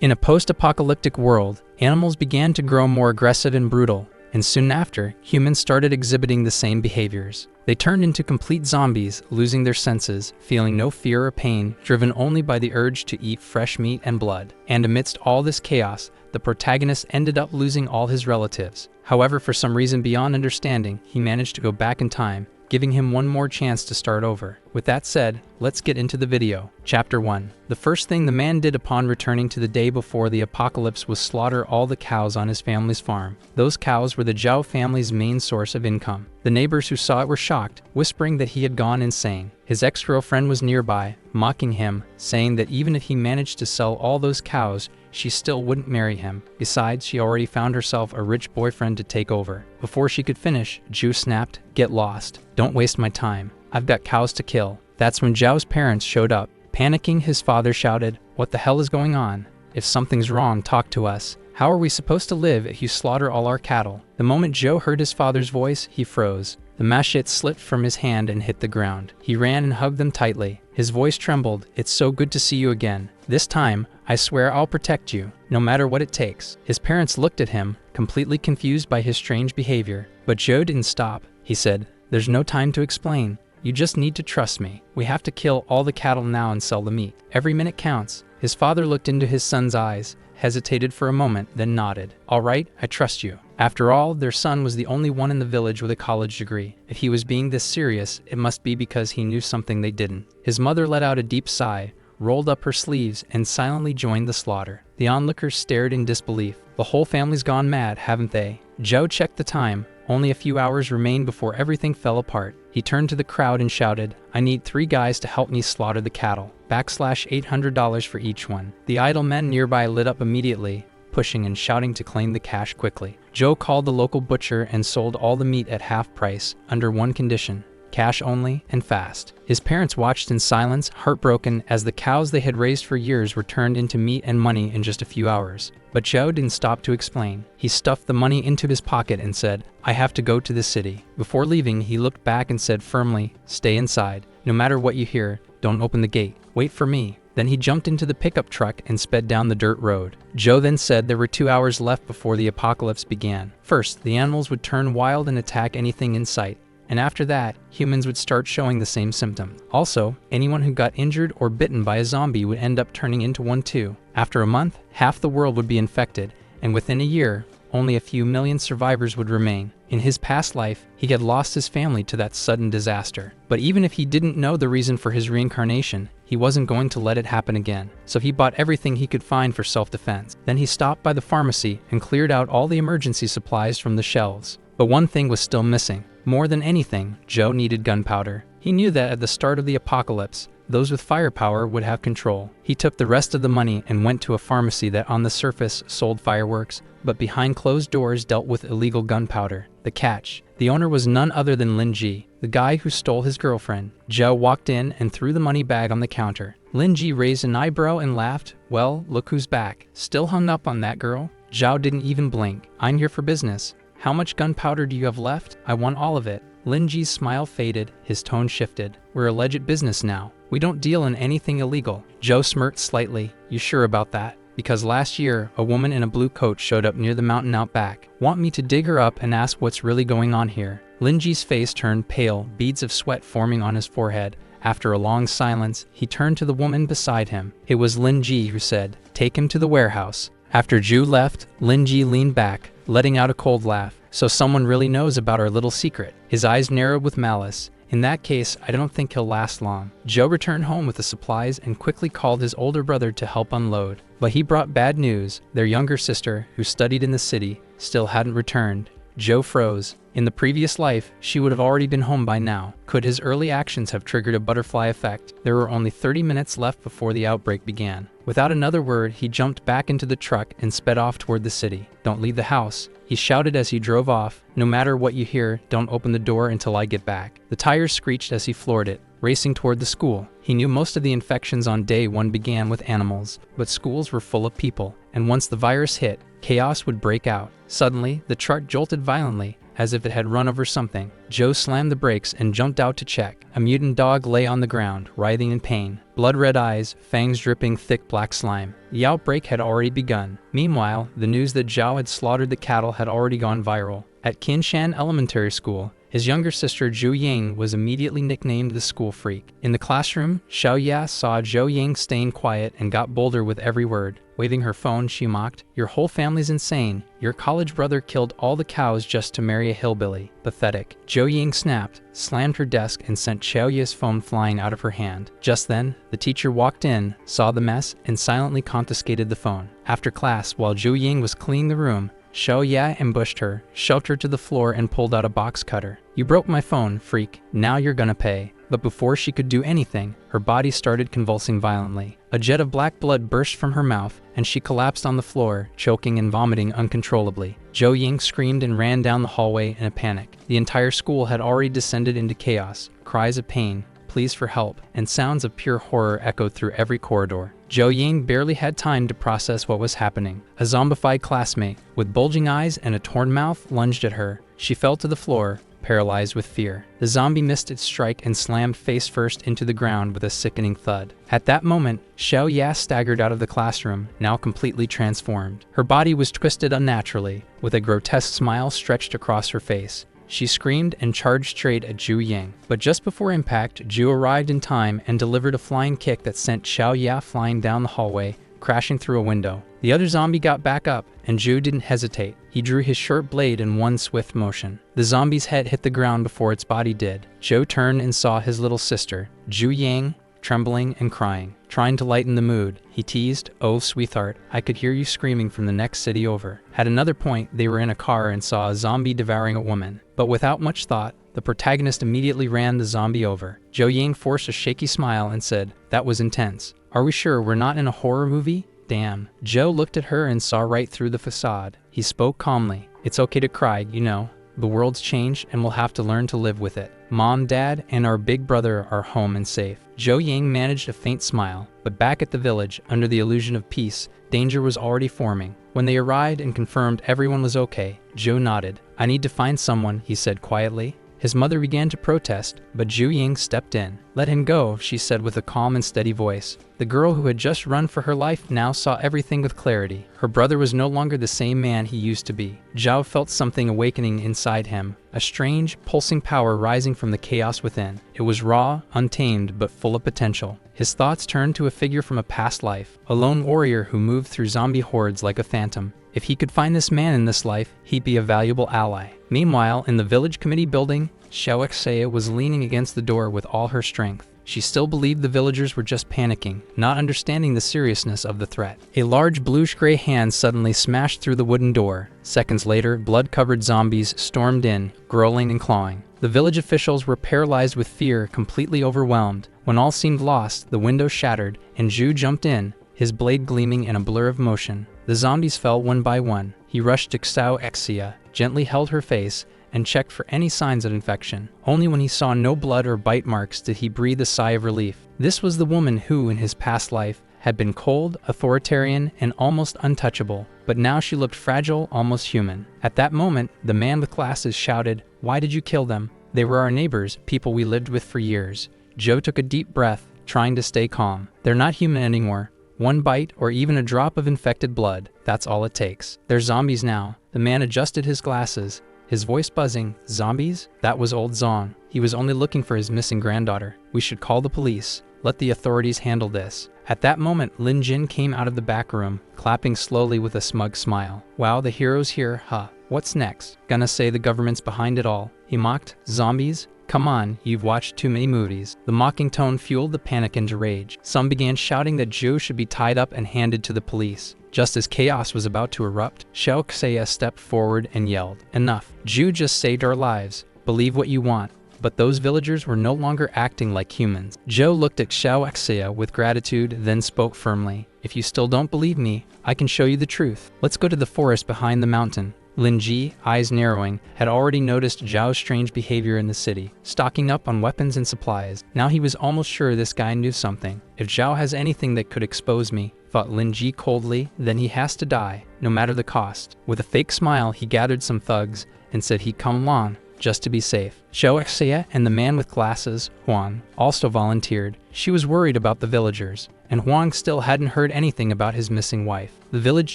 In a post-apocalyptic world, animals began to grow more aggressive and brutal, and soon after, humans started exhibiting the same behaviors. They turned into complete zombies, losing their senses, feeling no fear or pain, driven only by the urge to eat fresh meat and blood. And amidst all this chaos, the protagonist ended up losing all his relatives. However, for some reason beyond understanding, he managed to go back in time, giving him one more chance to start over. With that said, let's get into the video. Chapter 1. The first thing the man did upon returning to the day before the apocalypse was slaughter all the cows on his family's farm. Those cows were the Zhao family's main source of income. The neighbors who saw it were shocked, whispering that he had gone insane. His ex-girlfriend was nearby, mocking him, saying that even if he managed to sell all those cows, she still wouldn't marry him. Besides, she already found herself a rich boyfriend to take over. Before she could finish, Zhu snapped, "Get lost. Don't waste my time. I've got cows to kill." That's when Zhao's parents showed up. Panicking, his father shouted, "What the hell is going on? If something's wrong, talk to us. How are we supposed to live if you slaughter all our cattle?" The moment Zhou heard his father's voice, he froze. The machete slipped from his hand and hit the ground. He ran and hugged them tightly. His voice trembled. "It's so good to see you again. This time, I swear I'll protect you, no matter what it takes." His parents looked at him, completely confused by his strange behavior. But Zhou didn't stop. He said, "There's no time to explain. You just need to trust me. We have to kill all the cattle now and sell the meat. Every minute counts." His father looked into his son's eyes, hesitated for a moment, then nodded. "All right, I trust you." After all, their son was the only one in the village with a college degree. If he was being this serious, it must be because he knew something they didn't. His mother let out a deep sigh, rolled up her sleeves, and silently joined the slaughter. The onlookers stared in disbelief. "The whole family's gone mad, haven't they?" Zhou checked the time. Only a few hours remained before everything fell apart. He turned to the crowd and shouted, "I need 3 guys to help me slaughter the cattle. $800 for each one." The idle men nearby lit up immediately, pushing and shouting to claim the cash quickly. Zhou called the local butcher and sold all the meat at half price, under one condition: cash only and fast. His parents watched in silence, heartbroken, as the cows they had raised for years were turned into meat and money in just a few hours. But Zhou didn't stop to explain. He stuffed the money into his pocket and said, "I have to go to the city." Before leaving, he looked back and said firmly, "Stay inside. No matter what you hear, don't open the gate. Wait for me." Then he jumped into the pickup truck and sped down the dirt road. Zhou then said there were 2 hours left before the apocalypse began. First, the animals would turn wild and attack anything in sight. And after that, humans would start showing the same symptoms. Also, anyone who got injured or bitten by a zombie would end up turning into one too. After a month, half the world would be infected, and within a year, only a few million survivors would remain. In his past life, he had lost his family to that sudden disaster. But even if he didn't know the reason for his reincarnation, he wasn't going to let it happen again. So he bought everything he could find for self-defense. Then he stopped by the pharmacy and cleared out all the emergency supplies from the shelves. But one thing was still missing. More than anything, Zhou needed gunpowder. He knew that at the start of the apocalypse, those with firepower would have control. He took the rest of the money and went to a pharmacy that on the surface sold fireworks, but behind closed doors dealt with illegal gunpowder. The catch: the owner was none other than Lin Ji, the guy who stole his girlfriend. Zhou walked in and threw the money bag on the counter. Lin Ji raised an eyebrow and laughed. "Well, look who's back. Still hung up on that girl?" Zhou didn't even blink. "I'm here for business. How much gunpowder do you have left? I want all of it." Lin Ji's smile faded, his tone shifted. "We're a legit business now. We don't deal in anything illegal." Zhou smirked slightly. "You sure about that? Because last year, a woman in a blue coat showed up near the mountain out back. Want me to dig her up and ask what's really going on here?" Lin Ji's face turned pale, beads of sweat forming on his forehead. After a long silence, he turned to the woman beside him. It was Lin Ji who said, "Take him to the warehouse." After Zhu left, Lin Ji leaned back, letting out a cold laugh. "So someone really knows about our little secret." His eyes narrowed with malice. "In that case, I don't think he'll last long." Zhou returned home with the supplies and quickly called his older brother to help unload. But he brought bad news. Their younger sister, who studied in the city, still hadn't returned. Zhou froze. In the previous life, she would have already been home by now. Could his early actions have triggered a butterfly effect? There were only 30 minutes left before the outbreak began. Without another word, he jumped back into the truck and sped off toward the city. "Don't leave the house," he shouted as he drove off. "No matter what you hear, don't open the door until I get back." The tires screeched as he floored it, racing toward the school. He knew most of the infections on day 1 began with animals, but schools were full of people, and once the virus hit, chaos would break out. Suddenly, the truck jolted violently, as if it had run over something. Zhou slammed the brakes and jumped out to check. A mutant dog lay on the ground, writhing in pain. blood-red eyes, fangs dripping thick black slime. The outbreak had already begun. Meanwhile, the news that Zhao had slaughtered the cattle had already gone viral. At Qinshan Elementary School, his younger sister Zhou Ying was immediately nicknamed the school freak. In the classroom, Xiao Ya saw Zhou Ying staying quiet and got bolder with every word. Waving her phone, she mocked, "Your whole family's insane. Your college brother killed all the cows just to marry a hillbilly. Pathetic." Zhou Ying snapped, slammed her desk, and sent Xiao Ya's phone flying out of her hand. Just then, the teacher walked in, saw the mess, and silently confiscated the phone. After class, while Zhou Ying was cleaning the room, Xiao Ya ambushed her, shoved her to the floor, and pulled out a box cutter. "You broke my phone, freak. Now you're gonna pay." But before she could do anything, her body started convulsing violently. A jet of black blood burst from her mouth, and she collapsed on the floor, choking and vomiting uncontrollably. Zhou Ying screamed and ran down the hallway in a panic. The entire school had already descended into chaos. Cries of pain, pleas for help, and sounds of pure horror echoed through every corridor. Zhou Ying barely had time to process what was happening. A zombified classmate, with bulging eyes and a torn mouth, lunged at her. She fell to the floor, paralyzed with fear. The zombie missed its strike and slammed face first into the ground with a sickening thud. At that moment, Xiao Ya staggered out of the classroom, now completely transformed. Her body was twisted unnaturally, with a grotesque smile stretched across her face. She screamed and charged straight at Zhu Ying. But just before impact, Zhu arrived in time and delivered a flying kick that sent Xiao Ya flying down the hallway, crashing through a window. The other zombie got back up, and Zhu didn't hesitate. He drew his short blade in one swift motion. The zombie's head hit the ground before its body did. Zhou turned and saw his little sister, Zhu Ying, trembling and crying. Trying to lighten the mood, he teased, "Oh, sweetheart, I could hear you screaming from the next city over." At another point, they were in a car and saw a zombie devouring a woman. But without much thought, the protagonist immediately ran the zombie over. Zhou Ying forced a shaky smile and said, "That was intense. Are we sure we're not in a horror movie?" "Damn." Zhou looked at her and saw right through the facade. He spoke calmly. "It's okay to cry, you know. The world's changed and we'll have to learn to live with it. Mom, Dad, and our big brother are home and safe." Zhou Ying managed a faint smile, but back at the village, under the illusion of peace, danger was already forming. When they arrived and confirmed everyone was okay, Zhou nodded. "I need to find someone," he said quietly. His mother began to protest, but Zhu Ying stepped in. "Let him go," she said with a calm and steady voice. The girl who had just run for her life now saw everything with clarity. Her brother was no longer the same man he used to be. Zhao felt something awakening inside him, a strange, pulsing power rising from the chaos within. It was raw, untamed, but full of potential. His thoughts turned to a figure from a past life, a lone warrior who moved through zombie hordes like a phantom. If he could find this man in this life, he'd be a valuable ally. Meanwhile, in the village committee building, Xiao Xie was leaning against the door with all her strength. She still believed the villagers were just panicking, not understanding the seriousness of the threat. A large bluish-gray hand suddenly smashed through the wooden door. Seconds later, blood-covered zombies stormed in, growling and clawing. The village officials were paralyzed with fear, completely overwhelmed. When all seemed lost, the window shattered, and Zhu jumped in, his blade gleaming in a blur of motion. The zombies fell one by one. He rushed to Xiao Xie, gently held her face, and checked for any signs of infection. Only when he saw no blood or bite marks did he breathe a sigh of relief. This was the woman who, in his past life, had been cold, authoritarian, and almost untouchable, but now she looked fragile, almost human. At that moment, the man with glasses shouted, "Why did you kill them? They were our neighbors, people we lived with for years." Zhou took a deep breath, trying to stay calm. "They're not human anymore. One bite, or even a drop of infected blood, that's all it takes. They're zombies now." The man adjusted his glasses, his voice buzzing. "Zombies? That was old Zong. He was only looking for his missing granddaughter. We should call the police. Let the authorities handle this." At that moment, Lin Jin came out of the back room, clapping slowly with a smug smile. "Wow, the hero's here, huh? What's next? Gonna say the government's behind it all?" He mocked. "Zombies? Come on, you've watched too many movies." The mocking tone fueled the panic into rage. Some began shouting that Zhou should be tied up and handed to the police. Just as chaos was about to erupt, Xiao Xie stepped forward and yelled, "Enough. Zhou just saved our lives. Believe what you want." But those villagers were no longer acting like humans. Zhou looked at Xiao Xie with gratitude, then spoke firmly. "If you still don't believe me, I can show you the truth. Let's go to the forest behind the mountain." Lin Ji, eyes narrowing, had already noticed Zhao's strange behavior in the city, stocking up on weapons and supplies. Now he was almost sure this guy knew something. "If Zhao has anything that could expose me," thought Lin Ji coldly, "then he has to die, no matter the cost." With a fake smile, he gathered some thugs and said he'd come along, just to be safe. Xiao Xie and the man with glasses, Huan, also volunteered. She was worried about the villagers, and Huang still hadn't heard anything about his missing wife. The village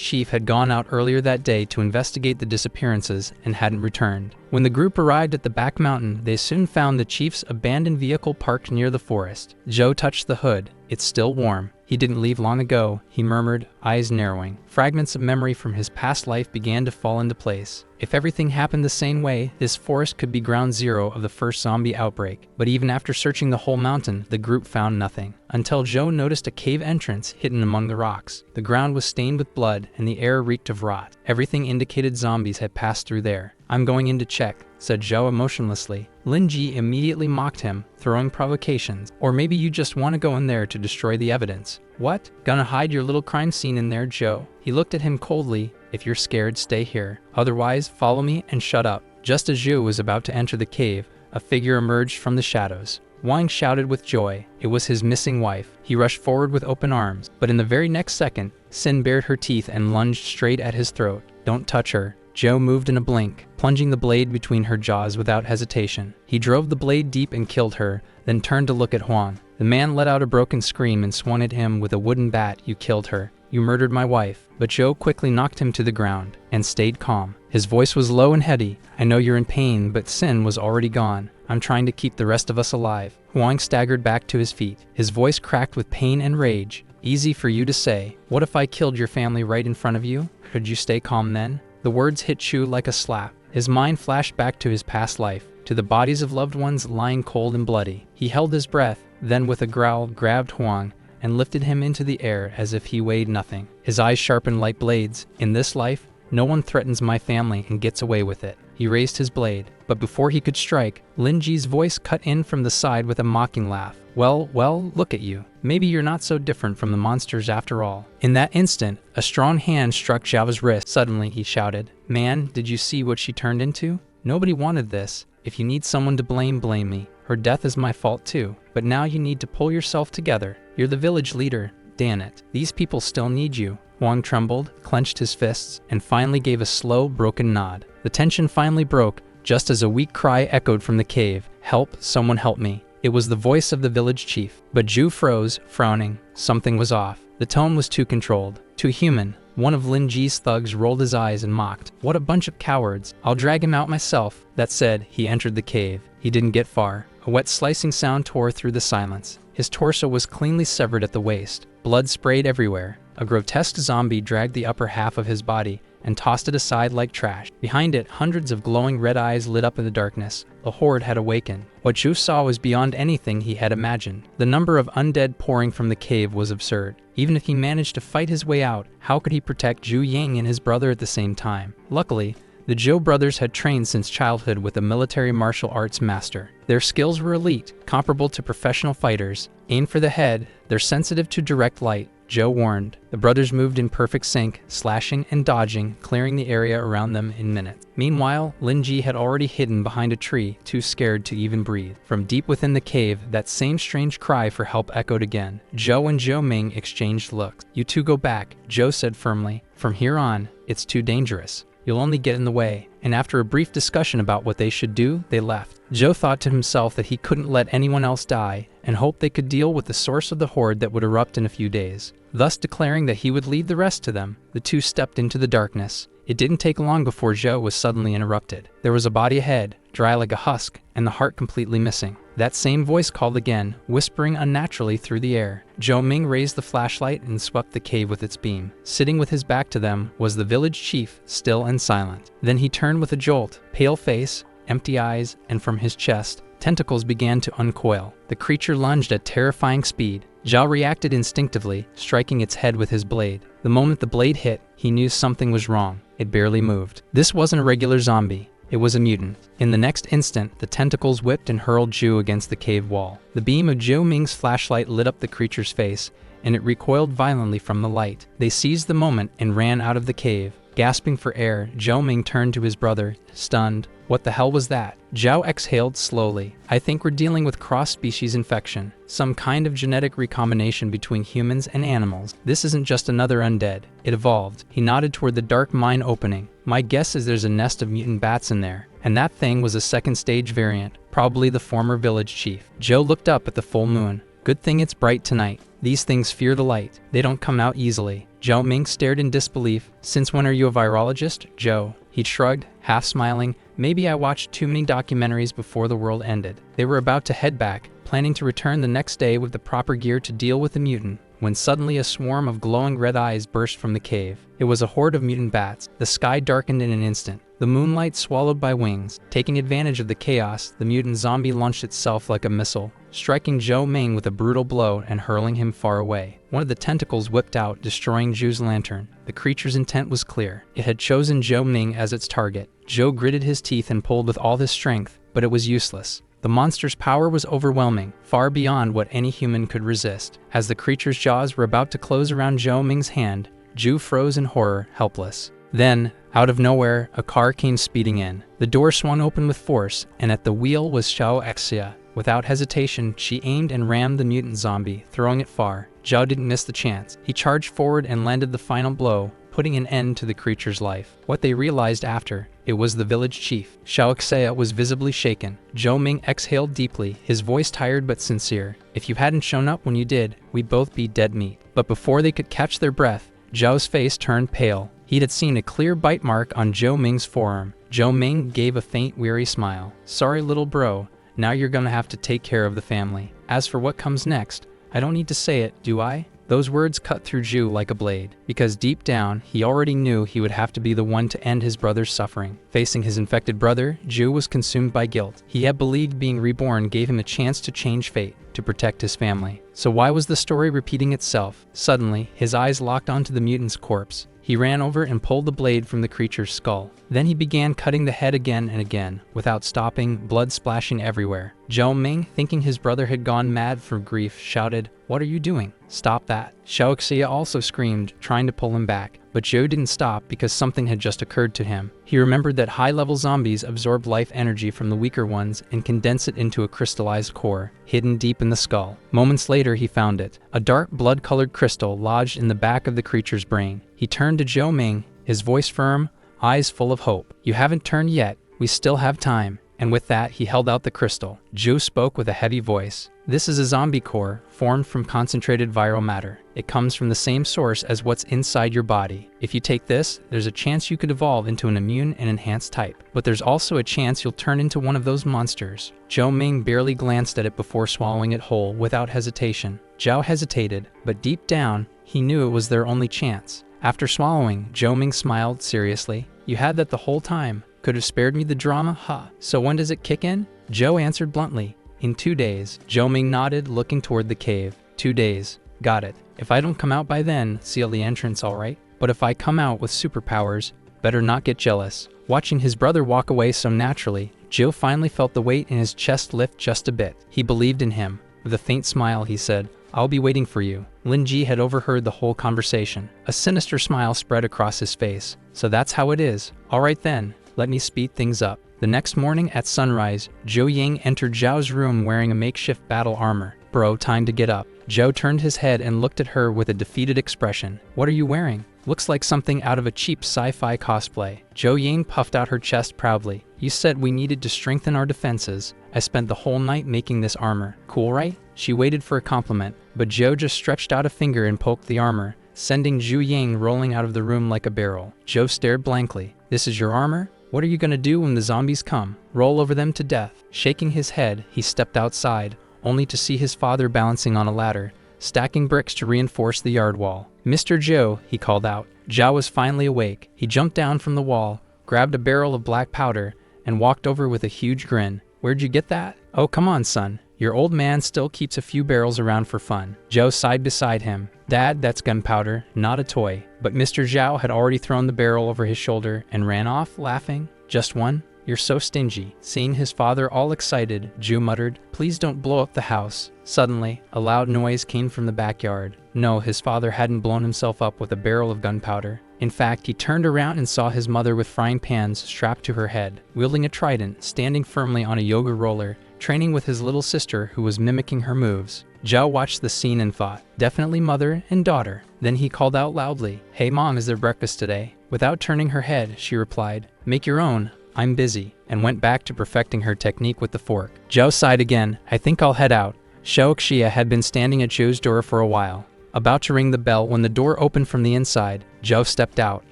chief had gone out earlier that day to investigate the disappearances and hadn't returned. When the group arrived at the back mountain, they soon found the chief's abandoned vehicle parked near the forest. Joe touched the hood. It's still warm. He didn't leave long ago, he murmured, eyes narrowing. Fragments of memory from his past life began to fall into place. If everything happened the same way, this forest could be ground zero of the first zombie outbreak. But even after searching the whole mountain, the group found nothing. Until Joe noticed a cave entrance hidden among the rocks. The ground was stained with blood, and the air reeked of rot. Everything indicated zombies had passed through there. I'm going in to check, said Joe emotionlessly. Lin Ji immediately mocked him, throwing provocations. Or maybe you just want to go in there to destroy the evidence. What? Gonna hide your little crime scene in there, Joe? He looked at him coldly. If you're scared, stay here. Otherwise, follow me and shut up. Just as Zhu was about to enter the cave, a figure emerged from the shadows. Wang shouted with joy. It was his missing wife. He rushed forward with open arms, but in the very next second, Sin bared her teeth and lunged straight at his throat. Don't touch her. Joe moved in a blink, plunging the blade between her jaws without hesitation. He drove the blade deep and killed her, then turned to look at Huang. The man let out a broken scream and swung at him with a wooden bat. You killed her. You murdered my wife. But Joe quickly knocked him to the ground and stayed calm. His voice was low and heady. I know you're in pain, but Sin was already gone. I'm trying to keep the rest of us alive. Huang staggered back to his feet. His voice cracked with pain and rage. Easy for you to say. What if I killed your family right in front of you? Could you stay calm then? The words hit Chu like a slap. His mind flashed back to his past life, to the bodies of loved ones lying cold and bloody. He held his breath, then with a growl grabbed Huang and lifted him into the air as if he weighed nothing. His eyes sharpened like blades. In this life, no one threatens my family and gets away with it. He raised his blade, but before he could strike, Lin Ji's voice cut in from the side with a mocking laugh. Well, look at you. Maybe you're not so different from the monsters after all. In that instant, a strong hand struck Zhao's wrist. Suddenly, he shouted, Man, did you see what she turned into? Nobody wanted this. If you need someone to blame, blame me. Her death is my fault too. But now you need to pull yourself together. You're the village leader. Damn it. These people still need you. Huang trembled, clenched his fists, and finally gave a slow, broken nod. The tension finally broke, just as a weak cry echoed from the cave. Help, someone help me. It was the voice of the village chief. But Zhu froze, frowning. Something was off. The tone was too controlled, too human. One of Lin Ji's thugs rolled his eyes and mocked. What a bunch of cowards. I'll drag him out myself. That said, he entered the cave. He didn't get far. A wet slicing sound tore through the silence. His torso was cleanly severed at the waist. Blood sprayed everywhere. A grotesque zombie dragged the upper half of his body and tossed it aside like trash. Behind it, hundreds of glowing red eyes lit up in the darkness. A horde had awakened. What Zhu saw was beyond anything he had imagined. The number of undead pouring from the cave was absurd. Even if he managed to fight his way out, how could he protect Zhu Ying and his brother at the same time? Luckily, the Zhou brothers had trained since childhood with a military martial arts master. Their skills were elite, comparable to professional fighters. Aim for the head, they're sensitive to direct light, Zhou warned. The brothers moved in perfect sync, slashing and dodging, clearing the area around them in minutes. Meanwhile, Lin Ji had already hidden behind a tree, too scared to even breathe. From deep within the cave, that same strange cry for help echoed again. Zhou and Zhou Ming exchanged looks. You two go back, Zhou said firmly. From here on, it's too dangerous. You'll only get in the way. And after a brief discussion about what they should do, they left. Zhou thought to himself that he couldn't let anyone else die, and hoped they could deal with the source of the horde that would erupt in a few days. Thus declaring that he would leave the rest to them, the two stepped into the darkness. It didn't take long before Zhou was suddenly interrupted. There was a body ahead, dry like a husk, and the heart completely missing. That same voice called again, whispering unnaturally through the air. Zhou Ming raised the flashlight and swept the cave with its beam. Sitting with his back to them was the village chief, still and silent. Then he turned with a jolt, pale face, empty eyes, and from his chest, tentacles began to uncoil. The creature lunged at terrifying speed. Zhao reacted instinctively, striking its head with his blade. The moment the blade hit, he knew something was wrong. It barely moved. This wasn't a regular zombie. It was a mutant. In the next instant, the tentacles whipped and hurled Zhu against the cave wall. The beam of Zhou Ming's flashlight lit up the creature's face, and it recoiled violently from the light. They seized the moment and ran out of the cave. Gasping for air, Zhou Ming turned to his brother, stunned. What the hell was that? Zhao exhaled slowly. I think we're dealing with cross-species infection, some kind of genetic recombination between humans and animals. This isn't just another undead. It evolved. He nodded toward the dark mine opening. My guess is there's a nest of mutant bats in there. And that thing was a second stage variant, probably the former village chief. Zhou looked up at the full moon. Good thing it's bright tonight. These things fear the light. They don't come out easily. Zhou Ming stared in disbelief. Since when are you a virologist, Zhou? He shrugged, half smiling. Maybe I watched too many documentaries before the world ended. They were about to head back, planning to return the next day with the proper gear to deal with the mutant, when suddenly a swarm of glowing red eyes burst from the cave. It was a horde of mutant bats. The sky darkened in an instant. The moonlight swallowed by wings. Taking advantage of the chaos, the mutant zombie launched itself like a missile, striking Zhou Ming with a brutal blow and hurling him far away. One of the tentacles whipped out, destroying Zhu's lantern. The creature's intent was clear. It had chosen Zhou Ming as its target. Zhou gritted his teeth and pulled with all his strength, but it was useless. The monster's power was overwhelming, far beyond what any human could resist. As the creature's jaws were about to close around Zhou Ming's hand, Zhu froze in horror, helpless. Then, out of nowhere, a car came speeding in. The door swung open with force, and at the wheel was Xiao Exia. Without hesitation, she aimed and rammed the mutant zombie, throwing it far. Zhao didn't miss the chance. He charged forward and landed the final blow, putting an end to the creature's life. What they realized after, it was the village chief. Xiao Exia was visibly shaken. Zhou Ming exhaled deeply, his voice tired but sincere. If you hadn't shown up when you did, we'd both be dead meat. But before they could catch their breath, Zhao's face turned pale. He had seen a clear bite mark on Zhou Ming's forearm. Zhou Ming gave a faint, weary smile. Sorry, little bro. Now you're gonna have to take care of the family. As for what comes next, I don't need to say it, do I? Those words cut through Zhu like a blade, because deep down, he already knew he would have to be the one to end his brother's suffering. Facing his infected brother, Zhu was consumed by guilt. He had believed being reborn gave him a chance to change fate, to protect his family. So why was the story repeating itself? Suddenly, his eyes locked onto the mutant's corpse. He ran over and pulled the blade from the creature's skull. Then he began cutting the head again and again, without stopping, blood splashing everywhere. Zhou Ming, thinking his brother had gone mad from grief, shouted, "What are you doing? Stop that." Xiao Xia also screamed, trying to pull him back. But Zhou didn't stop because something had just occurred to him. He remembered that high-level zombies absorb life energy from the weaker ones and condense it into a crystallized core, hidden deep in the skull. Moments later, he found it, a dark blood-colored crystal lodged in the back of the creature's brain. He turned to Zhou Ming, his voice firm, eyes full of hope. "You haven't turned yet. We still have time." And with that, he held out the crystal. Zhou spoke with a heavy voice. "This is a zombie core, formed from concentrated viral matter. It comes from the same source as what's inside your body. If you take this, there's a chance you could evolve into an immune and enhanced type. But there's also a chance you'll turn into one of those monsters." Zhou Ming barely glanced at it before swallowing it whole, without hesitation. Zhao hesitated, but deep down, he knew it was their only chance. After swallowing, Zhou Ming smiled seriously. "You had that the whole time. Could have spared me the drama, huh? So when does it kick in?" Zhou answered bluntly. "In 2 days." Zhou Ming nodded, looking toward the cave. 2 days. Got it. If I don't come out by then, seal the entrance, all right? But if I come out with superpowers, better not get jealous. Watching his brother walk away so naturally, Zhou finally felt the weight in his chest lift just a bit. He believed in him. With a faint smile, he said, "I'll be waiting for you." Lin Ji had overheard the whole conversation. A sinister smile spread across his face. "So that's how it is. All right then. Let me speed things up." The next morning at sunrise, Zhou Ying entered Zhao's room wearing a makeshift battle armor. "Bro, time to get up." Zhou turned his head and looked at her with a defeated expression. "What are you wearing? Looks like something out of a cheap sci-fi cosplay." Zhou Ying puffed out her chest proudly. "You said we needed to strengthen our defenses. I spent the whole night making this armor. Cool, right?" She waited for a compliment, but Zhou just stretched out a finger and poked the armor, sending Zhu Ying rolling out of the room like a barrel. Zhou stared blankly. "This is your armor? What are you gonna do when the zombies come? Roll over them to death?" Shaking his head, he stepped outside, only to see his father balancing on a ladder, stacking bricks to reinforce the yard wall. "Mr. Zhou," he called out. Zhao was finally awake. He jumped down from the wall, grabbed a barrel of black powder, and walked over with a huge grin. "Where'd you get that?" "Oh, come on, son. Your old man still keeps a few barrels around for fun." Zhou sighed beside him. "Dad, that's gunpowder, not a toy." But Mr. Zhao had already thrown the barrel over his shoulder and ran off, laughing. "Just one? You're so stingy." Seeing his father all excited, Zhu muttered, "Please don't blow up the house." Suddenly, a loud noise came from the backyard. No, his father hadn't blown himself up with a barrel of gunpowder. In fact, he turned around and saw his mother with frying pans strapped to her head, wielding a trident, standing firmly on a yoga roller, training with his little sister who was mimicking her moves. Zhao watched the scene and thought, definitely mother and daughter. Then he called out loudly, "Hey mom, is there breakfast today?" Without turning her head, she replied, "Make your own. I'm busy," and went back to perfecting her technique with the fork. Zhao sighed again. "I think I'll head out. Xiaoxia had been standing at Zhou's door for a while, about to ring the bell when the door opened from the inside. Zhou stepped out.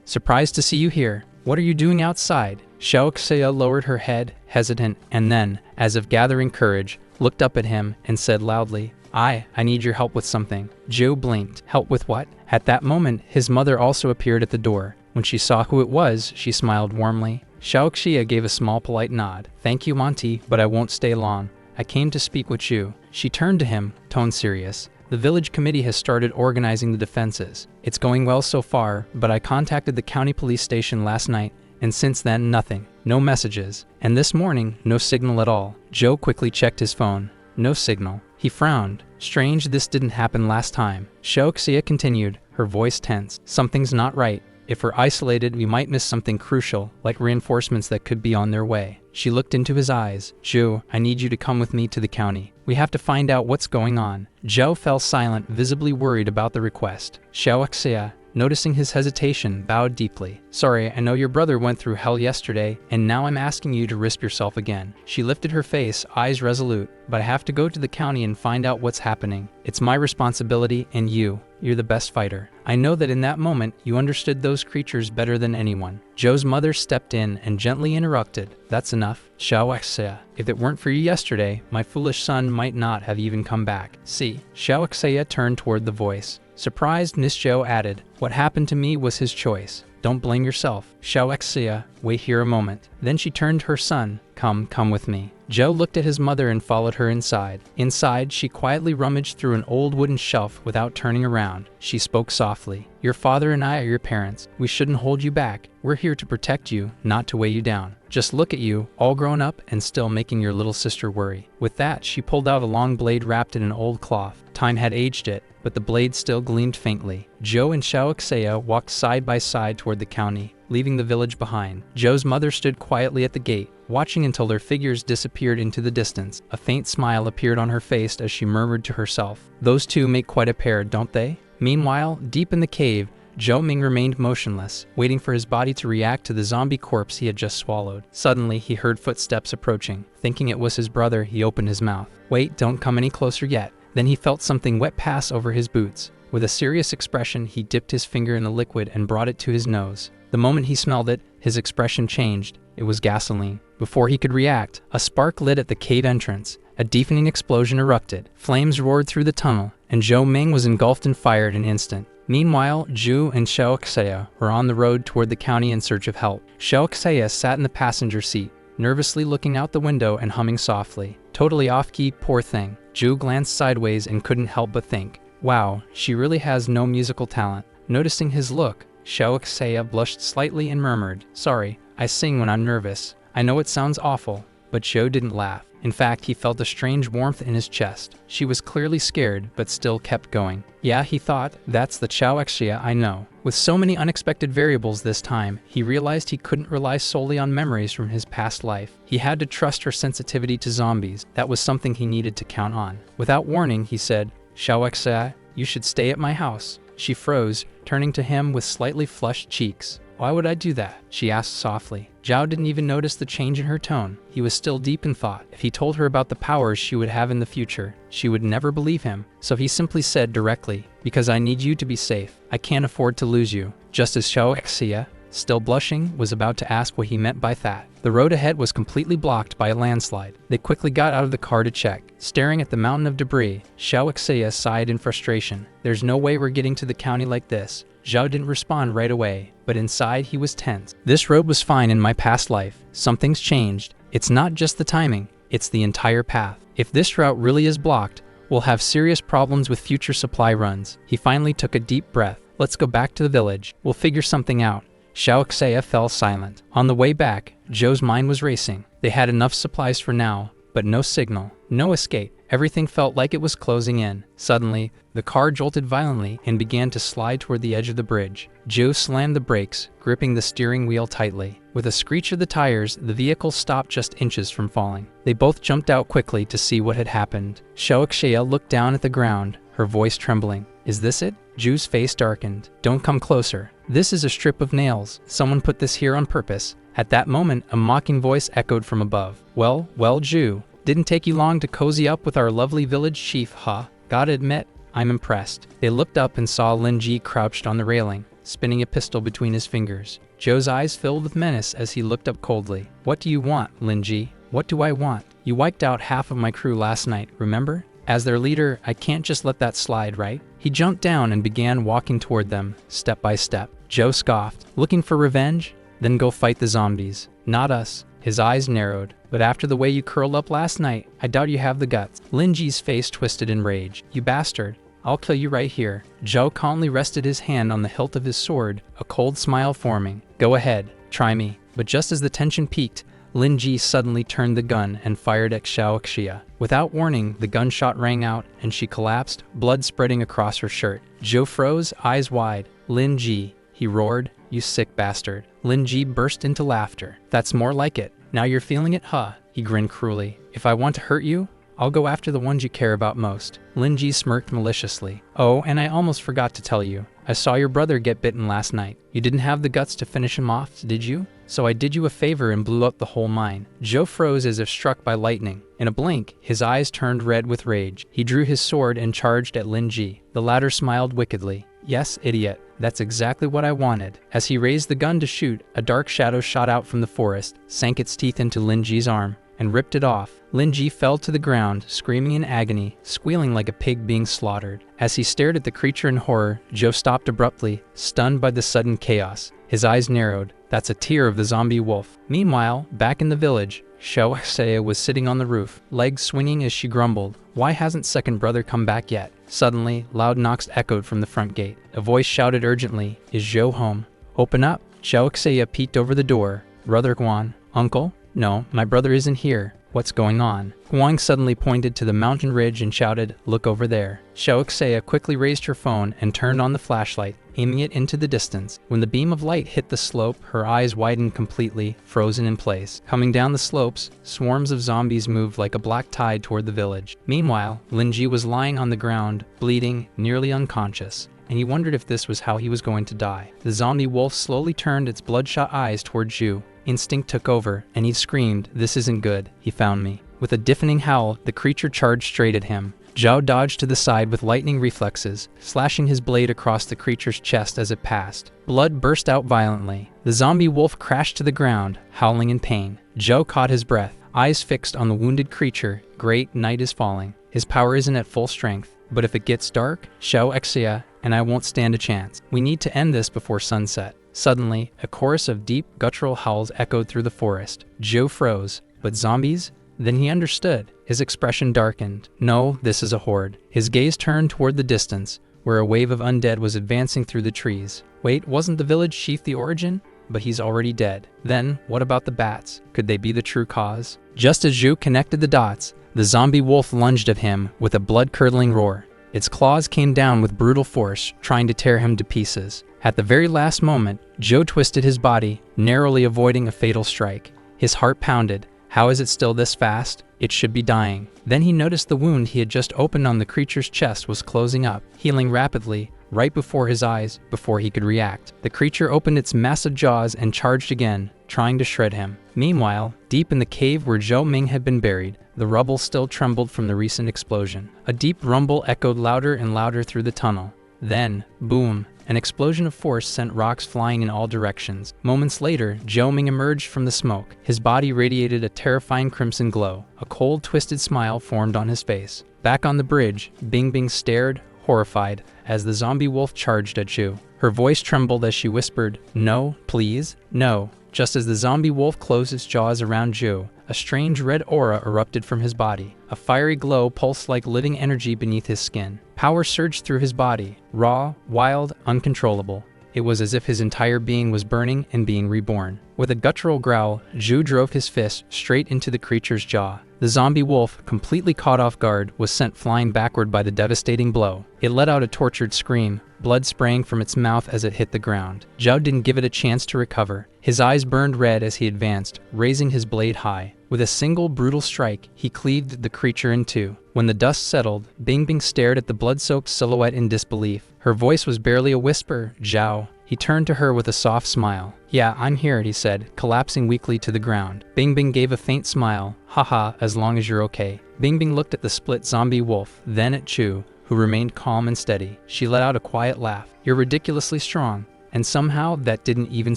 Surprised to see you here. What are you doing outside? Xiaoxia lowered her head, hesitant, and then, as if gathering courage, looked up at him and said loudly, I need your help with something. Zhou blinked. Help with what? At that moment, his mother also appeared at the door. When she saw who it was, she smiled warmly. Xiaoxia gave a small polite nod. Thank you, Monty, but I won't stay long. I came to speak with you. She turned to him, tone serious. The village committee has started organizing the defenses. It's going well so far, but I contacted the county police station last night, and since then, nothing. No messages. And this morning, no signal at all. Zhou quickly checked his phone. No signal. He frowned. Strange, this didn't happen last time. Xiaoxia continued, her voice tense. Something's not right. If we're isolated, we might miss something crucial, like reinforcements that could be on their way. She looked into his eyes. Zhou, I need you to come with me to the county. We have to find out what's going on. Zhou fell silent, visibly worried about the request. Xiaoxia, noticing his hesitation, bowed deeply. Sorry, I know your brother went through hell yesterday, and now I'm asking you to risk yourself again. She lifted her face, eyes resolute. But I have to go to the county and find out what's happening. It's my responsibility, and you're the best fighter. I know that in that moment, you understood those creatures better than anyone. Zhou's mother stepped in and gently interrupted. That's enough. Xiaoxia, if it weren't for you yesterday, my foolish son might not have even come back. See. Xiaoxia turned toward the voice. Surprised, Miss Zhou added, what happened to me was his choice. Don't blame yourself. Xiaoxia, wait here a moment. Then she turned to her son. Come with me. Zhou looked at his mother and followed her inside. Inside, she quietly rummaged through an old wooden shelf without turning around. She spoke softly. Your father and I are your parents. We shouldn't hold you back. We're here to protect you, not to weigh you down. Just look at you, all grown up and still making your little sister worry. With that, she pulled out a long blade wrapped in an old cloth. Time had aged it, but the blade still gleamed faintly. Zhou and Xiaoxia walked side by side toward the county, leaving the village behind. Zhou's mother stood quietly at the gate, watching until their figures disappeared into the distance. A faint smile appeared on her face as she murmured to herself, those two make quite a pair, don't they? Meanwhile, deep in the cave, Zhou Ming remained motionless, waiting for his body to react to the zombie corpse he had just swallowed. Suddenly, he heard footsteps approaching. Thinking it was his brother, he opened his mouth. Wait, don't come any closer yet. Then he felt something wet pass over his boots. With a serious expression, he dipped his finger in the liquid and brought it to his nose. The moment he smelled it, his expression changed. It was gasoline. Before he could react, a spark lit at the cave entrance. A deafening explosion erupted. Flames roared through the tunnel, and Zhou Ming was engulfed in fire in an instant. Meanwhile, Zhu and Xiaoxia were on the road toward the county in search of help. Xiaoxia sat in the passenger seat, nervously looking out the window and humming softly. Totally off-key, poor thing. Zhu glanced sideways and couldn't help but think, wow, she really has no musical talent. Noticing his look, Xiaoxia blushed slightly and murmured, sorry, I sing when I'm nervous. I know it sounds awful, but Zhou didn't laugh. In fact, he felt a strange warmth in his chest. She was clearly scared, but still kept going. Yeah, he thought, that's the Xiaoxia I know. With so many unexpected variables this time, he realized he couldn't rely solely on memories from his past life. He had to trust her sensitivity to zombies. That was something he needed to count on. Without warning, he said, Xiaoxia, you should stay at my house. She froze, turning to him with slightly flushed cheeks. Why would I do that? She asked softly. Zhao didn't even notice the change in her tone. He was still deep in thought. If he told her about the powers she would have in the future, she would never believe him. So he simply said directly, because I need you to be safe. I can't afford to lose you. Just as Xiaoxia, still blushing, was about to ask what he meant by that. The road ahead was completely blocked by a landslide. They quickly got out of the car to check. Staring at the mountain of debris, Xiaoxia sighed in frustration. There's no way we're getting to the county like this. Zhao didn't respond right away, but inside he was tense. This road was fine in my past life. Something's changed. It's not just the timing, it's the entire path. If this route really is blocked, we'll have serious problems with future supply runs. He finally took a deep breath. Let's go back to the village. We'll figure something out. Xiaoxia fell silent. On the way back, Zhou's mind was racing. They had enough supplies for now, but no signal, no escape. Everything felt like it was closing in. Suddenly, the car jolted violently and began to slide toward the edge of the bridge. Zhou slammed the brakes, gripping the steering wheel tightly. With a screech of the tires, the vehicle stopped just inches from falling. They both jumped out quickly to see what had happened. Xiaoxia looked down at the ground, her voice trembling. Is this it? Zhu's face darkened. Don't come closer. This is a strip of nails. Someone put this here on purpose. At that moment, a mocking voice echoed from above. Well, Zhu, Didn't take you long to cozy up with our lovely village chief, huh? Gotta admit, I'm impressed. They looked up and saw Lin Ji crouched on the railing, spinning a pistol between his fingers. Zhou's eyes filled with menace as he looked up coldly. What do you want, Lin Ji? What do I want? You wiped out half of my crew last night, remember? As their leader, I can't just let that slide, right? He jumped down and began walking toward them, step by step. Zhou scoffed. Looking for revenge? Then go fight the zombies. Not us. His eyes narrowed. But after the way you curled up last night, I doubt you have the guts. Lin Ji's face twisted in rage. You bastard. I'll kill you right here. Zhou calmly rested his hand on the hilt of his sword, a cold smile forming. Go ahead. Try me. But just as the tension peaked, Lin Ji suddenly turned the gun and fired at Xiao Xia. Without warning, the gunshot rang out and she collapsed, blood spreading across her shirt. Zhou froze, eyes wide. Lin Ji, he roared, you sick bastard. Lin Ji burst into laughter. That's more like it. Now you're feeling it, huh? He grinned cruelly. If I want to hurt you, I'll go after the ones you care about most. Lin Ji smirked maliciously. Oh, and I almost forgot to tell you. I saw your brother get bitten last night. You didn't have the guts to finish him off, did you? So I did you a favor and blew up the whole mine. Zhou froze as if struck by lightning. In a blink, his eyes turned red with rage. He drew his sword and charged at Lin Ji. The latter smiled wickedly. Yes, idiot. That's exactly what I wanted. As he raised the gun to shoot, a dark shadow shot out from the forest, sank its teeth into Lin Ji's arm, and ripped it off. Lin Ji fell to the ground, screaming in agony, squealing like a pig being slaughtered. As he stared at the creature in horror, Zhou stopped abruptly, stunned by the sudden chaos. His eyes narrowed. That's a tear of the zombie wolf. Meanwhile, back in the village, Xiao Xia was sitting on the roof, legs swinging as she grumbled. Why hasn't second brother come back yet? Suddenly, loud knocks echoed from the front gate. A voice shouted urgently, Is Zhou home? Open up. Xiao Xia peeked over the door. Brother Guan. Uncle? No, my brother isn't here. What's going on? Guang suddenly pointed to the mountain ridge and shouted, Look over there. Xiao Xia quickly raised her phone and turned on the flashlight, aiming it into the distance. When the beam of light hit the slope, her eyes widened completely, frozen in place. Coming down the slopes, swarms of zombies moved like a black tide toward the village. Meanwhile, Lin Ji was lying on the ground, bleeding, nearly unconscious, and he wondered if this was how he was going to die. The zombie wolf slowly turned its bloodshot eyes toward Zhu. Instinct took over, and he screamed, This isn't good. He found me. With a deafening howl, the creature charged straight at him. Zhao dodged to the side with lightning reflexes, slashing his blade across the creature's chest as it passed. Blood burst out violently. The zombie wolf crashed to the ground, howling in pain. Zhao caught his breath, eyes fixed on the wounded creature. Great, night is falling. His power isn't at full strength, but if it gets dark, Xiao Xia and I won't stand a chance. We need to end this before sunset. Suddenly, a chorus of deep, guttural howls echoed through the forest. Zhou froze. But zombies? Then he understood. His expression darkened. No, this is a horde. His gaze turned toward the distance, where a wave of undead was advancing through the trees. Wait, wasn't the village chief the origin? But he's already dead. Then, what about the bats? Could they be the true cause? Just as Zhou connected the dots, the zombie wolf lunged at him with a blood-curdling roar. Its claws came down with brutal force, trying to tear him to pieces. At the very last moment, Zhou twisted his body, narrowly avoiding a fatal strike. His heart pounded. How is it still this fast? It should be dying. Then he noticed the wound he had just opened on the creature's chest was closing up, healing rapidly, right before his eyes, before he could react. The creature opened its massive jaws and charged again, trying to shred him. Meanwhile, deep in the cave where Zhou Ming had been buried, the rubble still trembled from the recent explosion. A deep rumble echoed louder and louder through the tunnel. Then, boom, an explosion of force sent rocks flying in all directions. Moments later, Zhou Ming emerged from the smoke. His body radiated a terrifying crimson glow. A cold, twisted smile formed on his face. Back on the bridge, Bing Bing stared, horrified, as the zombie wolf charged at Zhou. Her voice trembled as she whispered, No, please, no. Just as the zombie wolf closed its jaws around Zhou, a strange red aura erupted from his body. A fiery glow pulsed like living energy beneath his skin. Power surged through his body, raw, wild, uncontrollable. It was as if his entire being was burning and being reborn. With a guttural growl, Zhou drove his fist straight into the creature's jaw. The zombie wolf, completely caught off guard, was sent flying backward by the devastating blow. It let out a tortured scream, blood spraying from its mouth as it hit the ground. Zhou didn't give it a chance to recover. His eyes burned red as he advanced, raising his blade high. With a single brutal strike, he cleaved the creature in two. When the dust settled, Bing Bing stared at the blood-soaked silhouette in disbelief. Her voice was barely a whisper, Zhao. He turned to her with a soft smile. "Yeah, I'm here," he said, collapsing weakly to the ground. Bingbing gave a faint smile. "Haha, as long as you're okay." Bingbing looked at the split zombie wolf, then at Chu, who remained calm and steady. She let out a quiet laugh. "You're ridiculously strong." And somehow that didn't even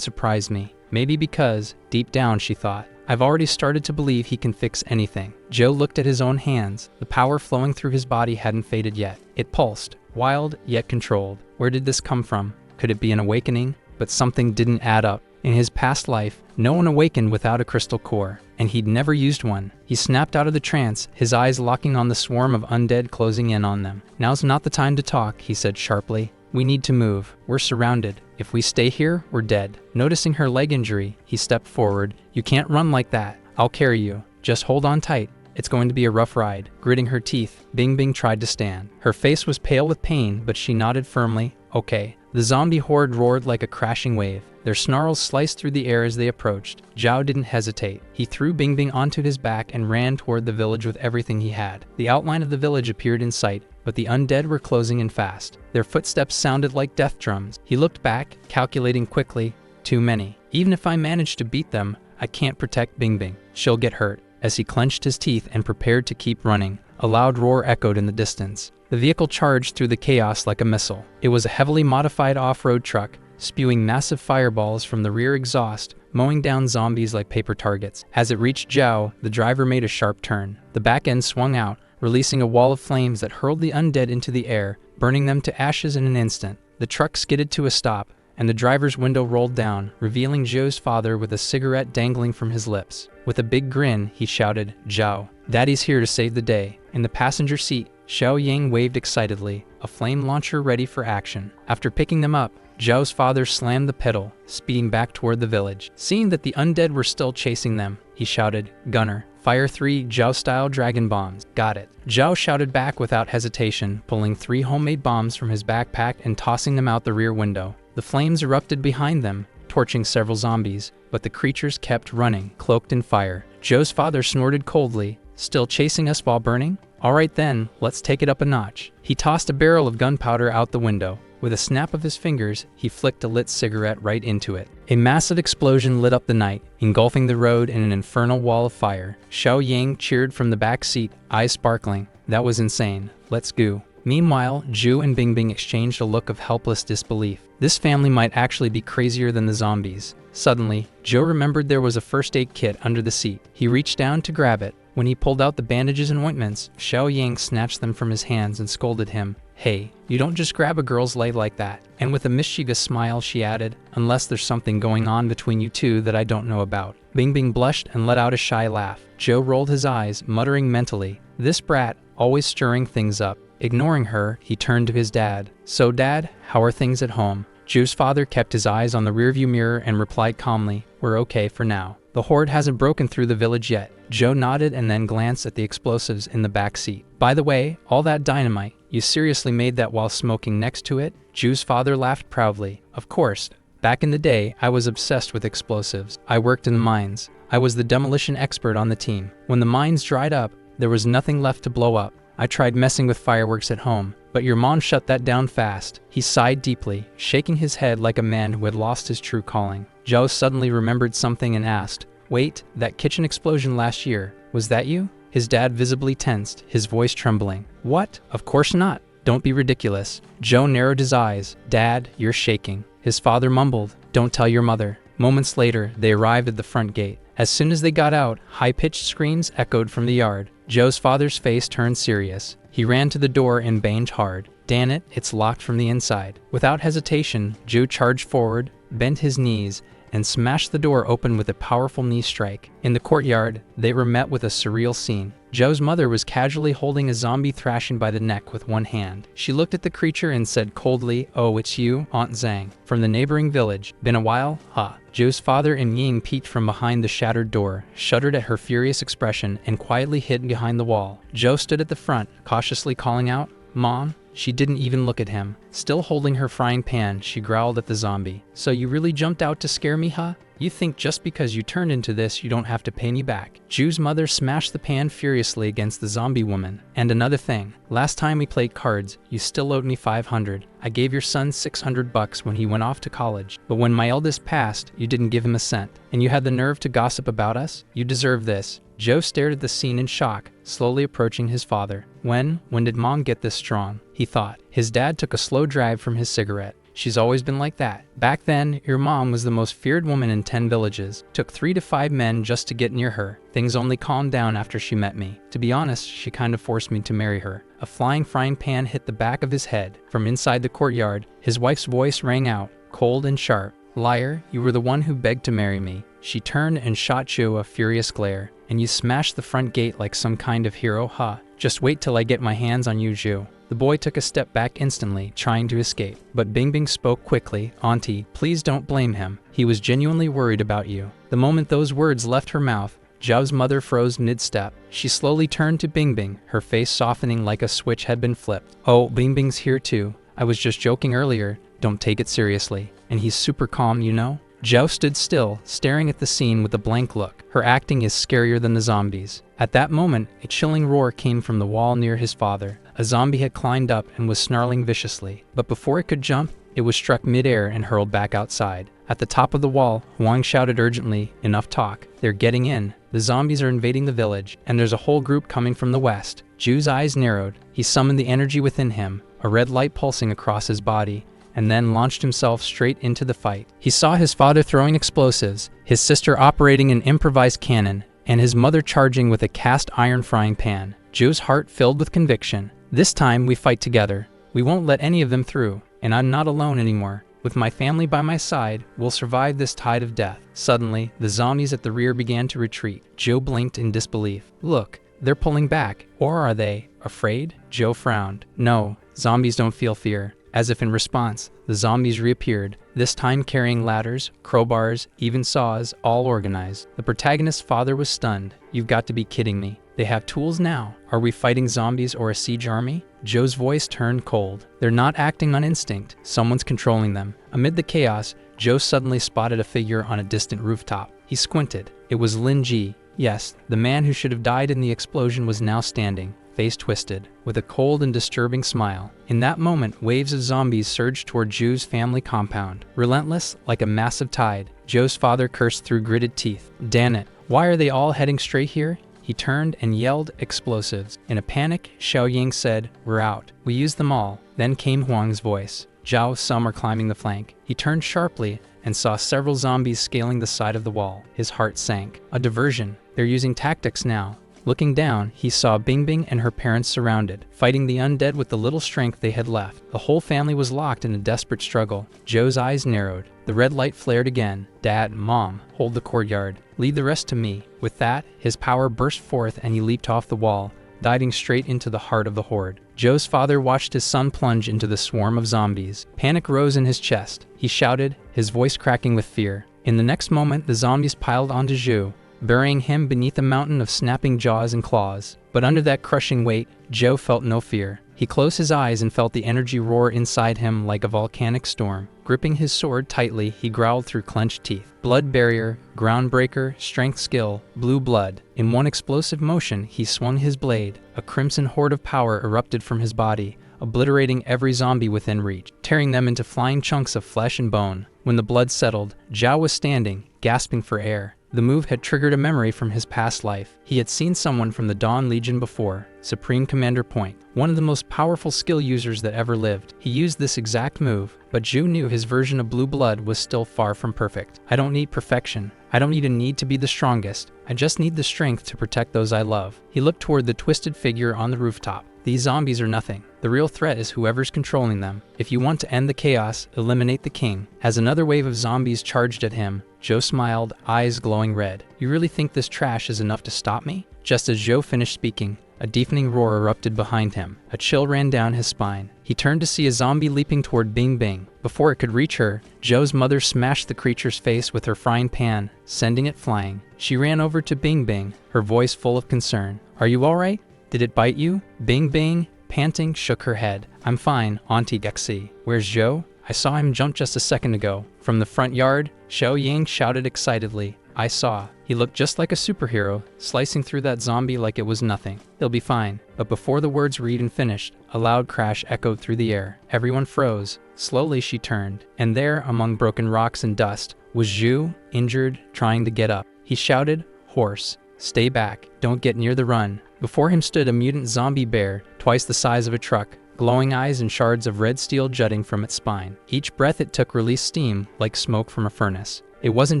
surprise me. Maybe because, deep down, she thought, I've already started to believe he can fix anything. Joe looked at his own hands. The power flowing through his body hadn't faded yet. It pulsed, wild yet controlled. Where did this come from? Could it be an awakening? But something didn't add up. In his past life, no one awakened without a crystal core, and he'd never used one. He snapped out of the trance, his eyes locking on the swarm of undead closing in on them. "Now's not the time to talk," he said sharply. "We need to move. We're surrounded. If we stay here, we're dead." Noticing her leg injury, he stepped forward. "You can't run like that. I'll carry you. Just hold on tight. It's going to be a rough ride." Gritting her teeth, Bingbing tried to stand. Her face was pale with pain, but she nodded firmly. "Okay." The zombie horde roared like a crashing wave. Their snarls sliced through the air as they approached. Zhao didn't hesitate. He threw Bingbing onto his back and ran toward the village with everything he had. The outline of the village appeared in sight, but the undead were closing in fast. Their footsteps sounded like death drums. He looked back, calculating quickly. Too many. Even if I manage to beat them, I can't protect Bingbing. She'll get hurt. As he clenched his teeth and prepared to keep running, a loud roar echoed in the distance. The vehicle charged through the chaos like a missile. It was a heavily modified off-road truck, spewing massive fireballs from the rear exhaust, mowing down zombies like paper targets. As it reached Zhao, the driver made a sharp turn. The back end swung out, releasing a wall of flames that hurled the undead into the air, burning them to ashes in an instant. The truck skidded to a stop, and the driver's window rolled down, revealing Zhou's father with a cigarette dangling from his lips. With a big grin, he shouted, "Zhao, Daddy's here to save the day." In the passenger seat, Xiao Yang waved excitedly, a flame launcher ready for action. After picking them up, Zhao's father slammed the pedal, speeding back toward the village. Seeing that the undead were still chasing them, he shouted, "Gunner, fire 3 Zhao-style dragon bombs." "Got it." Zhao shouted back without hesitation, pulling 3 homemade bombs from his backpack and tossing them out the rear window. The flames erupted behind them, torching several zombies, but the creatures kept running, cloaked in fire. Zhou's father snorted coldly. "Still chasing us while burning? All right then, let's take it up a notch." He tossed a barrel of gunpowder out the window. With a snap of his fingers, he flicked a lit cigarette right into it. A massive explosion lit up the night, engulfing the road in an infernal wall of fire. Xiao Yang cheered from the back seat, eyes sparkling. "That was insane. Let's go." Meanwhile, Zhu and Bingbing exchanged a look of helpless disbelief. This family might actually be crazier than the zombies. Suddenly, Zhou remembered there was a first aid kit under the seat. He reached down to grab it. When he pulled out the bandages and ointments, Xiao Yang snatched them from his hands and scolded him. "Hey, you don't just grab a girl's leg like that." And with a mischievous smile, she added, "Unless there's something going on between you two that I don't know about." Bingbing blushed and let out a shy laugh. Zhou rolled his eyes, muttering mentally, "This brat, always stirring things up." Ignoring her, he turned to his dad. "So Dad, how are things at home?" Zhu's father kept his eyes on the rearview mirror and replied calmly, "We're okay for now. The horde hasn't broken through the village yet." Zhou nodded and then glanced at the explosives in the back seat. "By the way, all that dynamite, you seriously made that while smoking next to it?" Zhu's father laughed proudly. "Of course. Back in the day, I was obsessed with explosives. I worked in the mines. I was the demolition expert on the team. When the mines dried up, there was nothing left to blow up. I tried messing with fireworks at home, but your mom shut that down fast." He sighed deeply, shaking his head like a man who had lost his true calling. Zhou suddenly remembered something and asked, "Wait, that kitchen explosion last year, was that you?" His dad visibly tensed, his voice trembling. "What? Of course not. Don't be ridiculous." Zhou narrowed his eyes. "Dad, you're shaking." His father mumbled, "Don't tell your mother." Moments later, they arrived at the front gate. As soon as they got out, high-pitched screams echoed from the yard. Zhou's father's face turned serious. He ran to the door and banged hard. "Damn it, it's locked from the inside." Without hesitation, Zhou charged forward, bent his knees, and smashed the door open with a powerful knee strike. In the courtyard, they were met with a surreal scene. Zhou's mother was casually holding a zombie thrashing by the neck with one hand. She looked at the creature and said coldly, "Oh, it's you, Aunt Zhang, from the neighboring village. Been a while, huh?" Zhou's father and Ying peeked from behind the shattered door, shuddered at her furious expression, and quietly hid behind the wall. Zhou stood at the front, cautiously calling out, Mom? She didn't even look at him. Still holding her frying pan, she growled at the zombie. So you really jumped out to scare me, huh? You think just because you turned into this you don't have to pay me back. Ju's mother smashed the pan furiously against the zombie woman. And another thing, last time we played cards, you still owed me 500. I gave your son $600 when he went off to college. But when my eldest passed, you didn't give him a cent. And you had the nerve to gossip about us? You deserve this. Joe stared at the scene in shock, slowly approaching his father. When did Mom get this strong? He thought. His dad took a slow drag from his cigarette. She's always been like that. Back then, your mom was the most feared woman in 10 villages. Took 3 to 5 men just to get near her. Things only calmed down after she met me. To be honest, she kind of forced me to marry her. A flying frying pan hit the back of his head. From inside the courtyard, his wife's voice rang out, cold and sharp. Liar, you were the one who begged to marry me. She turned and shot Joe a furious glare. And you smashed the front gate like some kind of hero, huh? Just wait till I get my hands on you, Joe. The boy took a step back instantly, trying to escape. But Bingbing spoke quickly. Auntie, please don't blame him. He was genuinely worried about you. The moment those words left her mouth, Zhao's mother froze mid-step. She slowly turned to Bingbing, her face softening like a switch had been flipped. Oh, Bingbing's here too. I was just joking earlier. Don't take it seriously. And he's super calm, you know? Zhao stood still, staring at the scene with a blank look. Her acting is scarier than the zombies. At that moment, a chilling roar came from the wall near his father. A zombie had climbed up and was snarling viciously. But before it could jump, it was struck mid-air and hurled back outside. At the top of the wall, Huang shouted urgently, "Enough talk. They're getting in. The zombies are invading the village, and there's a whole group coming from the west." Ju's eyes narrowed. He summoned the energy within him, a red light pulsing across his body, and then launched himself straight into the fight. He saw his father throwing explosives, his sister operating an improvised cannon, and his mother charging with a cast iron frying pan. Ju's heart filled with conviction. This time we fight together. We won't let any of them through, and I'm not alone anymore. With my family by my side, we'll survive this tide of death. Suddenly, the zombies at the rear began to retreat. Joe blinked in disbelief. Look, they're pulling back. Or are they afraid? Joe frowned. No, zombies don't feel fear. As if in response, the zombies reappeared, this time carrying ladders, crowbars, even saws, all organized. The protagonist's father was stunned. You've got to be kidding me. They have tools now. Are we fighting zombies or a siege army? Joe's voice turned cold. They're not acting on instinct. Someone's controlling them. Amid the chaos, Joe suddenly spotted a figure on a distant rooftop. He squinted. It was Lin Ji. Yes, the man who should have died in the explosion was now standing, face twisted, with a cold and disturbing smile. In that moment, waves of zombies surged toward Joe's family compound. Relentless, like a massive tide, Joe's father cursed through gritted teeth. Damn it, why are they all heading straight here? He turned and yelled explosives. In a panic, Xiaoying said, "We're out." We used them all. Then came Huang's voice. Zhao, some are climbing the flank. He turned sharply and saw several zombies scaling the side of the wall. His heart sank. A diversion. They're using tactics now. Looking down, he saw Bingbing and her parents surrounded, fighting the undead with the little strength they had left. The whole family was locked in a desperate struggle. Joe's eyes narrowed. The red light flared again. Dad, Mom, hold the courtyard. Leave the rest to me. With that, his power burst forth and he leaped off the wall, diving straight into the heart of the horde. Joe's father watched his son plunge into the swarm of zombies. Panic rose in his chest. He shouted, his voice cracking with fear. In the next moment, the zombies piled onto Joe, burying him beneath a mountain of snapping jaws and claws. But under that crushing weight, Joe felt no fear. He closed his eyes and felt the energy roar inside him like a volcanic storm. Gripping his sword tightly, he growled through clenched teeth. Blood barrier, groundbreaker, strength skill, blue blood. In one explosive motion, he swung his blade. A crimson horde of power erupted from his body, obliterating every zombie within reach, tearing them into flying chunks of flesh and bone. When the blood settled, Zhao was standing, gasping for air. The move had triggered a memory from his past life. He had seen someone from the Dawn Legion before, Supreme Commander Point, one of the most powerful skill users that ever lived. He used this exact move, but Zhu knew his version of blue blood was still far from perfect. I don't need perfection. I don't even need to be the strongest. I just need the strength to protect those I love. He looked toward the twisted figure on the rooftop. These zombies are nothing. The real threat is whoever's controlling them. If you want to end the chaos, eliminate the king. As another wave of zombies charged at him, Joe smiled, eyes glowing red. You really think this trash is enough to stop me? Just as Joe finished speaking, a deafening roar erupted behind him. A chill ran down his spine. He turned to see a zombie leaping toward Bingbing. Before it could reach her, Joe's mother smashed the creature's face with her frying pan, sending it flying. She ran over to Bingbing, her voice full of concern. Are you all right? Did it bite you? Bingbing, panting, shook her head. I'm fine, Auntie Gexi. Where's Zhou? I saw him jump just a second ago. From the front yard, Xiao Yang shouted excitedly. I saw. He looked just like a superhero, slicing through that zombie like it was nothing. He'll be fine. But before the words were even finished, a loud crash echoed through the air. Everyone froze. Slowly she turned, and there, among broken rocks and dust, was Zhu, injured, trying to get up. He shouted, hoarse, stay back, don't get near the run. Before him stood a mutant zombie bear, twice the size of a truck, glowing eyes and shards of red steel jutting from its spine. Each breath it took released steam like smoke from a furnace. It wasn't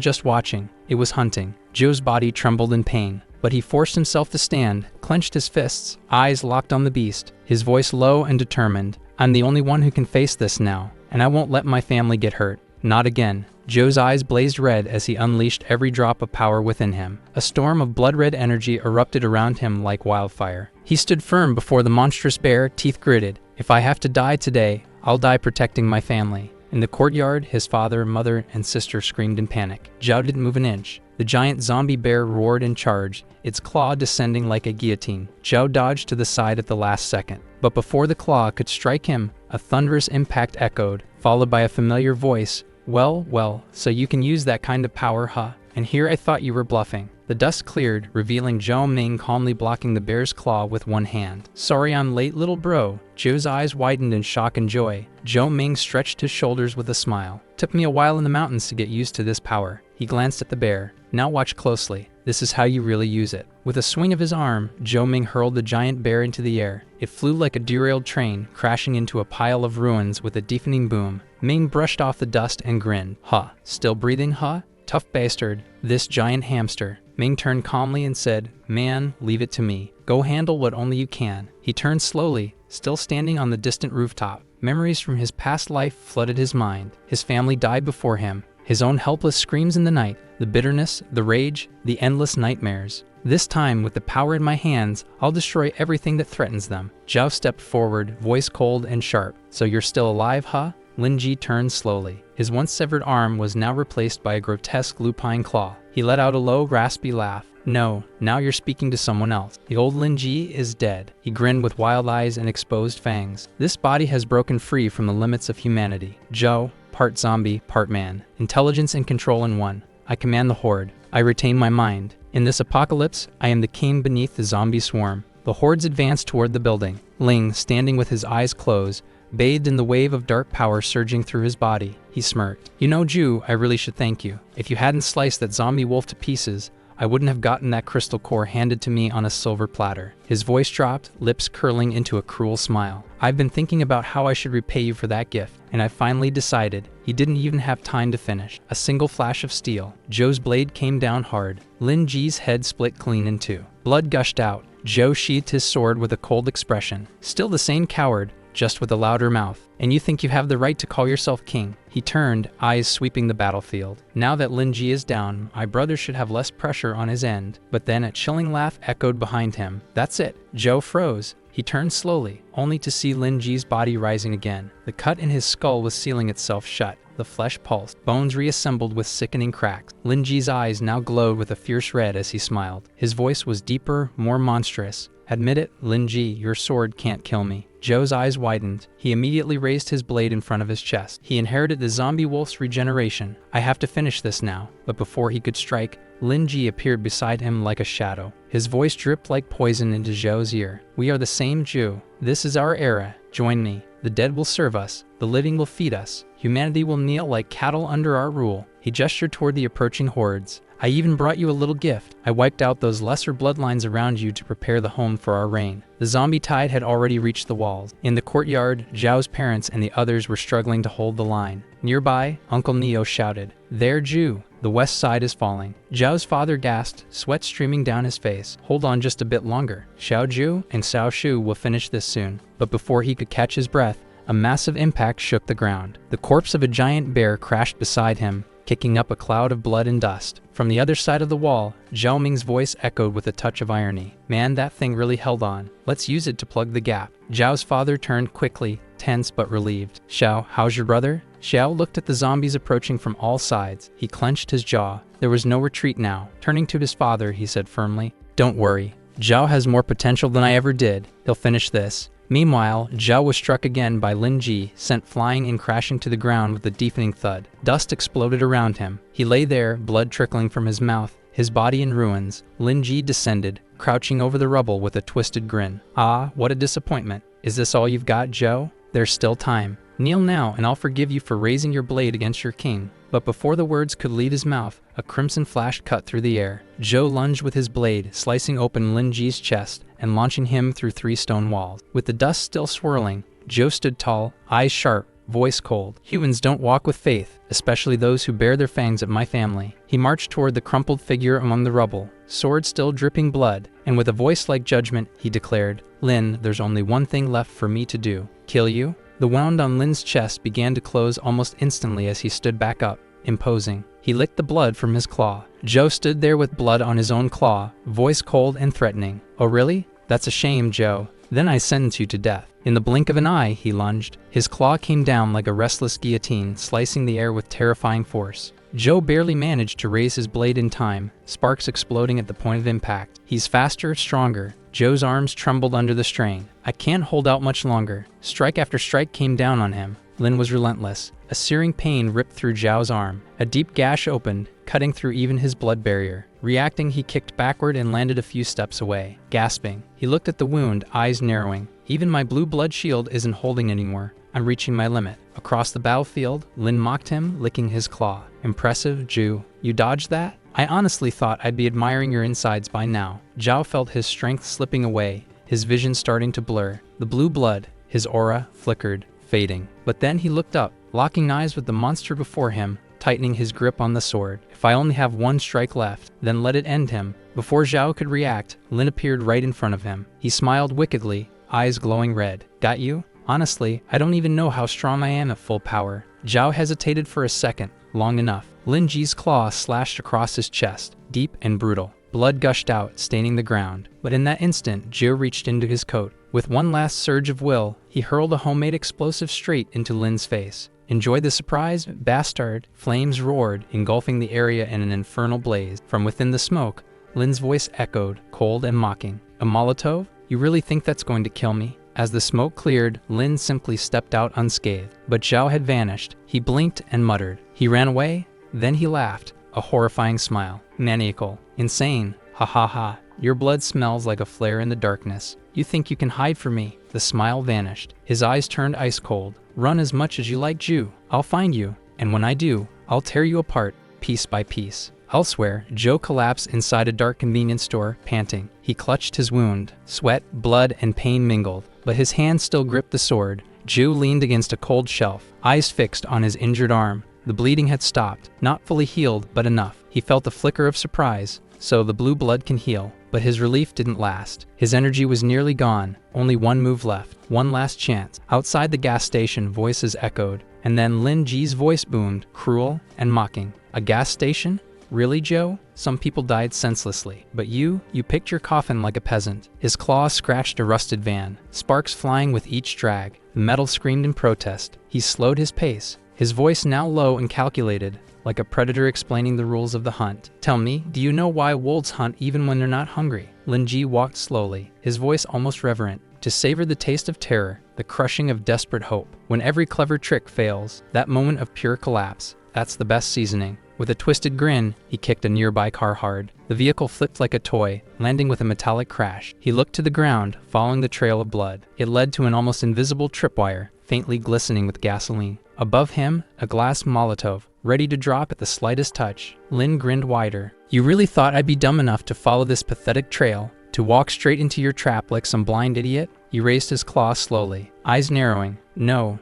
just watching, it was hunting. Zhu's body trembled in pain, but he forced himself to stand, clenched his fists, eyes locked on the beast, his voice low and determined. I'm the only one who can face this now, and I won't let my family get hurt. Not again. Zhu's eyes blazed red as he unleashed every drop of power within him. A storm of blood-red energy erupted around him like wildfire. He stood firm before the monstrous bear, teeth gritted. If I have to die today, I'll die protecting my family. In the courtyard, his father, mother, and sister screamed in panic. Zhao didn't move an inch. The giant zombie bear roared and charged, its claw descending like a guillotine. Zhao dodged to the side at the last second. But before the claw could strike him, a thunderous impact echoed, followed by a familiar voice. Well, so you can use that kind of power, huh? And here I thought you were bluffing. The dust cleared, revealing Zhou Ming calmly blocking the bear's claw with one hand. Sorry I'm late, little bro. Zhou's eyes widened in shock and joy. Zhou Ming stretched his shoulders with a smile. Took me a while in the mountains to get used to this power. He glanced at the bear. Now watch closely. This is how you really use it. With a swing of his arm, Zhou Ming hurled the giant bear into the air. It flew like a derailed train, crashing into a pile of ruins with a deafening boom. Ming brushed off the dust and grinned. Huh, still breathing, huh? Tough bastard, this giant hamster. Ming turned calmly and said, Man, leave it to me. Go handle what only you can. He turned slowly, still standing on the distant rooftop. Memories from his past life flooded his mind. His family died before him. His own helpless screams in the night, the bitterness, the rage, the endless nightmares. This time, with the power in my hands, I'll destroy everything that threatens them. Zhao stepped forward, voice cold and sharp. So you're still alive, huh? Lin Ji turned slowly. His once severed arm was now replaced by a grotesque lupine claw. He let out a low, raspy laugh. No, now you're speaking to someone else. The old Lin Ji is dead. He grinned with wild eyes and exposed fangs. This body has broken free from the limits of humanity. Zhou, part zombie, part man. Intelligence and control in one. I command the horde. I retain my mind. In this apocalypse, I am the king beneath the zombie swarm. The hordes advanced toward the building. Ling, standing with his eyes closed, bathed in the wave of dark power surging through his body. He smirked. You know, Zhu, I really should thank you. If you hadn't sliced that zombie wolf to pieces, I wouldn't have gotten that crystal core handed to me on a silver platter. His voice dropped, lips curling into a cruel smile. I've been thinking about how I should repay you for that gift, and I finally decided. He didn't even have time to finish. A single flash of steel. Zhou's blade came down hard. Lin Ji's head split clean in two. Blood gushed out. Zhou sheathed his sword with a cold expression. Still the same coward, just with a louder mouth. And you think you have the right to call yourself king? He turned, eyes sweeping the battlefield. Now that Lin Ji is down, my brother should have less pressure on his end. But then a chilling laugh echoed behind him. That's it. Zhou froze. He turned slowly, only to see Lin Ji's body rising again. The cut in his skull was sealing itself shut. The flesh pulsed, bones reassembled with sickening cracks. Lin Ji's eyes now glowed with a fierce red as he smiled. His voice was deeper, more monstrous. Admit it, Lin Ji, your sword can't kill me. Zhou's eyes widened. He immediately raised his blade in front of his chest. He inherited the zombie wolf's regeneration. I have to finish this now. But before he could strike, Lin Ji appeared beside him like a shadow. His voice dripped like poison into Zhou's ear. We are the same Zhu. This is our era. Join me. The dead will serve us. The living will feed us. Humanity will kneel like cattle under our rule. He gestured toward the approaching hordes. I even brought you a little gift. I wiped out those lesser bloodlines around you to prepare the home for our reign. The zombie tide had already reached the walls. In the courtyard, Zhao's parents and the others were struggling to hold the line. Nearby, Uncle Neo shouted, There, Zhu! The west side is falling. Zhao's father gasped, sweat streaming down his face. Hold on just a bit longer. Xiao Zhu and Xiao Shu will finish this soon. But before he could catch his breath, a massive impact shook the ground. The corpse of a giant bear crashed beside him, kicking up a cloud of blood and dust. From the other side of the wall, Zhao Ming's voice echoed with a touch of irony. Man, that thing really held on. Let's use it to plug the gap. Zhao's father turned quickly, tense but relieved. Xiao, how's your brother? Xiao looked at the zombies approaching from all sides. He clenched his jaw. There was no retreat now. Turning to his father, he said firmly, Don't worry. Zhao has more potential than I ever did. He'll finish this. Meanwhile, Zhao was struck again by Lin Ji, sent flying and crashing to the ground with a deafening thud. Dust exploded around him. He lay there, blood trickling from his mouth, his body in ruins. Lin Ji descended, crouching over the rubble with a twisted grin. Ah, what a disappointment. Is this all you've got, Zhou? There's still time. Kneel now, and I'll forgive you for raising your blade against your king. But before the words could leave his mouth, a crimson flash cut through the air. Zhou lunged with his blade, slicing open Lin Ji's chest and launching him through 3 stone walls. With the dust still swirling, Zhou stood tall, eyes sharp, voice cold. Humans don't walk with faith, especially those who bear their fangs at my family. He marched toward the crumpled figure among the rubble, sword still dripping blood, and with a voice like judgment, he declared, Lin, there's only one thing left for me to do. Kill you? The wound on Lin's chest began to close almost instantly as he stood back up, imposing. He licked the blood from his claw. Zhou stood there with blood on his own claw, voice cold and threatening. Oh really? That's a shame, Zhou. Then I sentence you to death. In the blink of an eye, he lunged. His claw came down like a restless guillotine, slicing the air with terrifying force. Zhou barely managed to raise his blade in time, sparks exploding at the point of impact. He's faster, stronger. Zhou's arms trembled under the strain. I can't hold out much longer. Strike after strike came down on him. Lin was relentless. A searing pain ripped through Zhao's arm. A deep gash opened, cutting through even his blood barrier. Reacting, he kicked backward and landed a few steps away. Gasping, he looked at the wound, eyes narrowing. Even my blue blood shield isn't holding anymore. I'm reaching my limit. Across the battlefield, Lin mocked him, licking his claw. Impressive, Zhu. You dodged that? I honestly thought I'd be admiring your insides by now. Zhao felt his strength slipping away, his vision starting to blur. The blue blood, his aura, flickered, fading. But then he looked up, locking eyes with the monster before him, tightening his grip on the sword. If I only have one strike left, then let it end him. Before Zhao could react, Lin appeared right in front of him. He smiled wickedly, eyes glowing red. Got you? Honestly, I don't even know how strong I am at full power. Zhao hesitated for a second, long enough. Lin Ji's claw slashed across his chest, deep and brutal. Blood gushed out, staining the ground. But in that instant, Zhou reached into his coat. With one last surge of will, he hurled a homemade explosive straight into Lin's face. Enjoy the surprise, bastard! Flames roared, engulfing the area in an infernal blaze. From within the smoke, Lin's voice echoed, cold and mocking. A Molotov? You really think that's going to kill me? As the smoke cleared, Lin simply stepped out unscathed. But Zhao had vanished. He blinked and muttered. He ran away, then he laughed, a horrifying smile. Maniacal. Insane. Ha ha ha. Your blood smells like a flare in the darkness. You think you can hide from me? The smile vanished. His eyes turned ice cold. Run as much as you like, Zhu. I'll find you. And when I do, I'll tear you apart, piece by piece. Elsewhere, Zhou collapsed inside a dark convenience store, panting. He clutched his wound. Sweat, blood, and pain mingled, but his hand still gripped the sword. Zhu leaned against a cold shelf, eyes fixed on his injured arm. The bleeding had stopped, not fully healed, but enough. He felt a flicker of surprise. So the blue blood can heal. But his relief didn't last. His energy was nearly gone. Only one move left. One last chance. Outside the gas station, voices echoed. And then Lin Ji's voice boomed, cruel and mocking. A gas station? Really, Zhou? Some people died senselessly. But you picked your coffin like a peasant. His claws scratched a rusted van, sparks flying with each drag. The metal screamed in protest. He slowed his pace, his voice now low and calculated, like a predator explaining the rules of the hunt. Tell me, do you know why wolves hunt even when they're not hungry? Lin Ji walked slowly, his voice almost reverent, to savor the taste of terror, the crushing of desperate hope. When every clever trick fails, that moment of pure collapse, that's the best seasoning. With a twisted grin, he kicked a nearby car hard. The vehicle flipped like a toy, landing with a metallic crash. He looked to the ground, following the trail of blood. It led to an almost invisible tripwire, faintly glistening with gasoline. Above him, a glass Molotov, ready to drop at the slightest touch. Lin grinned wider. You really thought I'd be dumb enough to follow this pathetic trail? To walk straight into your trap like some blind idiot? He raised his claw slowly, eyes narrowing. No.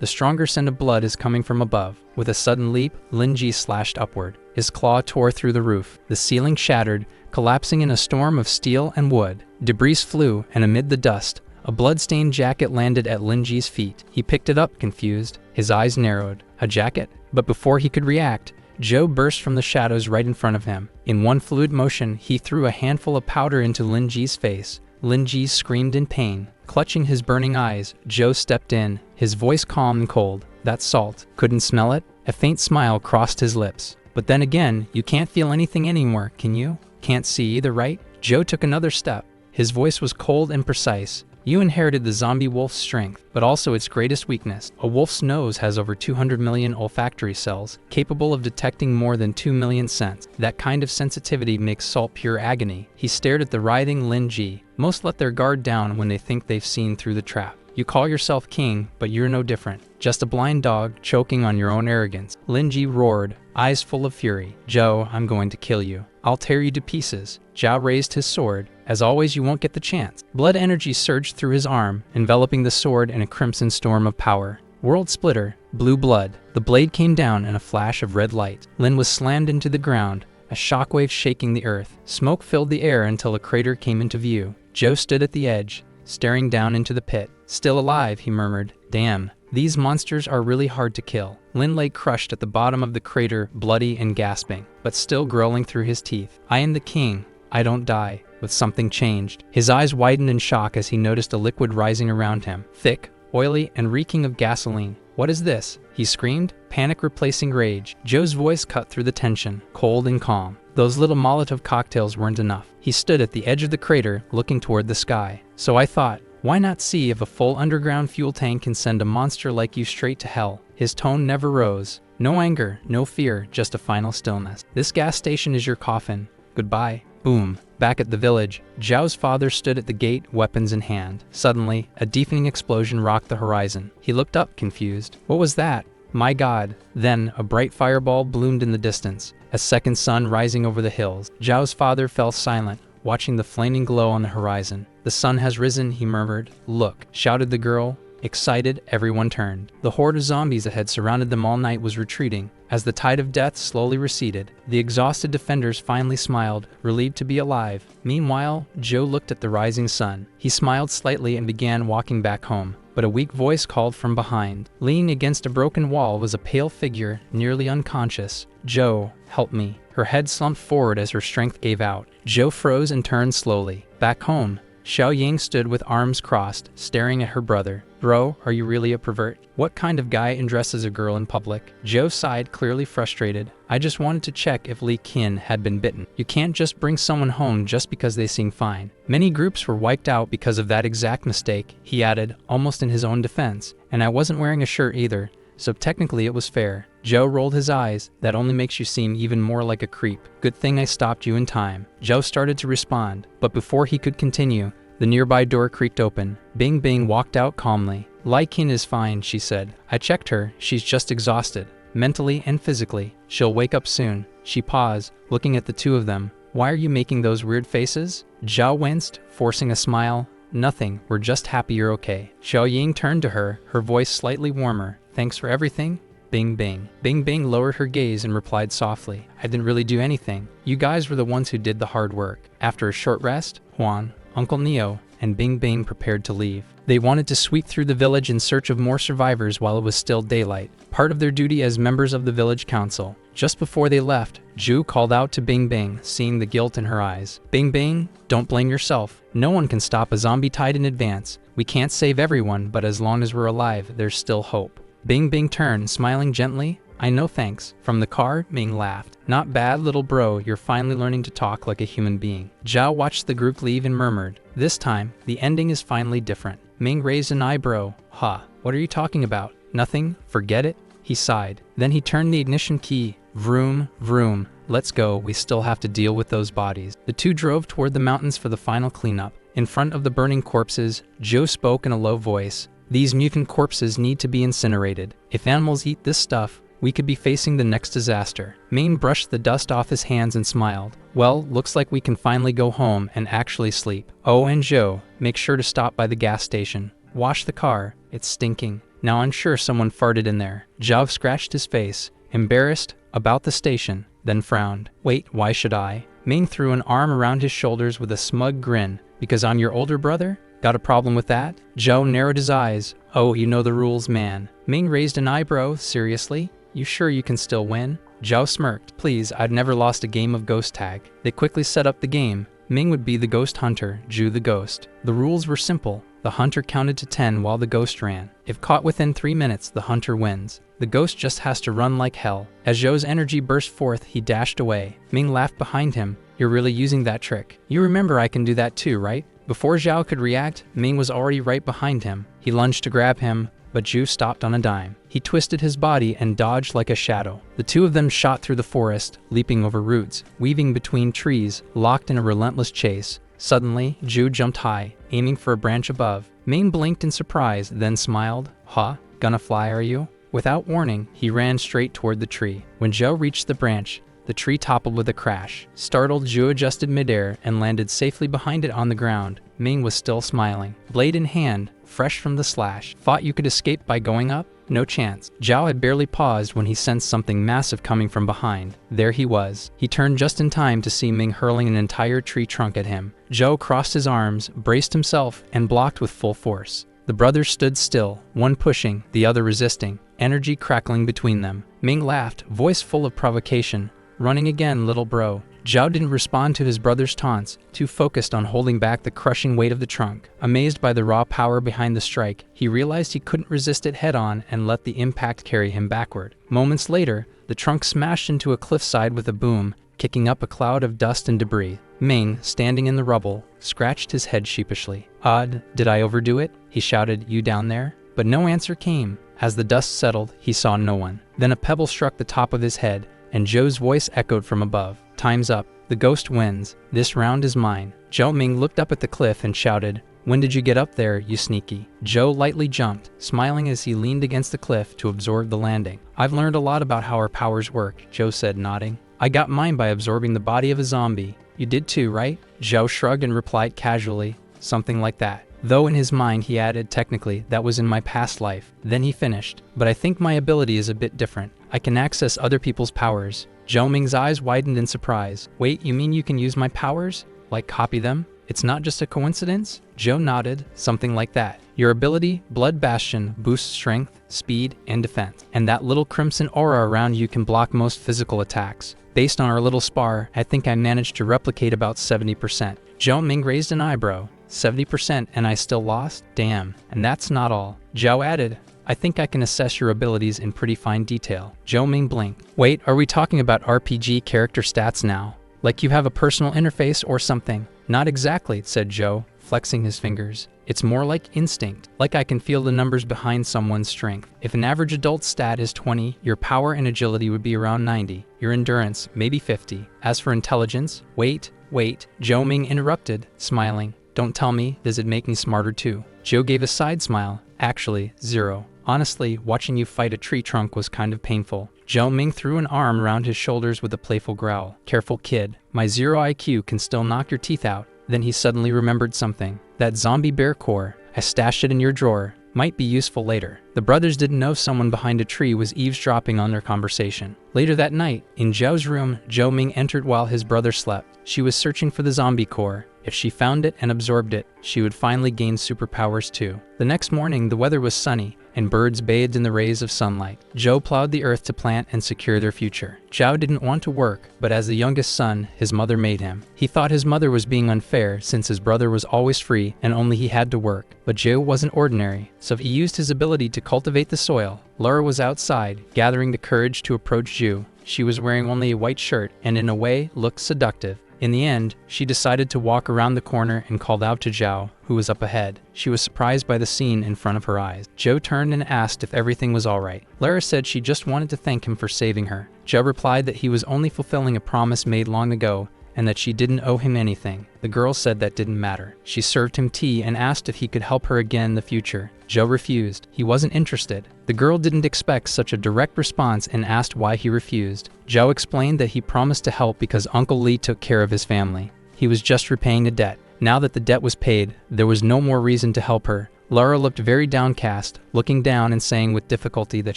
The stronger scent of blood is coming from above. With a sudden leap, Lin Ji slashed upward. His claw tore through the roof. The ceiling shattered, collapsing in a storm of steel and wood. Debris flew, and amid the dust, a blood-stained jacket landed at Lin Ji's feet. He picked it up, confused. His eyes narrowed. A jacket? But before he could react, Zhou burst from the shadows right in front of him. In one fluid motion, he threw a handful of powder into Lin Ji's face. Lin Ji screamed in pain. Clutching his burning eyes, Zhou stepped in, his voice calm and cold. That's salt. Couldn't smell it? A faint smile crossed his lips. But then again, you can't feel anything anymore, can you? Can't see either, right? Zhou took another step. His voice was cold and precise. You inherited the zombie wolf's strength, but also its greatest weakness. A wolf's nose has over 200 million olfactory cells, capable of detecting more than 2 million scents. That kind of sensitivity makes Salt pure agony. He stared at the writhing Lin Ji. Most let their guard down when they think they've seen through the trap. You call yourself king, but you're no different. Just a blind dog choking on your own arrogance. Lin Ji roared, eyes full of fury. Zhou, I'm going to kill you. I'll tear you to pieces. Zhao raised his sword. As always, you won't get the chance. Blood energy surged through his arm, enveloping the sword in a crimson storm of power. World Splitter, blue blood. The blade came down in a flash of red light. Lin was slammed into the ground, a shockwave shaking the earth. Smoke filled the air until a crater came into view. Zhou stood at the edge, staring down into the pit. Still alive, he murmured. Damn, these monsters are really hard to kill. Lin lay crushed at the bottom of the crater, bloody and gasping, but still growling through his teeth. I am the king. I don't die. But something changed. His eyes widened in shock as he noticed a liquid rising around him. Thick, oily, and reeking of gasoline. What is this? He screamed, panic replacing rage. Zhou's voice cut through the tension, cold and calm. Those little Molotov cocktails weren't enough. He stood at the edge of the crater, looking toward the sky. So I thought, why not see if a full underground fuel tank can send a monster like you straight to hell? His tone never rose. No anger, no fear, just a final stillness. This gas station is your coffin. Goodbye. Boom. Back at the village, Zhao's father stood at the gate, weapons in hand. Suddenly, a deafening explosion rocked the horizon. He looked up, confused. What was that? My God. Then, a bright fireball bloomed in the distance, a second sun rising over the hills. Zhao's father fell silent, watching the flaming glow on the horizon. The sun has risen, he murmured. Look, shouted the girl. Excited, everyone turned. The horde of zombies that had surrounded them all night was retreating. As the tide of death slowly receded, the exhausted defenders finally smiled, relieved to be alive. Meanwhile, Zhou looked at the rising sun. He smiled slightly and began walking back home, but a weak voice called from behind. Leaning against a broken wall was a pale figure, nearly unconscious. Zhou, help me. Her head slumped forward as her strength gave out. Zhou froze and turned slowly. Back home, Xiao Ying stood with arms crossed, staring at her brother. Bro, are you really a pervert? What kind of guy undresses a girl in public? Zhou sighed, clearly frustrated. I just wanted to check if Li Qin had been bitten. You can't just bring someone home just because they seem fine. Many groups were wiped out because of that exact mistake, he added, almost in his own defense. And I wasn't wearing a shirt either, so technically it was fair. Zhou rolled his eyes. That only makes you seem even more like a creep. Good thing I stopped you in time. Zhou started to respond, but before he could continue, the nearby door creaked open. Bing Bing walked out calmly. Li Qin is fine, she said. I checked her. She's just exhausted, mentally and physically. She'll wake up soon. She paused, looking at the two of them. Why are you making those weird faces? Zhao winced, forcing a smile. Nothing, we're just happy you're okay. Xiao Ying turned to her, her voice slightly warmer. Thanks for everything? Bing Bing. Bing Bing lowered her gaze and replied softly. I didn't really do anything. You guys were the ones who did the hard work. After a short rest, Huan, Uncle Neo, and Bing Bing prepared to leave. They wanted to sweep through the village in search of more survivors while it was still daylight, part of their duty as members of the village council. Just before they left, Zhu called out to Bing Bing, seeing the guilt in her eyes. Bing Bing, don't blame yourself. No one can stop a zombie tide in advance. We can't save everyone, but as long as we're alive, there's still hope. Bing Bing turned, smiling gently. I know, thanks. From the car, Ming laughed. Not bad, little bro, you're finally learning to talk like a human being. Zhao watched the group leave and murmured. This time, the ending is finally different. Ming raised an eyebrow. Ha, what are you talking about? Nothing? Forget it? He sighed. Then he turned the ignition key. Vroom, vroom. Let's go, we still have to deal with those bodies. The two drove toward the mountains for the final cleanup. In front of the burning corpses, Zhou spoke in a low voice. These mutant corpses need to be incinerated. If animals eat this stuff, we could be facing the next disaster. Ming brushed the dust off his hands and smiled. Well, looks like we can finally go home and actually sleep. Oh, and Zhou, make sure to stop by the gas station. Wash the car, it's stinking. Now I'm sure someone farted in there. Zhao scratched his face, embarrassed about the station, then frowned. Wait, why should I? Ming threw an arm around his shoulders with a smug grin. Because I'm your older brother? Got a problem with that? Zhou narrowed his eyes. Oh, you know the rules, man. Ming raised an eyebrow. Seriously? You sure you can still win? Zhao smirked. Please, I've never lost a game of ghost tag. They quickly set up the game. Ming would be the ghost hunter, Zhu the ghost. The rules were simple. The hunter counted to 10 while the ghost ran. If caught within 3 minutes, the hunter wins. The ghost just has to run like hell. As Zhou's energy burst forth, he dashed away. Ming laughed behind him. You're really using that trick. You remember I can do that too, right? Before Zhao could react, Ming was already right behind him. He lunged to grab him, but Zhu stopped on a dime. He twisted his body and dodged like a shadow. The two of them shot through the forest, leaping over roots, weaving between trees, locked in a relentless chase. Suddenly, Zhu jumped high, aiming for a branch above. Ming blinked in surprise, then smiled. "Huh? Gonna fly, are you?" Without warning, he ran straight toward the tree. When Zhou reached the branch, the tree toppled with a crash. Startled, Zhu adjusted midair and landed safely behind it on the ground. Ming was still smiling, blade in hand, fresh from the slash. "Thought you could escape by going up? No chance." Zhao had barely paused when he sensed something massive coming from behind. There he was. He turned just in time to see Ming hurling an entire tree trunk at him. Zhou crossed his arms, braced himself, and blocked with full force. The brothers stood still, one pushing, the other resisting, energy crackling between them. Ming laughed, voice full of provocation. "Running again, little bro." Zhao didn't respond to his brother's taunts, too focused on holding back the crushing weight of the trunk. Amazed by the raw power behind the strike, he realized he couldn't resist it head-on and let the impact carry him backward. Moments later, the trunk smashed into a cliffside with a boom, kicking up a cloud of dust and debris. Ming, standing in the rubble, scratched his head sheepishly. "Odd, did I overdo it?" he shouted, "You down there?" But no answer came. As the dust settled, he saw no one. Then a pebble struck the top of his head, and Zhou's voice echoed from above. "Time's up. The ghost wins. This round is mine." Zhou Ming looked up at the cliff and shouted, "When did you get up there, you sneaky?" Zhou lightly jumped, smiling as he leaned against the cliff to absorb the landing. "I've learned a lot about how our powers work," Zhou said, nodding. "I got mine by absorbing the body of a zombie. You did too, right?" Zhou shrugged and replied casually, "Something like that." Though in his mind he added, "Technically, that was in my past life." Then he finished, "But I think my ability is a bit different. I can access other people's powers." Zhou Ming's eyes widened in surprise. "Wait, you mean you can use my powers? Like copy them? It's not just a coincidence?" Zhou nodded, "Something like that. Your ability, Blood Bastion, boosts strength, speed, and defense. And that little crimson aura around you can block most physical attacks. Based on our little spar, I think I managed to replicate about 70%. Zhou Ming raised an eyebrow. 70% and I still lost? Damn. And that's not all. Zhou added, "I think I can assess your abilities in pretty fine detail." Zhou Ming blinked. "Wait, are we talking about RPG character stats now? Like you have a personal interface or something?" "Not exactly," said Zhou, flexing his fingers. "It's more like instinct. Like I can feel the numbers behind someone's strength. If an average adult stat is 20, your power and agility would be around 90. Your endurance, maybe 50. As for intelligence, wait, Zhou Ming interrupted, smiling. "Don't tell me, does it make me smarter too?" Zhou gave a side smile. "Actually, 0. Honestly, watching you fight a tree trunk was kind of painful." Zhou Ming threw an arm around his shoulders with a playful growl. "Careful, kid. My 0 IQ can still knock your teeth out." Then he suddenly remembered something. "That zombie bear core, I stashed it in your drawer. Might be useful later." The brothers didn't know someone behind a tree was eavesdropping on their conversation. Later that night, in Zhou's room, Zhou Ming entered while his brother slept. She was searching for the zombie core. If she found it and absorbed it, she would finally gain superpowers too. The next morning, the weather was sunny, and birds bathed in the rays of sunlight. Zhou plowed the earth to plant and secure their future. Zhao didn't want to work, but as the youngest son, his mother made him. He thought his mother was being unfair since his brother was always free and only he had to work. But Zhou wasn't ordinary, so he used his ability to cultivate the soil. Laura was outside, gathering the courage to approach Zhu. She was wearing only a white shirt and in a way looked seductive. In the end, she decided to walk around the corner and called out to Zhao, who was up ahead. She was surprised by the scene in front of her eyes. Zhou turned and asked if everything was all right. Lara said she just wanted to thank him for saving her. Zhou replied that he was only fulfilling a promise made long ago and that she didn't owe him anything. The girl said that didn't matter. She served him tea and asked if he could help her again in the future. Zhou refused. He wasn't interested. The girl didn't expect such a direct response and asked why he refused. Zhou explained that he promised to help because Uncle Li took care of his family. He was just repaying a debt. Now that the debt was paid, there was no more reason to help her. Laura looked very downcast, looking down and saying with difficulty that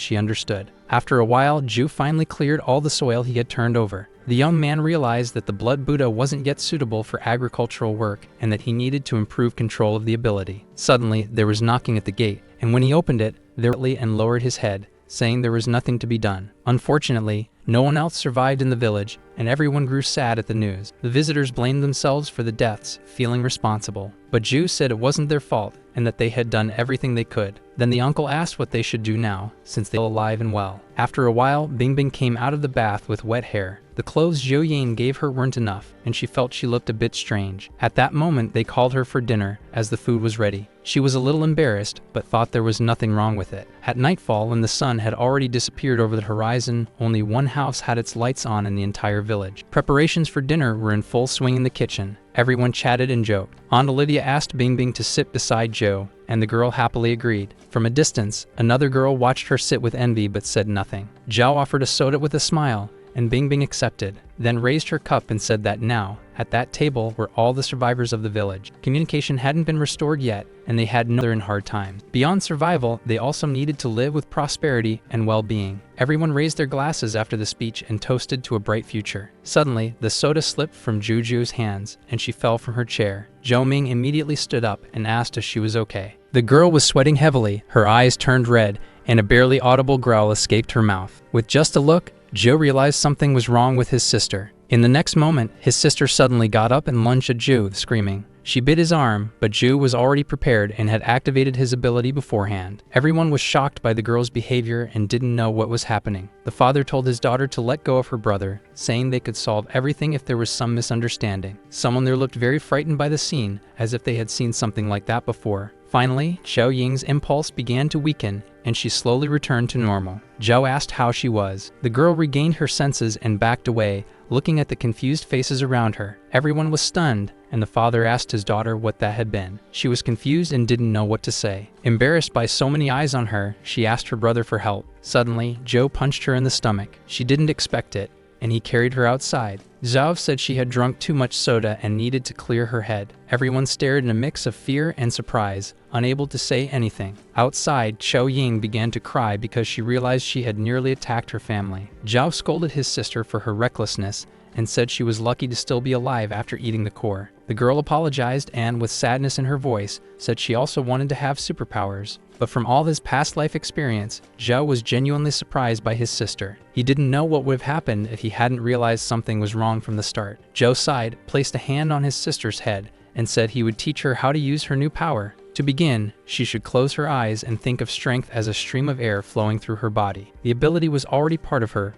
she understood. After a while, Zhu finally cleared all the soil he had turned over. The young man realized that the Blood Buddha wasn't yet suitable for agricultural work and that he needed to improve control of the ability. Suddenly, there was knocking at the gate, and when he opened it, there and lowered his head, saying there was nothing to be done. Unfortunately, no one else survived in the village, and everyone grew sad at the news. The visitors blamed themselves for the deaths, feeling responsible. But Zhu said it wasn't their fault, and that they had done everything they could. Then the uncle asked what they should do now, since they were alive and well. After a while, Bingbing came out of the bath with wet hair. The clothes Zhou Ying gave her weren't enough, and she felt she looked a bit strange. At that moment, they called her for dinner, as the food was ready. She was a little embarrassed, but thought there was nothing wrong with it. At nightfall, when the sun had already disappeared over the horizon, only one house had its lights on in the entire village. Preparations for dinner were in full swing in the kitchen. Everyone chatted and joked. Aunt Lydia asked Bingbing to sit beside Zhou, and the girl happily agreed. From a distance, another girl watched her sit with envy but said nothing. Zhao offered a soda with a smile, and Bingbing accepted, then raised her cup and said that now, at that table were all the survivors of the village. Communication hadn't been restored yet, and they had no other in hard times. Beyond survival, they also needed to live with prosperity and well-being. Everyone raised their glasses after the speech and toasted to a bright future. Suddenly, the soda slipped from Juju's hands, and she fell from her chair. Zhou Ming immediately stood up and asked if she was okay. The girl was sweating heavily, her eyes turned red, and a barely audible growl escaped her mouth. With just a look, Zhou realized something was wrong with his sister. In the next moment, his sister suddenly got up and lunged at Zhou, screaming. She bit his arm, but Zhou was already prepared and had activated his ability beforehand. Everyone was shocked by the girl's behavior and didn't know what was happening. The father told his daughter to let go of her brother, saying they could solve everything if there was some misunderstanding. Someone there looked very frightened by the scene, as if they had seen something like that before. Finally, Xiao Ying's impulse began to weaken, and she slowly returned to normal. Zhou asked how she was. The girl regained her senses and backed away, looking at the confused faces around her. Everyone was stunned, and the father asked his daughter what that had been. She was confused and didn't know what to say. Embarrassed by so many eyes on her, she asked her brother for help. Suddenly, Zhou punched her in the stomach. She didn't expect it, and he carried her outside. Zhao said she had drunk too much soda and needed to clear her head. Everyone stared in a mix of fear and surprise, unable to say anything. Outside, Xiao Ying began to cry because she realized she had nearly attacked her family. Zhao scolded his sister for her recklessness and said she was lucky to still be alive after eating the core. The girl apologized and, with sadness in her voice, said she also wanted to have superpowers. But from all his past life experience, Zhao was genuinely surprised by his sister. He didn't know what would have happened if he hadn't realized something was wrong from the start. Zhou sighed, placed a hand on his sister's head, and said he would teach her how to use her new power. To begin, she should close her eyes and think of strength as a stream of air flowing through her body. The ability was already part of her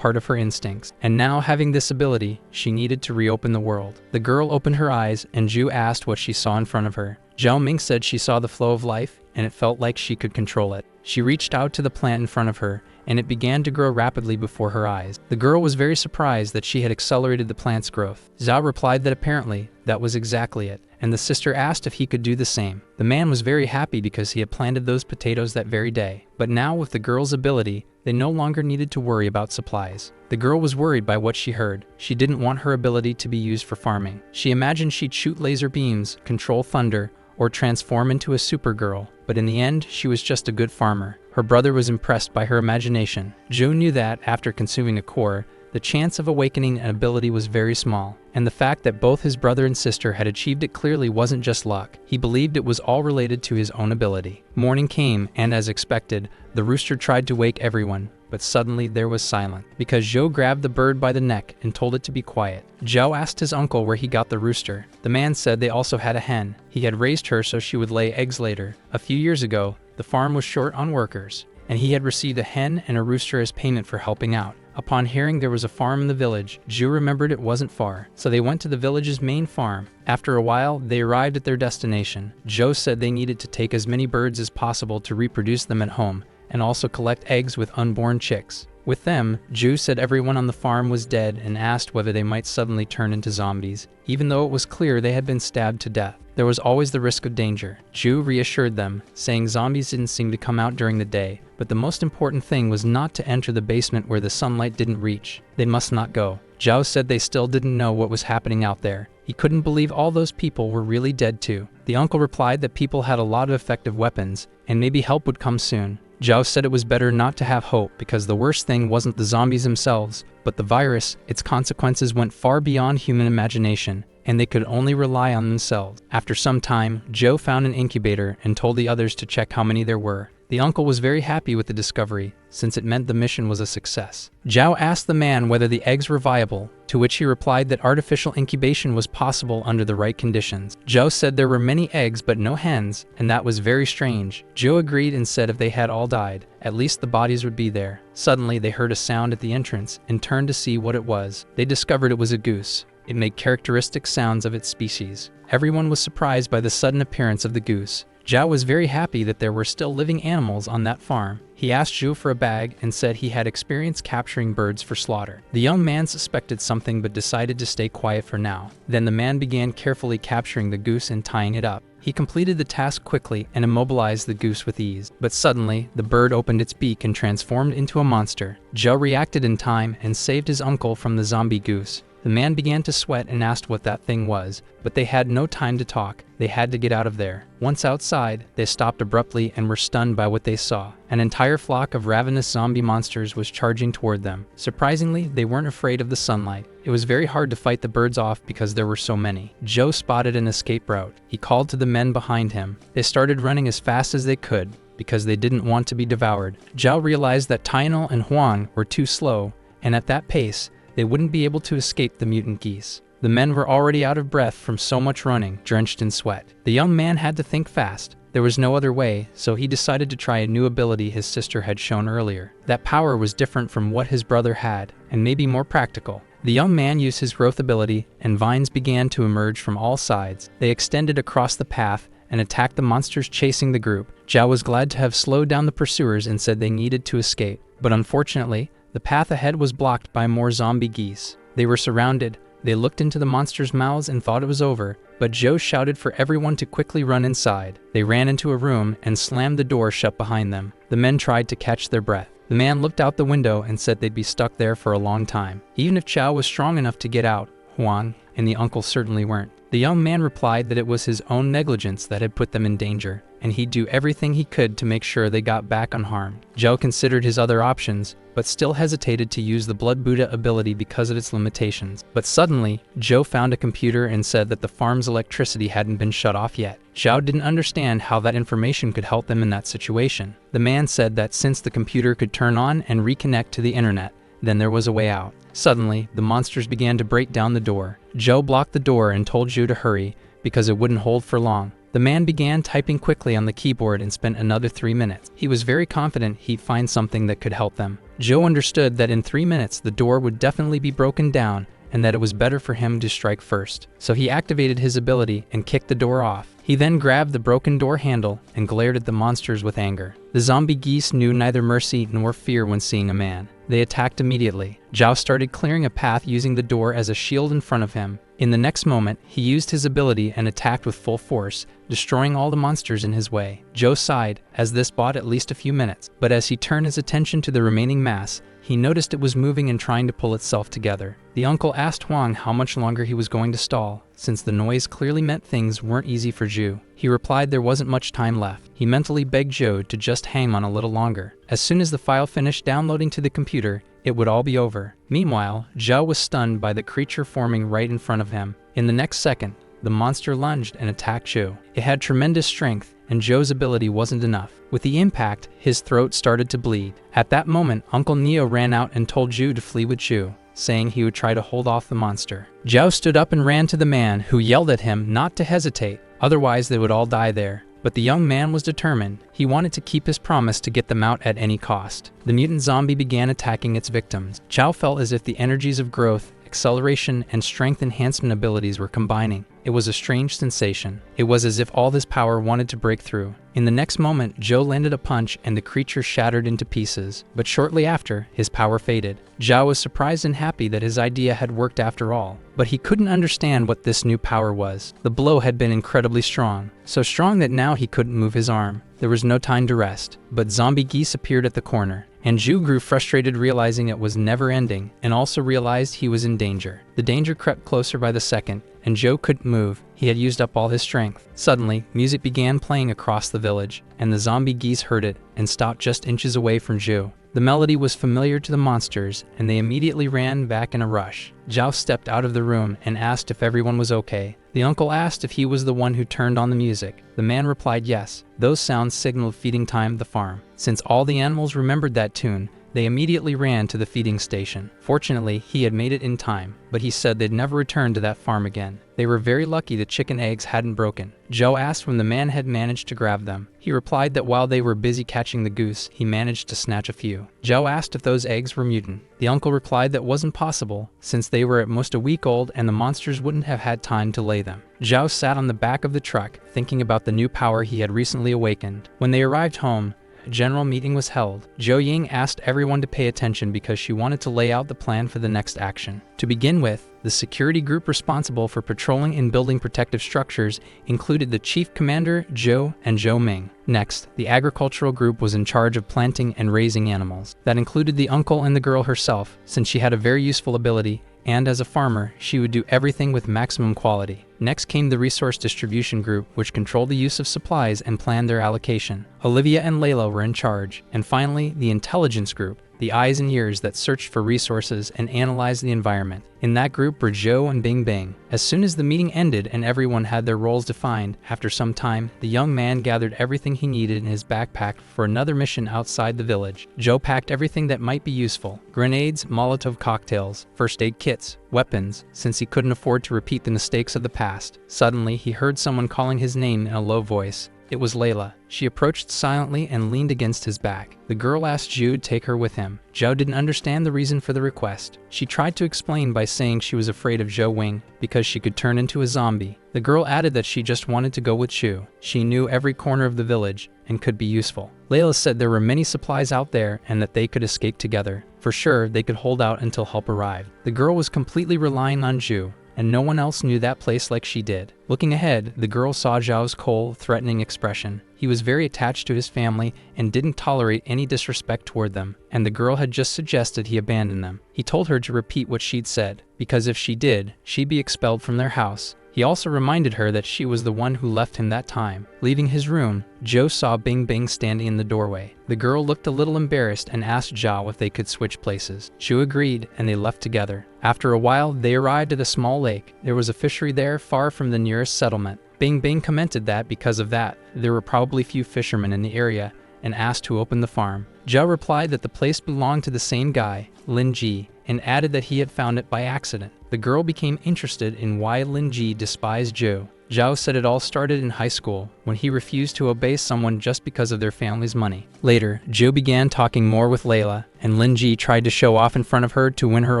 instincts, and now having this ability, she needed to reopen the world. The girl opened her eyes, and Zhu asked what she saw in front of her. Zhao Ming said she saw the flow of life, and it felt like she could control it. She reached out to the plant in front of her, and it began to grow rapidly before her eyes. The girl was very surprised that she had accelerated the plant's growth. Zhao replied that apparently, that was exactly it, and the sister asked if he could do the same. The man was very happy because he had planted those potatoes that very day. But now with the girl's ability, they no longer needed to worry about supplies. The girl was worried by what she heard. She didn't want her ability to be used for farming. She imagined she'd shoot laser beams, control thunder, or transform into a supergirl, but in the end, she was just a good farmer. Her brother was impressed by her imagination. Zhou knew that, after consuming a core, the chance of awakening an ability was very small, and the fact that both his brother and sister had achieved it clearly wasn't just luck. He believed it was all related to his own ability. Morning came, and as expected, the rooster tried to wake everyone, but suddenly there was silence, because Zhou grabbed the bird by the neck and told it to be quiet. Zhou asked his uncle where he got the rooster. The man said they also had a hen. He had raised her so she would lay eggs later. A few years ago, the farm was short on workers, and he had received a hen and a rooster as payment for helping out. Upon hearing there was a farm in the village, Zhu remembered it wasn't far, so they went to the village's main farm. After a while, they arrived at their destination. Zhou said they needed to take as many birds as possible to reproduce them at home, and also collect eggs with unborn chicks. With them, Zhu said everyone on the farm was dead and asked whether they might suddenly turn into zombies, even though it was clear they had been stabbed to death. There was always the risk of danger. Zhu reassured them, saying zombies didn't seem to come out during the day, but the most important thing was not to enter the basement where the sunlight didn't reach. They must not go. Zhao said they still didn't know what was happening out there. He couldn't believe all those people were really dead too. The uncle replied that people had a lot of effective weapons, and maybe help would come soon. Zhao said it was better not to have hope because the worst thing wasn't the zombies themselves, but the virus. Its consequences went far beyond human imagination, and they could only rely on themselves. After some time, Zhou found an incubator and told the others to check how many there were. The uncle was very happy with the discovery, since it meant the mission was a success. Zhao asked the man whether the eggs were viable, to which he replied that artificial incubation was possible under the right conditions. Zhao said there were many eggs but no hens, and that was very strange. Zhao agreed and said if they had all died, at least the bodies would be there. Suddenly they heard a sound at the entrance and turned to see what it was. They discovered it was a goose. It made characteristic sounds of its species. Everyone was surprised by the sudden appearance of the goose. Zhao was very happy that there were still living animals on that farm. He asked Zhu for a bag and said he had experience capturing birds for slaughter. The young man suspected something but decided to stay quiet for now. Then the man began carefully capturing the goose and tying it up. He completed the task quickly and immobilized the goose with ease. But suddenly, the bird opened its beak and transformed into a monster. Zhao reacted in time and saved his uncle from the zombie goose. The man began to sweat and asked what that thing was, but they had no time to talk. They had to get out of there. Once outside, they stopped abruptly and were stunned by what they saw. An entire flock of ravenous zombie monsters was charging toward them. Surprisingly, they weren't afraid of the sunlight. It was very hard to fight the birds off because there were so many. Zhou spotted an escape route. He called to the men behind him. They started running as fast as they could because they didn't want to be devoured. Zhao realized that Tainol and Huang were too slow, and at that pace, they wouldn't be able to escape the mutant geese. The men were already out of breath from so much running, drenched in sweat. The young man had to think fast. There was no other way, so he decided to try a new ability his sister had shown earlier. That power was different from what his brother had, and maybe more practical. The young man used his growth ability, and vines began to emerge from all sides. They extended across the path and attacked the monsters chasing the group. Zhao was glad to have slowed down the pursuers and said they needed to escape. But unfortunately, the path ahead was blocked by more zombie geese. They were surrounded. They looked into the monsters' mouths and thought it was over, but Zhou shouted for everyone to quickly run inside. They ran into a room and slammed the door shut behind them. The men tried to catch their breath. The man looked out the window and said they'd be stuck there for a long time. Even if Chao was strong enough to get out, Huang and the uncle certainly weren't. The young man replied that it was his own negligence that had put them in danger, and he'd do everything he could to make sure they got back unharmed. Zhou considered his other options, but still hesitated to use the Blood Buddha ability because of its limitations. But suddenly, Zhou found a computer and said that the farm's electricity hadn't been shut off yet. Zhao didn't understand how that information could help them in that situation. The man said that since the computer could turn on and reconnect to the internet, then there was a way out. Suddenly, the monsters began to break down the door. Zhou blocked the door and told Zhu to hurry, because it wouldn't hold for long. The man began typing quickly on the keyboard and spent another 3 minutes. He was very confident he'd find something that could help them. Zhou understood that in 3 minutes the door would definitely be broken down and that it was better for him to strike first. So he activated his ability and kicked the door off. He then grabbed the broken door handle and glared at the monsters with anger. The zombie geese knew neither mercy nor fear when seeing a man. They attacked immediately. Zhao started clearing a path using the door as a shield in front of him. In the next moment, he used his ability and attacked with full force, destroying all the monsters in his way. Zhou sighed, as this bought at least a few minutes, but as he turned his attention to the remaining mass, he noticed it was moving and trying to pull itself together. The uncle asked Huang how much longer he was going to stall, since the noise clearly meant things weren't easy for Zhu. He replied there wasn't much time left. He mentally begged Zhou to just hang on a little longer. As soon as the file finished downloading to the computer, it would all be over. Meanwhile, Zhao was stunned by the creature forming right in front of him. In the next second, the monster lunged and attacked Zhou. It had tremendous strength, and Zhou's ability wasn't enough. With the impact, his throat started to bleed. At that moment, Uncle Neo ran out and told Zhu to flee with Zhu, saying he would try to hold off the monster. Zhao stood up and ran to the man, who yelled at him not to hesitate, otherwise they would all die there. But the young man was determined. He wanted to keep his promise to get them out at any cost. The mutant zombie began attacking its victims. Chao felt as if the energies of growth, acceleration, and strength enhancement abilities were combining. It was a strange sensation. It was as if all this power wanted to break through. In the next moment, Zhou landed a punch and the creature shattered into pieces. But shortly after, his power faded. Zhao was surprised and happy that his idea had worked after all. But he couldn't understand what this new power was. The blow had been incredibly strong. So strong that now he couldn't move his arm. There was no time to rest. But zombie geese appeared at the corner. And Zhu grew frustrated, realizing it was never ending, and also realized he was in danger. The danger crept closer by the second, and Zhou couldn't move. He had used up all his strength. Suddenly, music began playing across the village, and the zombie geese heard it and stopped just inches away from Zhu. The melody was familiar to the monsters, and they immediately ran back in a rush. Zhao stepped out of the room and asked if everyone was okay. The uncle asked if he was the one who turned on the music. The man replied yes. Those sounds signaled feeding time at the farm. Since all the animals remembered that tune, they immediately ran to the feeding station. Fortunately, he had made it in time, but he said they'd never return to that farm again. They were very lucky the chicken eggs hadn't broken. Joe asked when the man had managed to grab them. He replied that while they were busy catching the goose, he managed to snatch a few. Joe asked if those eggs were mutant. The uncle replied that wasn't possible, since they were at most a week old and the monsters wouldn't have had time to lay them. Zhao sat on the back of the truck, thinking about the new power he had recently awakened. When they arrived home, a general meeting was held. Zhou Ying asked everyone to pay attention because she wanted to lay out the plan for the next action. To begin with, the security group responsible for patrolling and building protective structures included the chief commander, Zhou, and Zhou Ming. Next, the agricultural group was in charge of planting and raising animals. That included the uncle and the girl herself, since she had a very useful ability, and as a farmer, she would do everything with maximum quality. Next came the resource distribution group, which controlled the use of supplies and planned their allocation. Olivia and Layla were in charge. And finally, the intelligence group, the eyes and ears that searched for resources and analyzed the environment. In that group were Zhou and Bing Bing. As soon as the meeting ended and everyone had their roles defined, after some time, the young man gathered everything he needed in his backpack for another mission outside the village. Zhou packed everything that might be useful: grenades, Molotov cocktails, first aid kits, weapons, since he couldn't afford to repeat the mistakes of the past. Suddenly, he heard someone calling his name in a low voice. It was Layla. She approached silently and leaned against his back. The girl asked Zhou to take her with him. Zhou didn't understand the reason for the request. She tried to explain by saying she was afraid of Zhou Wing because she could turn into a zombie. The girl added that she just wanted to go with Zhou. She knew every corner of the village and could be useful. Layla said there were many supplies out there and that they could escape together. For sure, they could hold out until help arrived. The girl was completely relying on Zhou, and no one else knew that place like she did. Looking ahead, the girl saw Zhao's cold, threatening expression. He was very attached to his family and didn't tolerate any disrespect toward them, and the girl had just suggested he abandon them. He told her to repeat what she'd said, because if she did, she'd be expelled from their house. He also reminded her that she was the one who left him that time. Leaving his room, Zhou saw Bing Bing standing in the doorway. The girl looked a little embarrassed and asked Zhao if they could switch places. Zhou agreed, and they left together. After a while, they arrived at a small lake. There was a fishery there far from the nearest settlement. Bing Bing commented that because of that, there were probably few fishermen in the area, and asked who opened the farm. Zhao replied that the place belonged to the same guy, Lin Ji, and added that he had found it by accident. The girl became interested in why Lin Ji despised Zhou. Zhao said it all started in high school, when he refused to obey someone just because of their family's money. Later, Zhou began talking more with Layla, and Lin Ji tried to show off in front of her to win her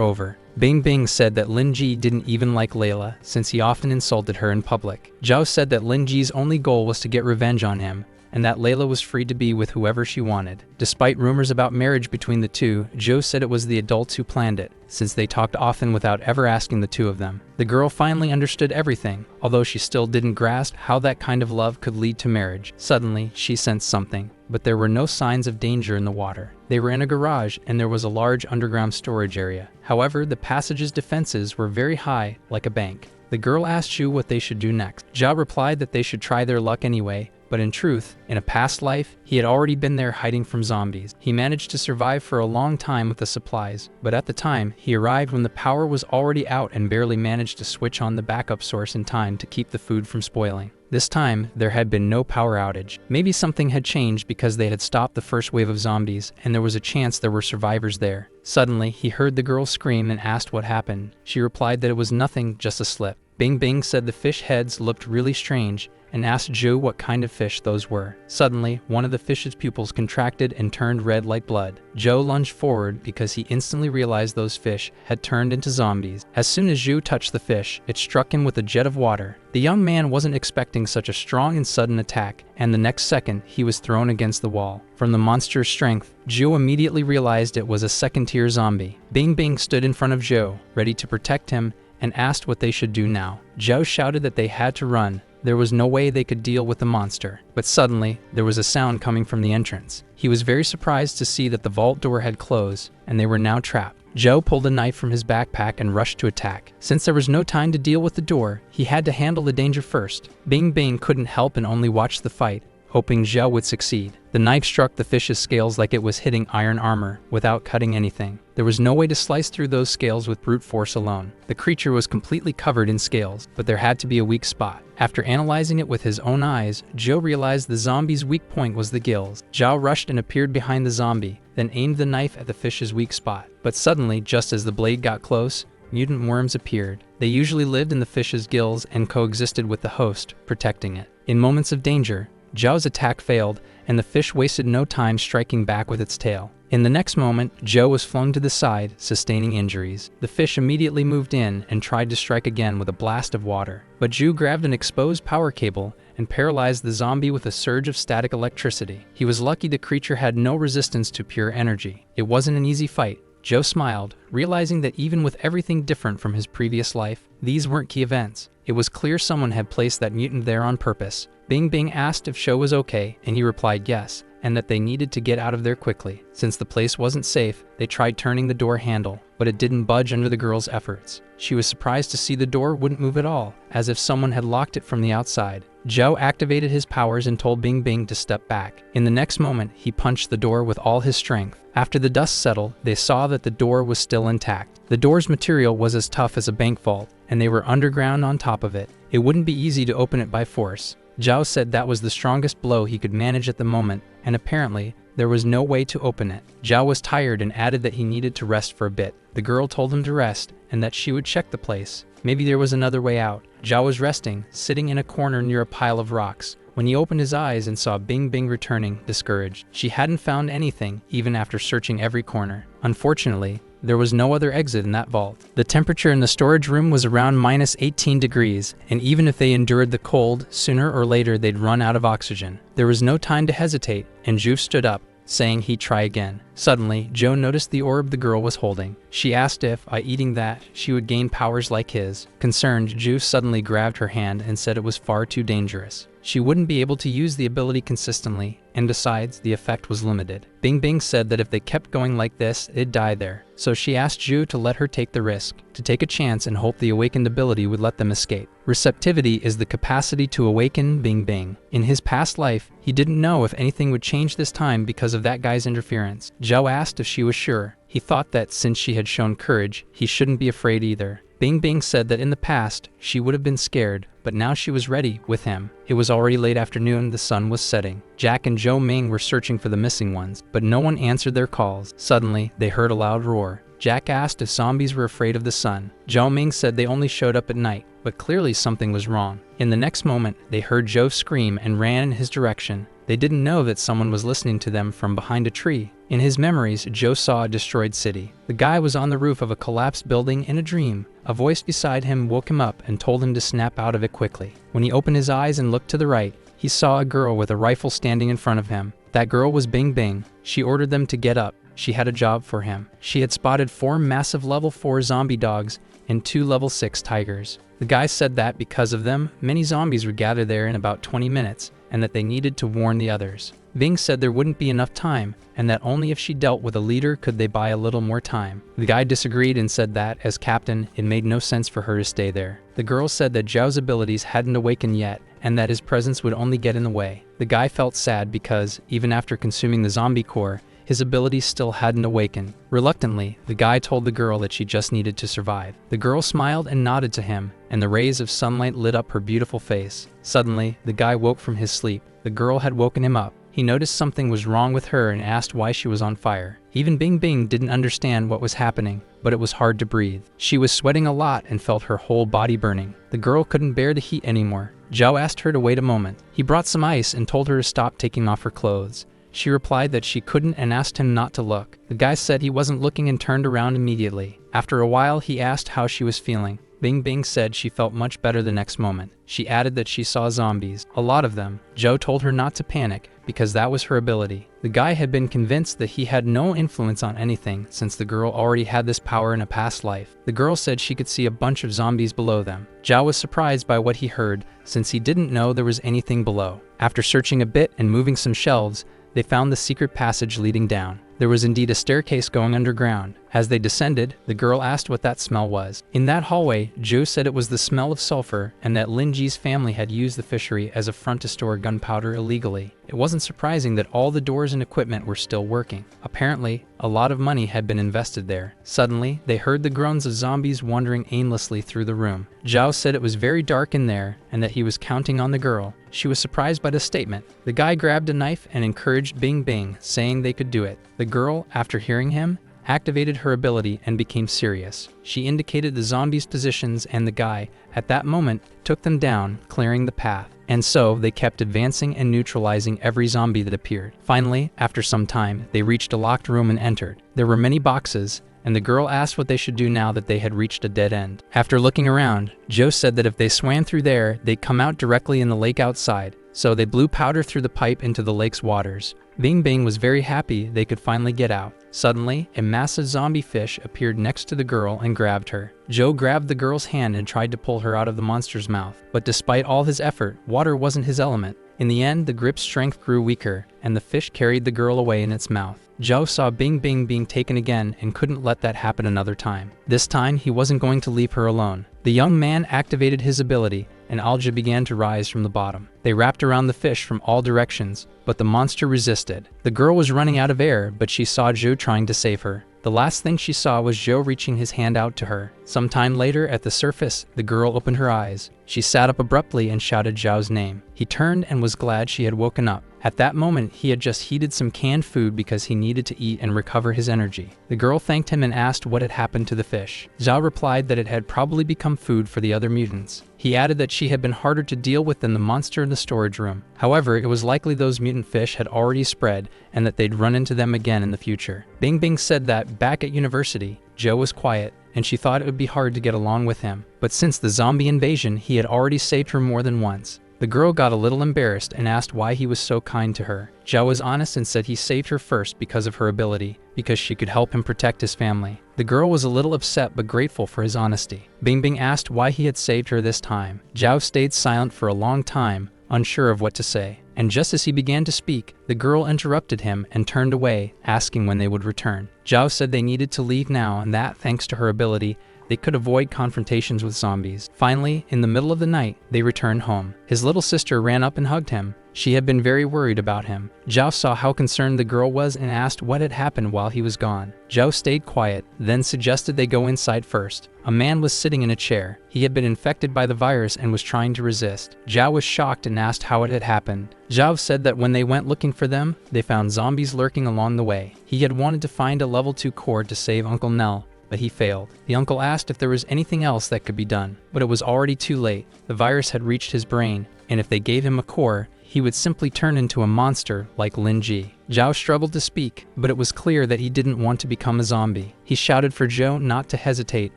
over. Bing Bing said that Lin Ji didn't even like Layla, since he often insulted her in public. Zhao said that Lin Ji's only goal was to get revenge on him, and that Layla was free to be with whoever she wanted. Despite rumors about marriage between the two, Zhou said it was the adults who planned it, since they talked often without ever asking the two of them. The girl finally understood everything, although she still didn't grasp how that kind of love could lead to marriage. Suddenly, she sensed something, but there were no signs of danger in the water. They were in a garage, and there was a large underground storage area. However, the passage's defenses were very high, like a bank. The girl asked Zhou what they should do next. Zhao replied that they should try their luck anyway, but in truth, in a past life, he had already been there hiding from zombies. He managed to survive for a long time with the supplies, but at the time, he arrived when the power was already out and barely managed to switch on the backup source in time to keep the food from spoiling. This time, there had been no power outage. Maybe something had changed because they had stopped the first wave of zombies, and there was a chance there were survivors there. Suddenly, he heard the girl scream and asked what happened. She replied that it was nothing, just a slip. Bing Bing said the fish heads looked really strange, and asked Zhou what kind of fish those were. Suddenly, one of the fish's pupils contracted and turned red like blood. Zhou lunged forward because he instantly realized those fish had turned into zombies. As soon as Zhou touched the fish, it struck him with a jet of water. The young man wasn't expecting such a strong and sudden attack, and the next second, he was thrown against the wall. From the monster's strength, Zhou immediately realized it was a second-tier zombie. Bing Bing stood in front of Zhou, ready to protect him, and asked what they should do now. Zhou shouted that they had to run. There was no way they could deal with the monster. But suddenly, there was a sound coming from the entrance. He was very surprised to see that the vault door had closed, and they were now trapped. Zhou pulled a knife from his backpack and rushed to attack. Since there was no time to deal with the door, he had to handle the danger first. Bing Bing couldn't help and only watch the fight, hoping Zhao would succeed. The knife struck the fish's scales like it was hitting iron armor, without cutting anything. There was no way to slice through those scales with brute force alone. The creature was completely covered in scales, but there had to be a weak spot. After analyzing it with his own eyes, Zhao realized the zombie's weak point was the gills. Zhao rushed and appeared behind the zombie, then aimed the knife at the fish's weak spot. But suddenly, just as the blade got close, mutant worms appeared. They usually lived in the fish's gills and coexisted with the host, protecting it. In moments of danger, Zhao's attack failed, and the fish wasted no time striking back with its tail. In the next moment, Zhao was flung to the side, sustaining injuries. The fish immediately moved in and tried to strike again with a blast of water. But Zhao grabbed an exposed power cable and paralyzed the zombie with a surge of static electricity. He was lucky the creature had no resistance to pure energy. It wasn't an easy fight. Zhao smiled, realizing that even with everything different from his previous life, these weren't key events. It was clear someone had placed that mutant there on purpose. Bing asked if Zhao was okay, and he replied yes, and that they needed to get out of there quickly. Since the place wasn't safe, they tried turning the door handle, but it didn't budge under the girl's efforts. She was surprised to see the door wouldn't move at all, as if someone had locked it from the outside. Zhao activated his powers and told Bing to step back. In the next moment, he punched the door with all his strength. After the dust settled, they saw that the door was still intact. The door's material was as tough as a bank vault, and they were underground on top of it. It wouldn't be easy to open it by force. Zhao said that was the strongest blow he could manage at the moment, and apparently, there was no way to open it. Zhao was tired and added that he needed to rest for a bit. The girl told him to rest, and that she would check the place. Maybe there was another way out. Zhao was resting, sitting in a corner near a pile of rocks, when he opened his eyes and saw Bing returning, discouraged. She hadn't found anything, even after searching every corner. Unfortunately, there was no other exit in that vault. The temperature in the storage room was around -18 degrees, and even if they endured the cold, sooner or later they'd run out of oxygen. There was no time to hesitate, and Zhao stood up, saying he'd try again. Suddenly, Zhao noticed the orb the girl was holding. She asked if, by eating that, she would gain powers like his. Concerned, Zhao suddenly grabbed her hand and said it was far too dangerous. She wouldn't be able to use the ability consistently, and besides, the effect was limited. Bing said that if they kept going like this, it'd die there. So she asked Zhao to let her take the risk, to take a chance and hope the awakened ability would let them escape. Receptivity is the capacity to awaken Bing. In his past life, he didn't know if anything would change this time because of that guy's interference. Zhao asked if she was sure. He thought that since she had shown courage, he shouldn't be afraid either. Bing said that in the past, she would have been scared, but now she was ready with him. It was already late afternoon, the sun was setting. Jack and Zhao Ming were searching for the missing ones, but no one answered their calls. Suddenly, they heard a loud roar. Jack asked if zombies were afraid of the sun. Zhao Ming said they only showed up at night, but clearly something was wrong. In the next moment, they heard Zhao scream and ran in his direction. They didn't know that someone was listening to them from behind a tree. In his memories, Zhao saw a destroyed city. The guy was on the roof of a collapsed building in a dream. A voice beside him woke him up and told him to snap out of it quickly. When he opened his eyes and looked to the right, he saw a girl with a rifle standing in front of him. That girl was Bing. She ordered them to get up. She had a job for him. She had spotted 4 massive level 4 zombie dogs and 2 level 6 tigers. The guy said that because of them, many zombies would gather there in about 20 minutes, and that they needed to warn the others. Bing said there wouldn't be enough time, and that only if she dealt with a leader could they buy a little more time. The guy disagreed and said that, as captain, it made no sense for her to stay there. The girl said that Zhao's abilities hadn't awakened yet, and that his presence would only get in the way. The guy felt sad because, even after consuming the zombie core, his abilities still hadn't awakened. Reluctantly, the guy told the girl that she just needed to survive. The girl smiled and nodded to him, and the rays of sunlight lit up her beautiful face. Suddenly, the guy woke from his sleep. The girl had woken him up. He noticed something was wrong with her and asked why she was on fire. Even Bing didn't understand what was happening, but it was hard to breathe. She was sweating a lot and felt her whole body burning. The girl couldn't bear the heat anymore. Zhao asked her to wait a moment. He brought some ice and told her to stop taking off her clothes. She replied that she couldn't and asked him not to look. The guy said he wasn't looking and turned around immediately. After a while, he asked how she was feeling. Bing said she felt much better the next moment. She added that she saw zombies, a lot of them. Zhao told her not to panic, because that was her ability. The guy had been convinced that he had no influence on anything, since the girl already had this power in a past life. The girl said she could see a bunch of zombies below them. Zhao was surprised by what he heard, since he didn't know there was anything below. After searching a bit and moving some shelves, they found the secret passage leading down. There was indeed a staircase going underground. As they descended, the girl asked what that smell was. In that hallway, Joe said it was the smell of sulfur and that Lin Ji's family had used the fishery as a front to store gunpowder illegally. It wasn't surprising that all the doors and equipment were still working. Apparently, a lot of money had been invested there. Suddenly, they heard the groans of zombies wandering aimlessly through the room. Zhao said it was very dark in there and that he was counting on the girl. She was surprised by the statement. The guy grabbed a knife and encouraged Bing Bing, saying they could do it. The girl, after hearing him, activated her ability and became serious. She indicated the zombies' positions and the guy, at that moment, took them down, clearing the path. And so, they kept advancing and neutralizing every zombie that appeared. Finally, after some time, they reached a locked room and entered. There were many boxes, and the girl asked what they should do now that they had reached a dead end. After looking around, Joe said that if they swam through there, they'd come out directly in the lake outside. So they blew powder through the pipe into the lake's waters. Bing Bing was very happy they could finally get out. Suddenly, a massive zombie fish appeared next to the girl and grabbed her. Joe grabbed the girl's hand and tried to pull her out of the monster's mouth. But despite all his effort, water wasn't his element. In the end, the grip's strength grew weaker, and the fish carried the girl away in its mouth. Joe saw Bing Bing being taken again and couldn't let that happen another time. This time, he wasn't going to leave her alone. The young man activated his ability, and algae began to rise from the bottom. They wrapped around the fish from all directions, but the monster resisted. The girl was running out of air, but she saw Joe trying to save her. The last thing she saw was Joe reaching his hand out to her. Sometime later, at the surface, the girl opened her eyes. She sat up abruptly and shouted Zhao's name. He turned and was glad she had woken up. At that moment, he had just heated some canned food because he needed to eat and recover his energy. The girl thanked him and asked what had happened to the fish. Zhao replied that it had probably become food for the other mutants. He added that she had been harder to deal with than the monster in the storage room. However, it was likely those mutant fish had already spread and that they'd run into them again in the future. Bing Bing said that, back at university, Joe was quiet, and she thought it would be hard to get along with him. But since the zombie invasion, he had already saved her more than once. The girl got a little embarrassed and asked why he was so kind to her. Zhao was honest and said he saved her first because of her ability, because she could help him protect his family. The girl was a little upset but grateful for his honesty. Bing Bing asked why he had saved her this time. Zhao stayed silent for a long time, unsure of what to say. And just as he began to speak, the girl interrupted him and turned away, asking when they would return. Zhao said they needed to leave now and that, thanks to her ability, they could avoid confrontations with zombies. Finally, in the middle of the night, they returned home. His little sister ran up and hugged him. She had been very worried about him. Zhao saw how concerned the girl was and asked what had happened while he was gone. Zhao stayed quiet, then suggested they go inside first. A man was sitting in a chair. He had been infected by the virus and was trying to resist. Zhao was shocked and asked how it had happened. Zhao said that when they went looking for them, they found zombies lurking along the way. He had wanted to find a level 2 cord to save Uncle Nell, but he failed. The uncle asked if there was anything else that could be done, but it was already too late. The virus had reached his brain, and if they gave him a core, he would simply turn into a monster like Lin Ji. Zhao struggled to speak, but it was clear that he didn't want to become a zombie. He shouted for Joe not to hesitate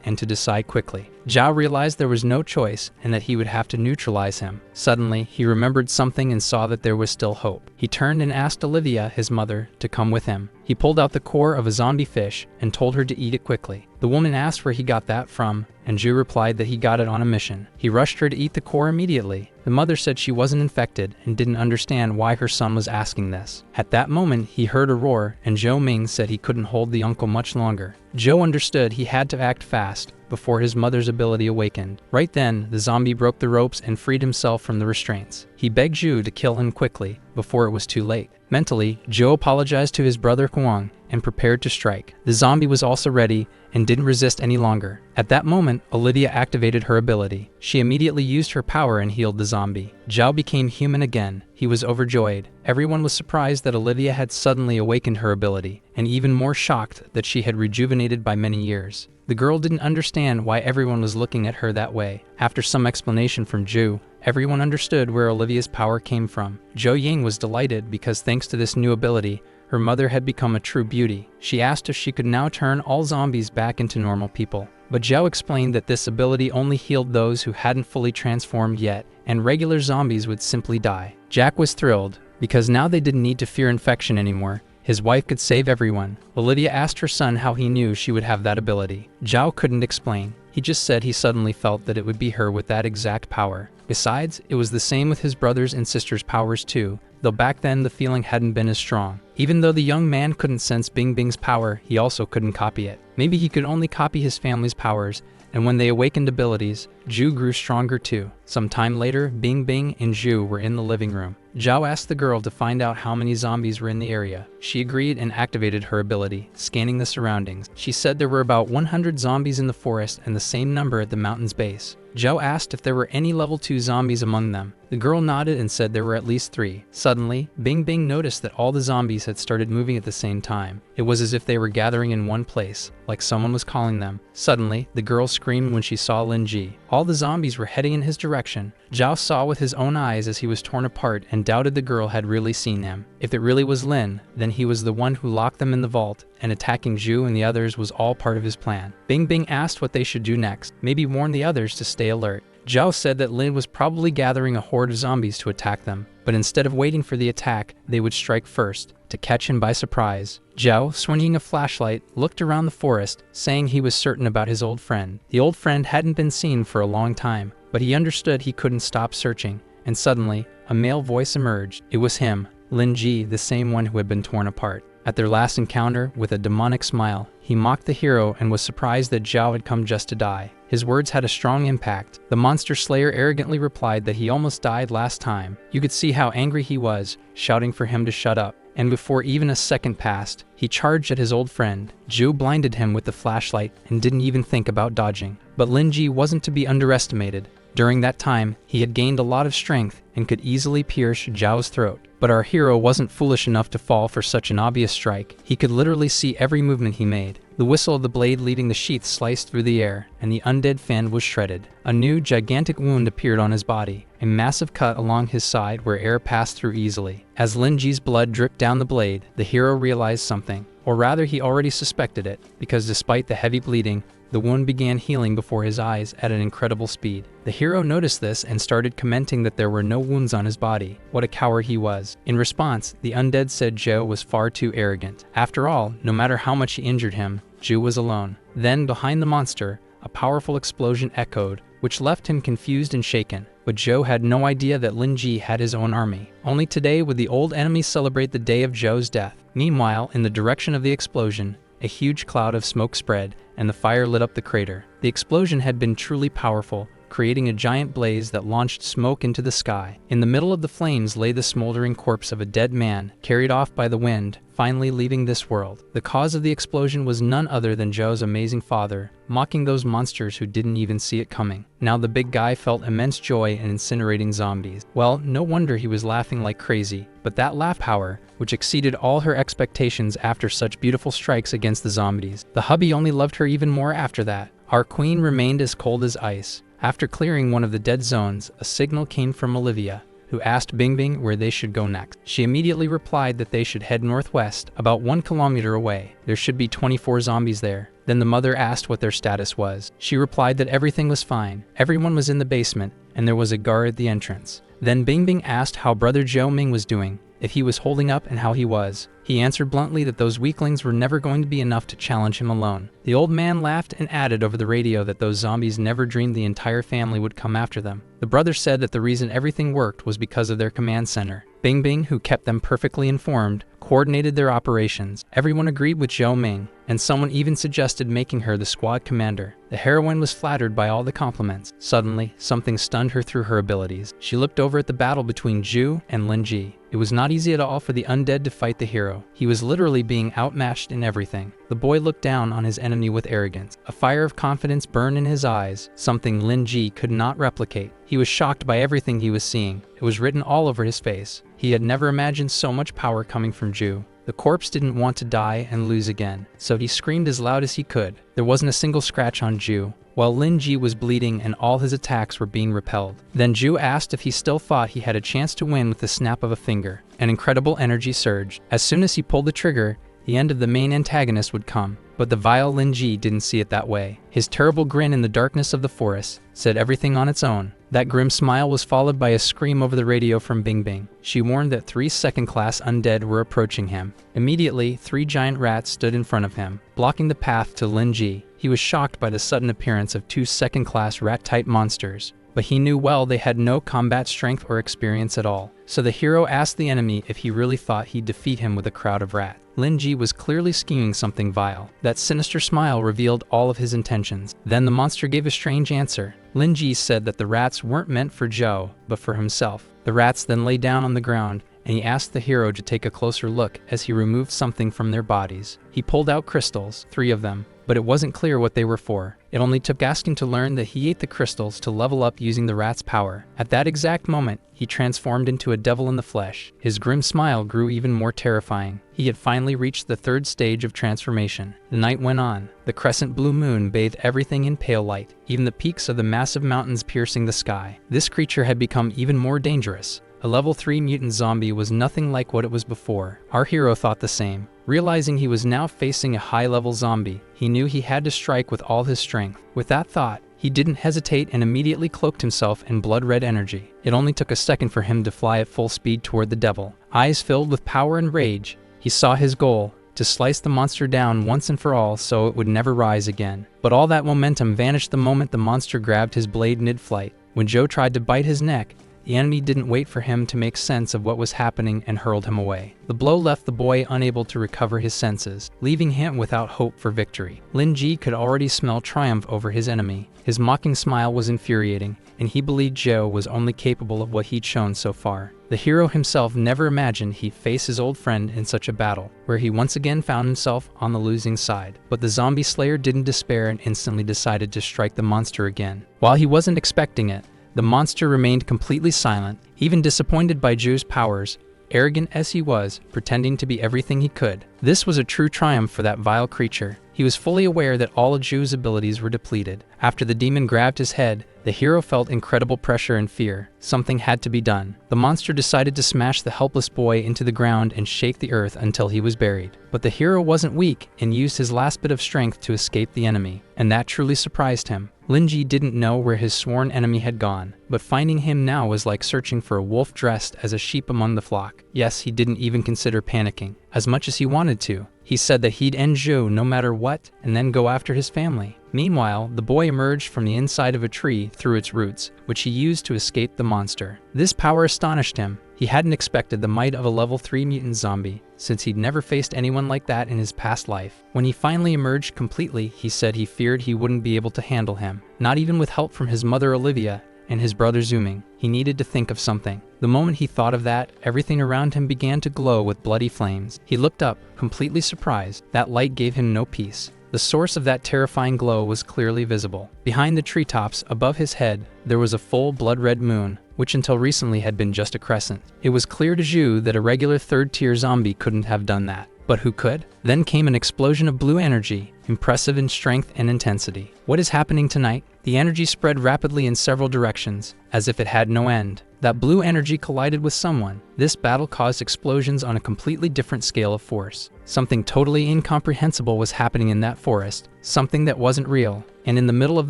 and to decide quickly. Zhao realized there was no choice and that he would have to neutralize him. Suddenly, he remembered something and saw that there was still hope. He turned and asked Olivia, his mother, to come with him. He pulled out the core of a zombie fish and told her to eat it quickly. The woman asked where he got that from, and Zhu replied that he got it on a mission. He rushed her to eat the core immediately. The mother said she wasn't infected and didn't understand why her son was asking this. At that moment, he heard a roar, and Zhou Ming said he couldn't hold the uncle much longer. Zhou understood he had to act fast before his mother's ability awakened. Right then, the zombie broke the ropes and freed himself from the restraints. He begged Zhu to kill him quickly, before it was too late. Mentally, Zhou apologized to his brother Huang and prepared to strike. The zombie was also ready and didn't resist any longer. At that moment, Olivia activated her ability. She immediately used her power and healed the zombie. Zhao became human again. He was overjoyed. Everyone was surprised that Olivia had suddenly awakened her ability, and even more shocked that she had rejuvenated by many years. The girl didn't understand why everyone was looking at her that way. After some explanation from Zhu, everyone understood where Olivia's power came from. Zhou Ying was delighted because thanks to this new ability, her mother had become a true beauty. She asked if she could now turn all zombies back into normal people. But Zhao explained that this ability only healed those who hadn't fully transformed yet, and regular zombies would simply die. Jack was thrilled, because now they didn't need to fear infection anymore. His wife could save everyone. Olivia asked her son how he knew she would have that ability. Zhao couldn't explain. He just said he suddenly felt that it would be her with that exact power. Besides, it was the same with his brothers and sisters' powers too. though back then the feeling hadn't been as strong. Even though the young man couldn't sense Bing Bing's power, he also couldn't copy it. Maybe he could only copy his family's powers, and when they awakened abilities, Ju grew stronger too. Some time later, Bing Bing and Ju were in the living room. Zhao asked the girl to find out how many zombies were in the area. She agreed and activated her ability, scanning the surroundings. She said there were about 100 zombies in the forest and the same number at the mountain's base. Zhao asked if there were any level 2 zombies among them. The girl nodded and said there were at least 3. Suddenly, Bing Bing noticed that all the zombies had started moving at the same time. It was as if they were gathering in one place, like someone was calling them. Suddenly, the girl screamed when she saw Lin Ji. All the zombies were heading in his direction. Zhao saw with his own eyes as he was torn apart and doubted the girl had really seen him. If it really was Lin, then he was the one who locked them in the vault, and attacking Ju and the others was all part of his plan. Bing Bing asked what they should do next, maybe warn the others to stay alert. Zhao said that Lin was probably gathering a horde of zombies to attack them, but instead of waiting for the attack, they would strike first, to catch him by surprise. Zhao, swinging a flashlight, looked around the forest, saying he was certain about his old friend. The old friend hadn't been seen for a long time, but he understood he couldn't stop searching, and suddenly, a male voice emerged. It was him, Lin Ji, the same one who had been torn apart. At their last encounter, with a demonic smile, he mocked the hero and was surprised that Zhao had come just to die. His words had a strong impact. The monster slayer arrogantly replied that he almost died last time. You could see how angry he was, shouting for him to shut up. And before even a second passed, he charged at his old friend. Ju blinded him with the flashlight and didn't even think about dodging. But Lin Ji wasn't to be underestimated. During that time, he had gained a lot of strength and could easily pierce Zhao's throat. But our hero wasn't foolish enough to fall for such an obvious strike. He could literally see every movement he made. The whistle of the blade leading the sheath sliced through the air, and the undead fan was shredded. A new, gigantic wound appeared on his body, a massive cut along his side where air passed through easily. As Lin Ji's blood dripped down the blade, the hero realized something. Or rather, he already suspected it, because despite the heavy bleeding, the wound began healing before his eyes at an incredible speed. The hero noticed this and started commenting that there were no wounds on his body. What a coward he was. In response, the undead said Zhao was far too arrogant. After all, no matter how much he injured him, Zhu was alone. Then, behind the monster, a powerful explosion echoed, which left him confused and shaken. But Zhou had no idea that Lin Ji had his own army. Only today would the old enemy celebrate the day of Zhou's death. Meanwhile, in the direction of the explosion, a huge cloud of smoke spread, and the fire lit up the crater. The explosion had been truly powerful, creating a giant blaze that launched smoke into the sky. In the middle of the flames lay the smoldering corpse of a dead man, carried off by the wind, finally leaving this world. The cause of the explosion was none other than Zhou's amazing father, mocking those monsters who didn't even see it coming. Now the big guy felt immense joy in incinerating zombies. Well, no wonder he was laughing like crazy. But that laugh power, which exceeded all her expectations after such beautiful strikes against the zombies. The hubby only loved her even more after that. Our queen remained as cold as ice. After clearing one of the dead zones, a signal came from Olivia, who asked Bing Bing where they should go next. She immediately replied that they should head northwest, about 1 kilometer away. There should be 24 zombies there. Then the mother asked what their status was. She replied that everything was fine. Everyone was in the basement, and there was a guard at the entrance. Then Bing Bing asked how brother Zhou Ming was doing, if he was holding up and how he was. He answered bluntly that those weaklings were never going to be enough to challenge him alone. The old man laughed and added over the radio that those zombies never dreamed the entire family would come after them. The brother said that the reason everything worked was because of their command center. Bing Bing, who kept them perfectly informed, coordinated their operations. Everyone agreed with Zhou Ming, and someone even suggested making her the squad commander. The heroine was flattered by all the compliments. Suddenly, something stunned her through her abilities. She looked over at the battle between Zhu and Lin Ji. It was not easy at all for the undead to fight the hero. He was literally being outmatched in everything. The boy looked down on his enemy with arrogance. A fire of confidence burned in his eyes, something Lin Ji could not replicate. He was shocked by everything he was seeing. It was written all over his face. He had never imagined so much power coming from Zhu. The corpse didn't want to die and lose again, so he screamed as loud as he could. There wasn't a single scratch on Zhu, while Lin Ji was bleeding and all his attacks were being repelled. Then Zhu asked if he still thought he had a chance to win with the snap of a finger. An incredible energy surged. As soon as he pulled the trigger, the end of the main antagonist would come. But the vile Lin Ji didn't see it that way. His terrible grin in the darkness of the forest said everything on its own. That grim smile was followed by a scream over the radio from Bing Bing. She warned that 3 second-class undead were approaching him. Immediately, 3 giant rats stood in front of him, blocking the path to Lin Ji. He was shocked by the sudden appearance of 2 second-class rat-type monsters, but he knew well they had no combat strength or experience at all. So the hero asked the enemy if he really thought he'd defeat him with a crowd of rats. Lin Ji was clearly scheming something vile. That sinister smile revealed all of his intentions. Then the monster gave a strange answer. Lin Ji said that the rats weren't meant for Zhou, but for himself. The rats then lay down on the ground, and he asked the hero to take a closer look as he removed something from their bodies. He pulled out crystals, 3 of them, but it wasn't clear what they were for. It only took asking to learn that he ate the crystals to level up using the rat's power. At that exact moment, he transformed into a devil in the flesh. His grim smile grew even more terrifying. He had finally reached the 3rd stage of transformation. The night went on. The crescent blue moon bathed everything in pale light, even the peaks of the massive mountains piercing the sky. This creature had become even more dangerous. A level 3 mutant zombie was nothing like what it was before. Our hero thought the same. Realizing he was now facing a high-level zombie, he knew he had to strike with all his strength. With that thought, he didn't hesitate and immediately cloaked himself in blood-red energy. It only took a second for him to fly at full speed toward the devil. Eyes filled with power and rage, he saw his goal, to slice the monster down once and for all so it would never rise again. But all that momentum vanished the moment the monster grabbed his blade mid-flight. When Zhou tried to bite his neck, the enemy didn't wait for him to make sense of what was happening and hurled him away. The blow left the boy unable to recover his senses, leaving him without hope for victory. Lin Ji could already smell triumph over his enemy. His mocking smile was infuriating, and he believed Zhou was only capable of what he'd shown so far. The hero himself never imagined he'd face his old friend in such a battle, where he once again found himself on the losing side. But the zombie slayer didn't despair and instantly decided to strike the monster again. While he wasn't expecting it, the monster remained completely silent, even disappointed by Zhou's powers, arrogant as he was, pretending to be everything he could. This was a true triumph for that vile creature. He was fully aware that all of Zhou's abilities were depleted. After the demon grabbed his head, the hero felt incredible pressure and fear. Something had to be done. The monster decided to smash the helpless boy into the ground and shake the earth until he was buried. But the hero wasn't weak and used his last bit of strength to escape the enemy, and that truly surprised him. Lin Ji didn't know where his sworn enemy had gone, but finding him now was like searching for a wolf dressed as a sheep among the flock. Yes, he didn't even consider panicking, as much as he wanted to. He said that he'd end Zhou no matter what, and then go after his family. Meanwhile, the boy emerged from the inside of a tree through its roots, which he used to escape the monster. This power astonished him. He hadn't expected the might of a level 3 mutant zombie, since he'd never faced anyone like that in his past life. When he finally emerged completely, he said he feared he wouldn't be able to handle him, not even with help from his mother Olivia and his brother Zooming. He needed to think of something. The moment he thought of that, everything around him began to glow with bloody flames. He looked up, completely surprised. That light gave him no peace. The source of that terrifying glow was clearly visible. Behind the treetops, above his head, there was a full blood-red moon, which until recently had been just a crescent. It was clear to Zhou that a regular 3rd-tier zombie couldn't have done that. But who could? Then came an explosion of blue energy, impressive in strength and intensity. What is happening tonight? The energy spread rapidly in several directions, as if it had no end. That blue energy collided with someone. This battle caused explosions on a completely different scale of force. Something totally incomprehensible was happening in that forest, something that wasn't real. And in the middle of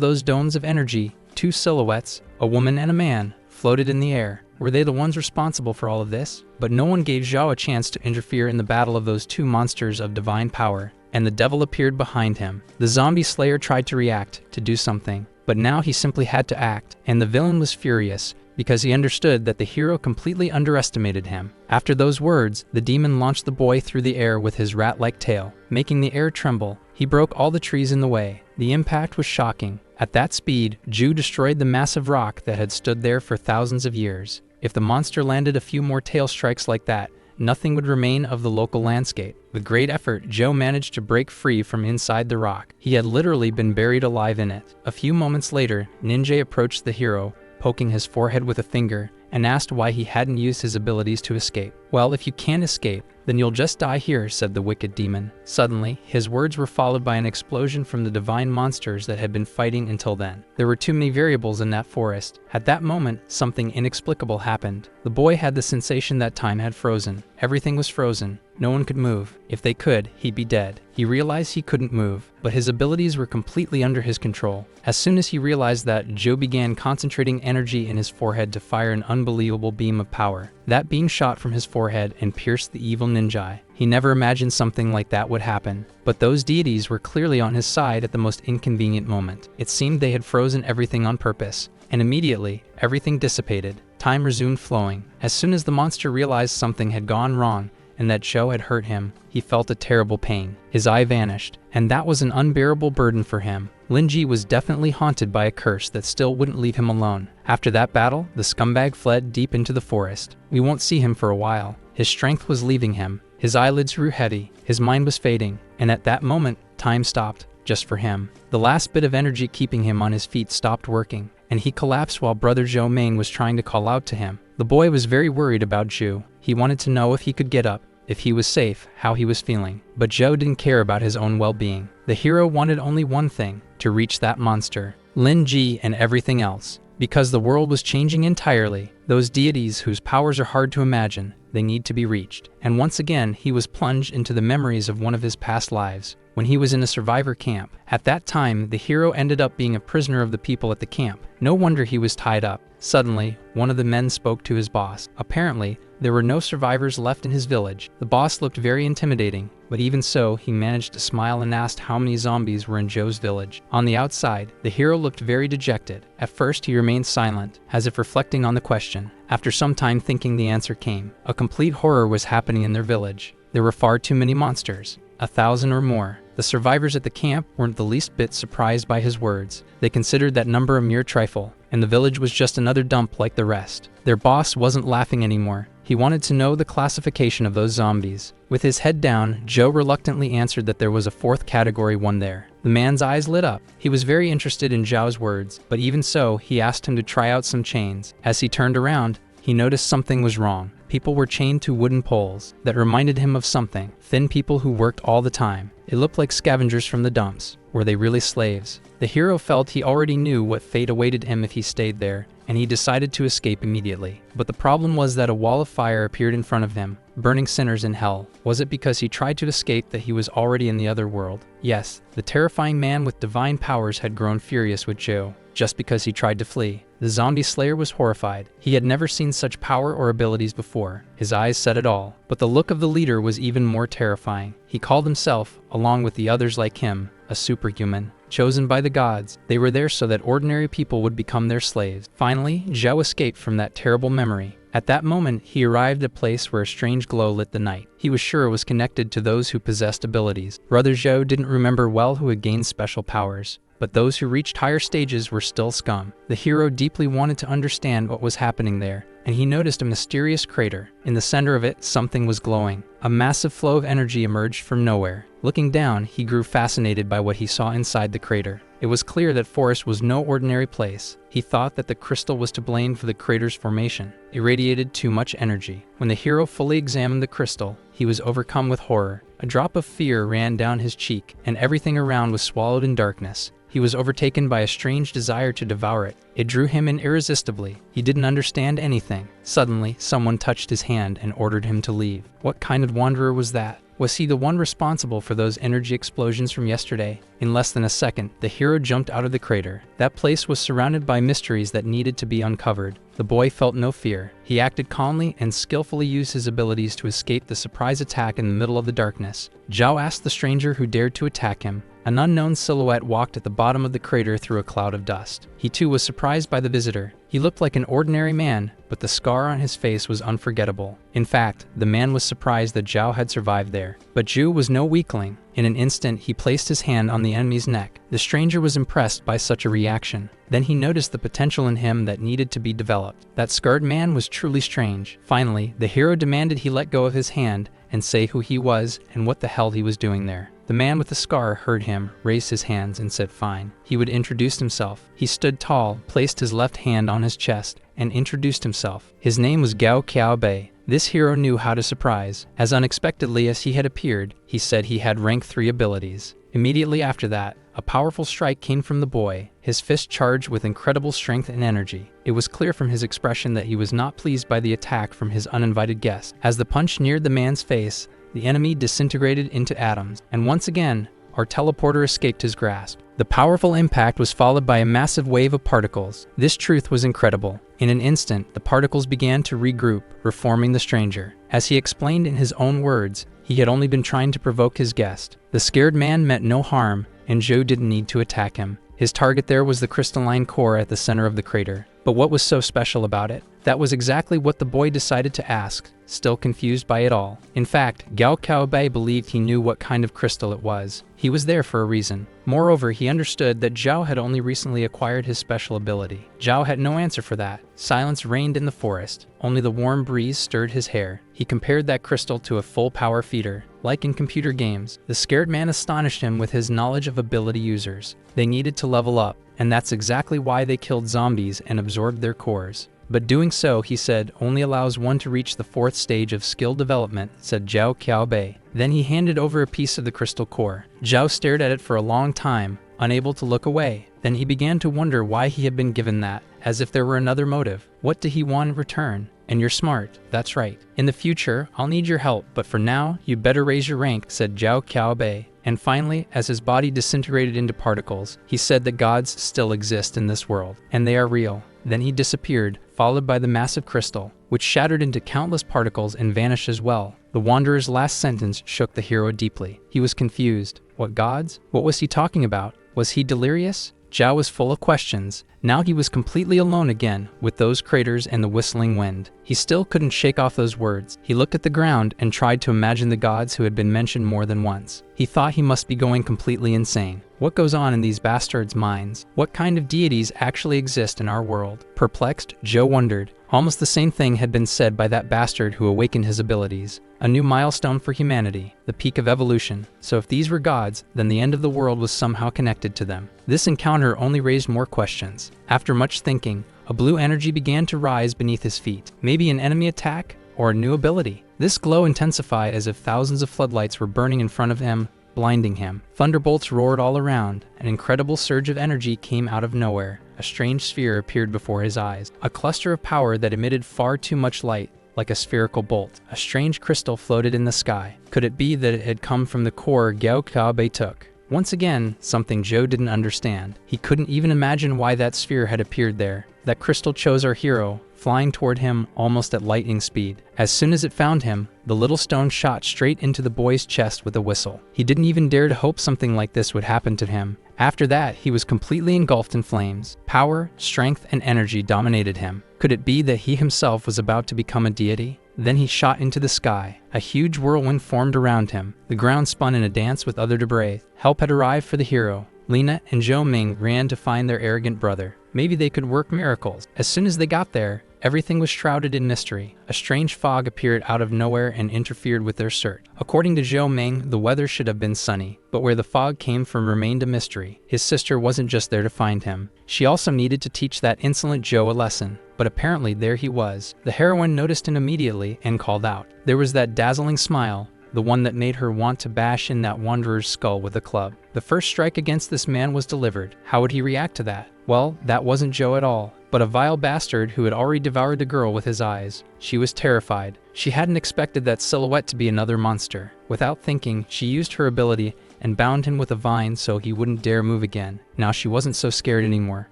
those domes of energy, 2 silhouettes, a woman and a man, floated in the air. Were they the ones responsible for all of this? But no one gave Zhao a chance to interfere in the battle of those 2 monsters of divine power, and the devil appeared behind him. The zombie slayer tried to react, to do something, but now he simply had to act, and the villain was furious, because he understood that the hero completely underestimated him. After those words, the demon launched the boy through the air with his rat-like tail, making the air tremble. He broke all the trees in the way. The impact was shocking. At that speed, Zhou destroyed the massive rock that had stood there for thousands of years. If the monster landed a few more tail strikes like that, nothing would remain of the local landscape. With great effort, Zhou managed to break free from inside the rock. He had literally been buried alive in it. A few moments later, Ninja approached the hero, poking his forehead with a finger, and asked why he hadn't used his abilities to escape. "Well, if you can't escape, then you'll just die here," said the wicked demon. Suddenly, his words were followed by an explosion from the divine monsters that had been fighting until then. There were too many variables in that forest. At that moment, something inexplicable happened. The boy had the sensation that time had frozen. Everything was frozen. No one could move. If they could, he'd be dead. He realized he couldn't move, but his abilities were completely under his control. As soon as he realized that, Joe began concentrating energy in his forehead to fire an unbelievable beam of power. That beam shot from his forehead and pierced the evil ninja. He never imagined something like that would happen. But those deities were clearly on his side at the most inconvenient moment. It seemed they had frozen everything on purpose. And immediately, everything dissipated. Time resumed flowing. As soon as the monster realized something had gone wrong, and that Joe had hurt him, he felt a terrible pain. His eye vanished, and that was an unbearable burden for him. Linji was definitely haunted by a curse that still wouldn't leave him alone. After that battle, the scumbag fled deep into the forest. We won't see him for a while. His strength was leaving him. His eyelids grew heavy. His mind was fading. And at that moment, time stopped, just for him. The last bit of energy keeping him on his feet stopped working, and he collapsed while brother Joe Main was trying to call out to him. The boy was very worried about Joe. He wanted to know if he could get up, if he was safe, how he was feeling. But Joe didn't care about his own well-being. The hero wanted only one thing, to reach that monster, Lin Ji, and everything else. Because the world was changing entirely, those deities whose powers are hard to imagine, they need to be reached. And once again, he was plunged into the memories of one of his past lives, when he was in a survivor camp. At that time, the hero ended up being a prisoner of the people at the camp. No wonder he was tied up. Suddenly, one of the men spoke to his boss. Apparently, there were no survivors left in his village. The boss looked very intimidating, but even so, he managed to smile and asked how many zombies were in Joe's village. On the outside, the hero looked very dejected. At first, he remained silent, as if reflecting on the question. After some time thinking, the answer came. A complete horror was happening in their village. There were far too many monsters, 1,000 or more. The survivors at the camp weren't the least bit surprised by his words. They considered that number a mere trifle, and the village was just another dump like the rest. Their boss wasn't laughing anymore. He wanted to know the classification of those zombies. With his head down, Joe reluctantly answered that there was a fourth category one there. The man's eyes lit up. He was very interested in Zhao's words, but even so, he asked him to try out some chains. As he turned around, he noticed something was wrong. People were chained to wooden poles that reminded him of something. Thin people who worked all the time. It looked like scavengers from the dumps. Were they really slaves? The hero felt he already knew what fate awaited him if he stayed there, and he decided to escape immediately. But the problem was that a wall of fire appeared in front of him, burning sinners in hell. Was it because he tried to escape that he was already in the other world? Yes, the terrifying man with divine powers had grown furious with Joe, just because he tried to flee. The zombie slayer was horrified. He had never seen such power or abilities before. His eyes said it all. But the look of the leader was even more terrifying. He called himself, along with the others like him, a superhuman, chosen by the gods. They were there so that ordinary people would become their slaves. Finally, Zhao escaped from that terrible memory. At that moment, he arrived at a place where a strange glow lit the night. He was sure it was connected to those who possessed abilities. Brother Zhao didn't remember well who had gained special powers, but those who reached higher stages were still scum. The hero deeply wanted to understand what was happening there, and he noticed a mysterious crater. In the center of it, something was glowing. A massive flow of energy emerged from nowhere. Looking down, he grew fascinated by what he saw inside the crater. It was clear that forest was no ordinary place. He thought that the crystal was to blame for the crater's formation. It radiated too much energy. When the hero fully examined the crystal, he was overcome with horror. A drop of fear ran down his cheek, and everything around was swallowed in darkness. He was overtaken by a strange desire to devour it. It drew him in irresistibly. He didn't understand anything. Suddenly, someone touched his hand and ordered him to leave. What kind of wanderer was that? Was he the one responsible for those energy explosions from yesterday? In less than a second, the hero jumped out of the crater. That place was surrounded by mysteries that needed to be uncovered. The boy felt no fear. He acted calmly and skillfully used his abilities to escape the surprise attack in the middle of the darkness. Zhao asked the stranger who dared to attack him. An unknown silhouette walked at the bottom of the crater through a cloud of dust. He too was surprised by the visitor. He looked like an ordinary man, but the scar on his face was unforgettable. In fact, the man was surprised that Zhao had survived there. But Zhu was no weakling. In an instant, he placed his hand on the enemy's neck. The stranger was impressed by such a reaction. Then he noticed the potential in him that needed to be developed. That scarred man was truly strange. Finally, the hero demanded he let go of his hand and say who he was and what the hell he was doing there. The man with the scar heard him, raised his hands, and said fine. He would introduce himself. He stood tall, placed his left hand on his chest, and introduced himself. His name was Gao Qiaobei. This hero knew how to surprise. As unexpectedly as he had appeared, he said he had rank 3 abilities. Immediately after that, a powerful strike came from the boy, his fist charged with incredible strength and energy. It was clear from his expression that he was not pleased by the attack from his uninvited guest. As the punch neared the man's face, the enemy disintegrated into atoms, and once again, our teleporter escaped his grasp. The powerful impact was followed by a massive wave of particles. This truth was incredible. In an instant, the particles began to regroup, reforming the stranger. As he explained in his own words, he had only been trying to provoke his guest. The scared man meant no harm, and Joe didn't need to attack him. His target there was the crystalline core at the center of the crater. But what was so special about it? That was exactly what the boy decided to ask, still confused by it all. In fact, Gao Qiaobei believed he knew what kind of crystal it was. He was there for a reason. Moreover, he understood that Zhao had only recently acquired his special ability. Zhao had no answer for that. Silence reigned in the forest. Only the warm breeze stirred his hair. He compared that crystal to a full-power feeder. Like in computer games, the scared man astonished him with his knowledge of ability users. They needed to level up, and that's exactly why they killed zombies and absorbed their cores. But doing so, he said, only allows one to reach the 4th stage of skill development, said Zhao Qiaobei. Then he handed over a piece of the crystal core. Zhao stared at it for a long time, unable to look away. Then he began to wonder why he had been given that, as if there were another motive. What did he want in return? And you're smart, that's right. In the future, I'll need your help, but for now, you better raise your rank, said Zhao Qiaobei. And finally, as his body disintegrated into particles, he said that gods still exist in this world, and they are real. Then he disappeared, followed by the massive crystal, which shattered into countless particles and vanished as well. The wanderer's last sentence shook the hero deeply. He was confused. What gods? What was he talking about? Was he delirious? Zhao was full of questions. Now he was completely alone again, with those craters and the whistling wind. He still couldn't shake off those words. He looked at the ground and tried to imagine the gods who had been mentioned more than once. He thought he must be going completely insane. What goes on in these bastards' minds? What kind of deities actually exist in our world? Perplexed, Joe wondered. Almost the same thing had been said by that bastard who awakened his abilities. A new milestone for humanity, the peak of evolution. So if these were gods, then the end of the world was somehow connected to them. This encounter only raised more questions. After much thinking, a blue energy began to rise beneath his feet. Maybe an enemy attack, or a new ability. This glow intensified as if thousands of floodlights were burning in front of him, blinding him. Thunderbolts roared all around. An incredible surge of energy came out of nowhere. A strange sphere appeared before his eyes. A cluster of power that emitted far too much light, like a spherical bolt. A strange crystal floated in the sky. Could it be that it had come from the core Gao Qiaobei took? Once again, something Joe didn't understand. He couldn't even imagine why that sphere had appeared there. That crystal chose our hero, flying toward him almost at lightning speed. As soon as it found him, the little stone shot straight into the boy's chest with a whistle. He didn't even dare to hope something like this would happen to him. After that, he was completely engulfed in flames. Power, strength, and energy dominated him. Could it be that he himself was about to become a deity? Then he shot into the sky. A huge whirlwind formed around him. The ground spun in a dance with other debris. Help had arrived for the hero. Lena and Zhou Ming ran to find their arrogant brother. Maybe they could work miracles. As soon as they got there, everything was shrouded in mystery. A strange fog appeared out of nowhere and interfered with their search. According to Zhou Ming, the weather should have been sunny, but where the fog came from remained a mystery. His sister wasn't just there to find him. She also needed to teach that insolent Zhou a lesson. But apparently there he was. The heroine noticed him immediately and called out. There was that dazzling smile, the one that made her want to bash in that wanderer's skull with a club. The first strike against this man was delivered. How would he react to that? Well, that wasn't Joe at all, but a vile bastard who had already devoured the girl with his eyes. She was terrified. She hadn't expected that silhouette to be another monster. Without thinking, she used her ability and bound him with a vine so he wouldn't dare move again. Now she wasn't so scared anymore.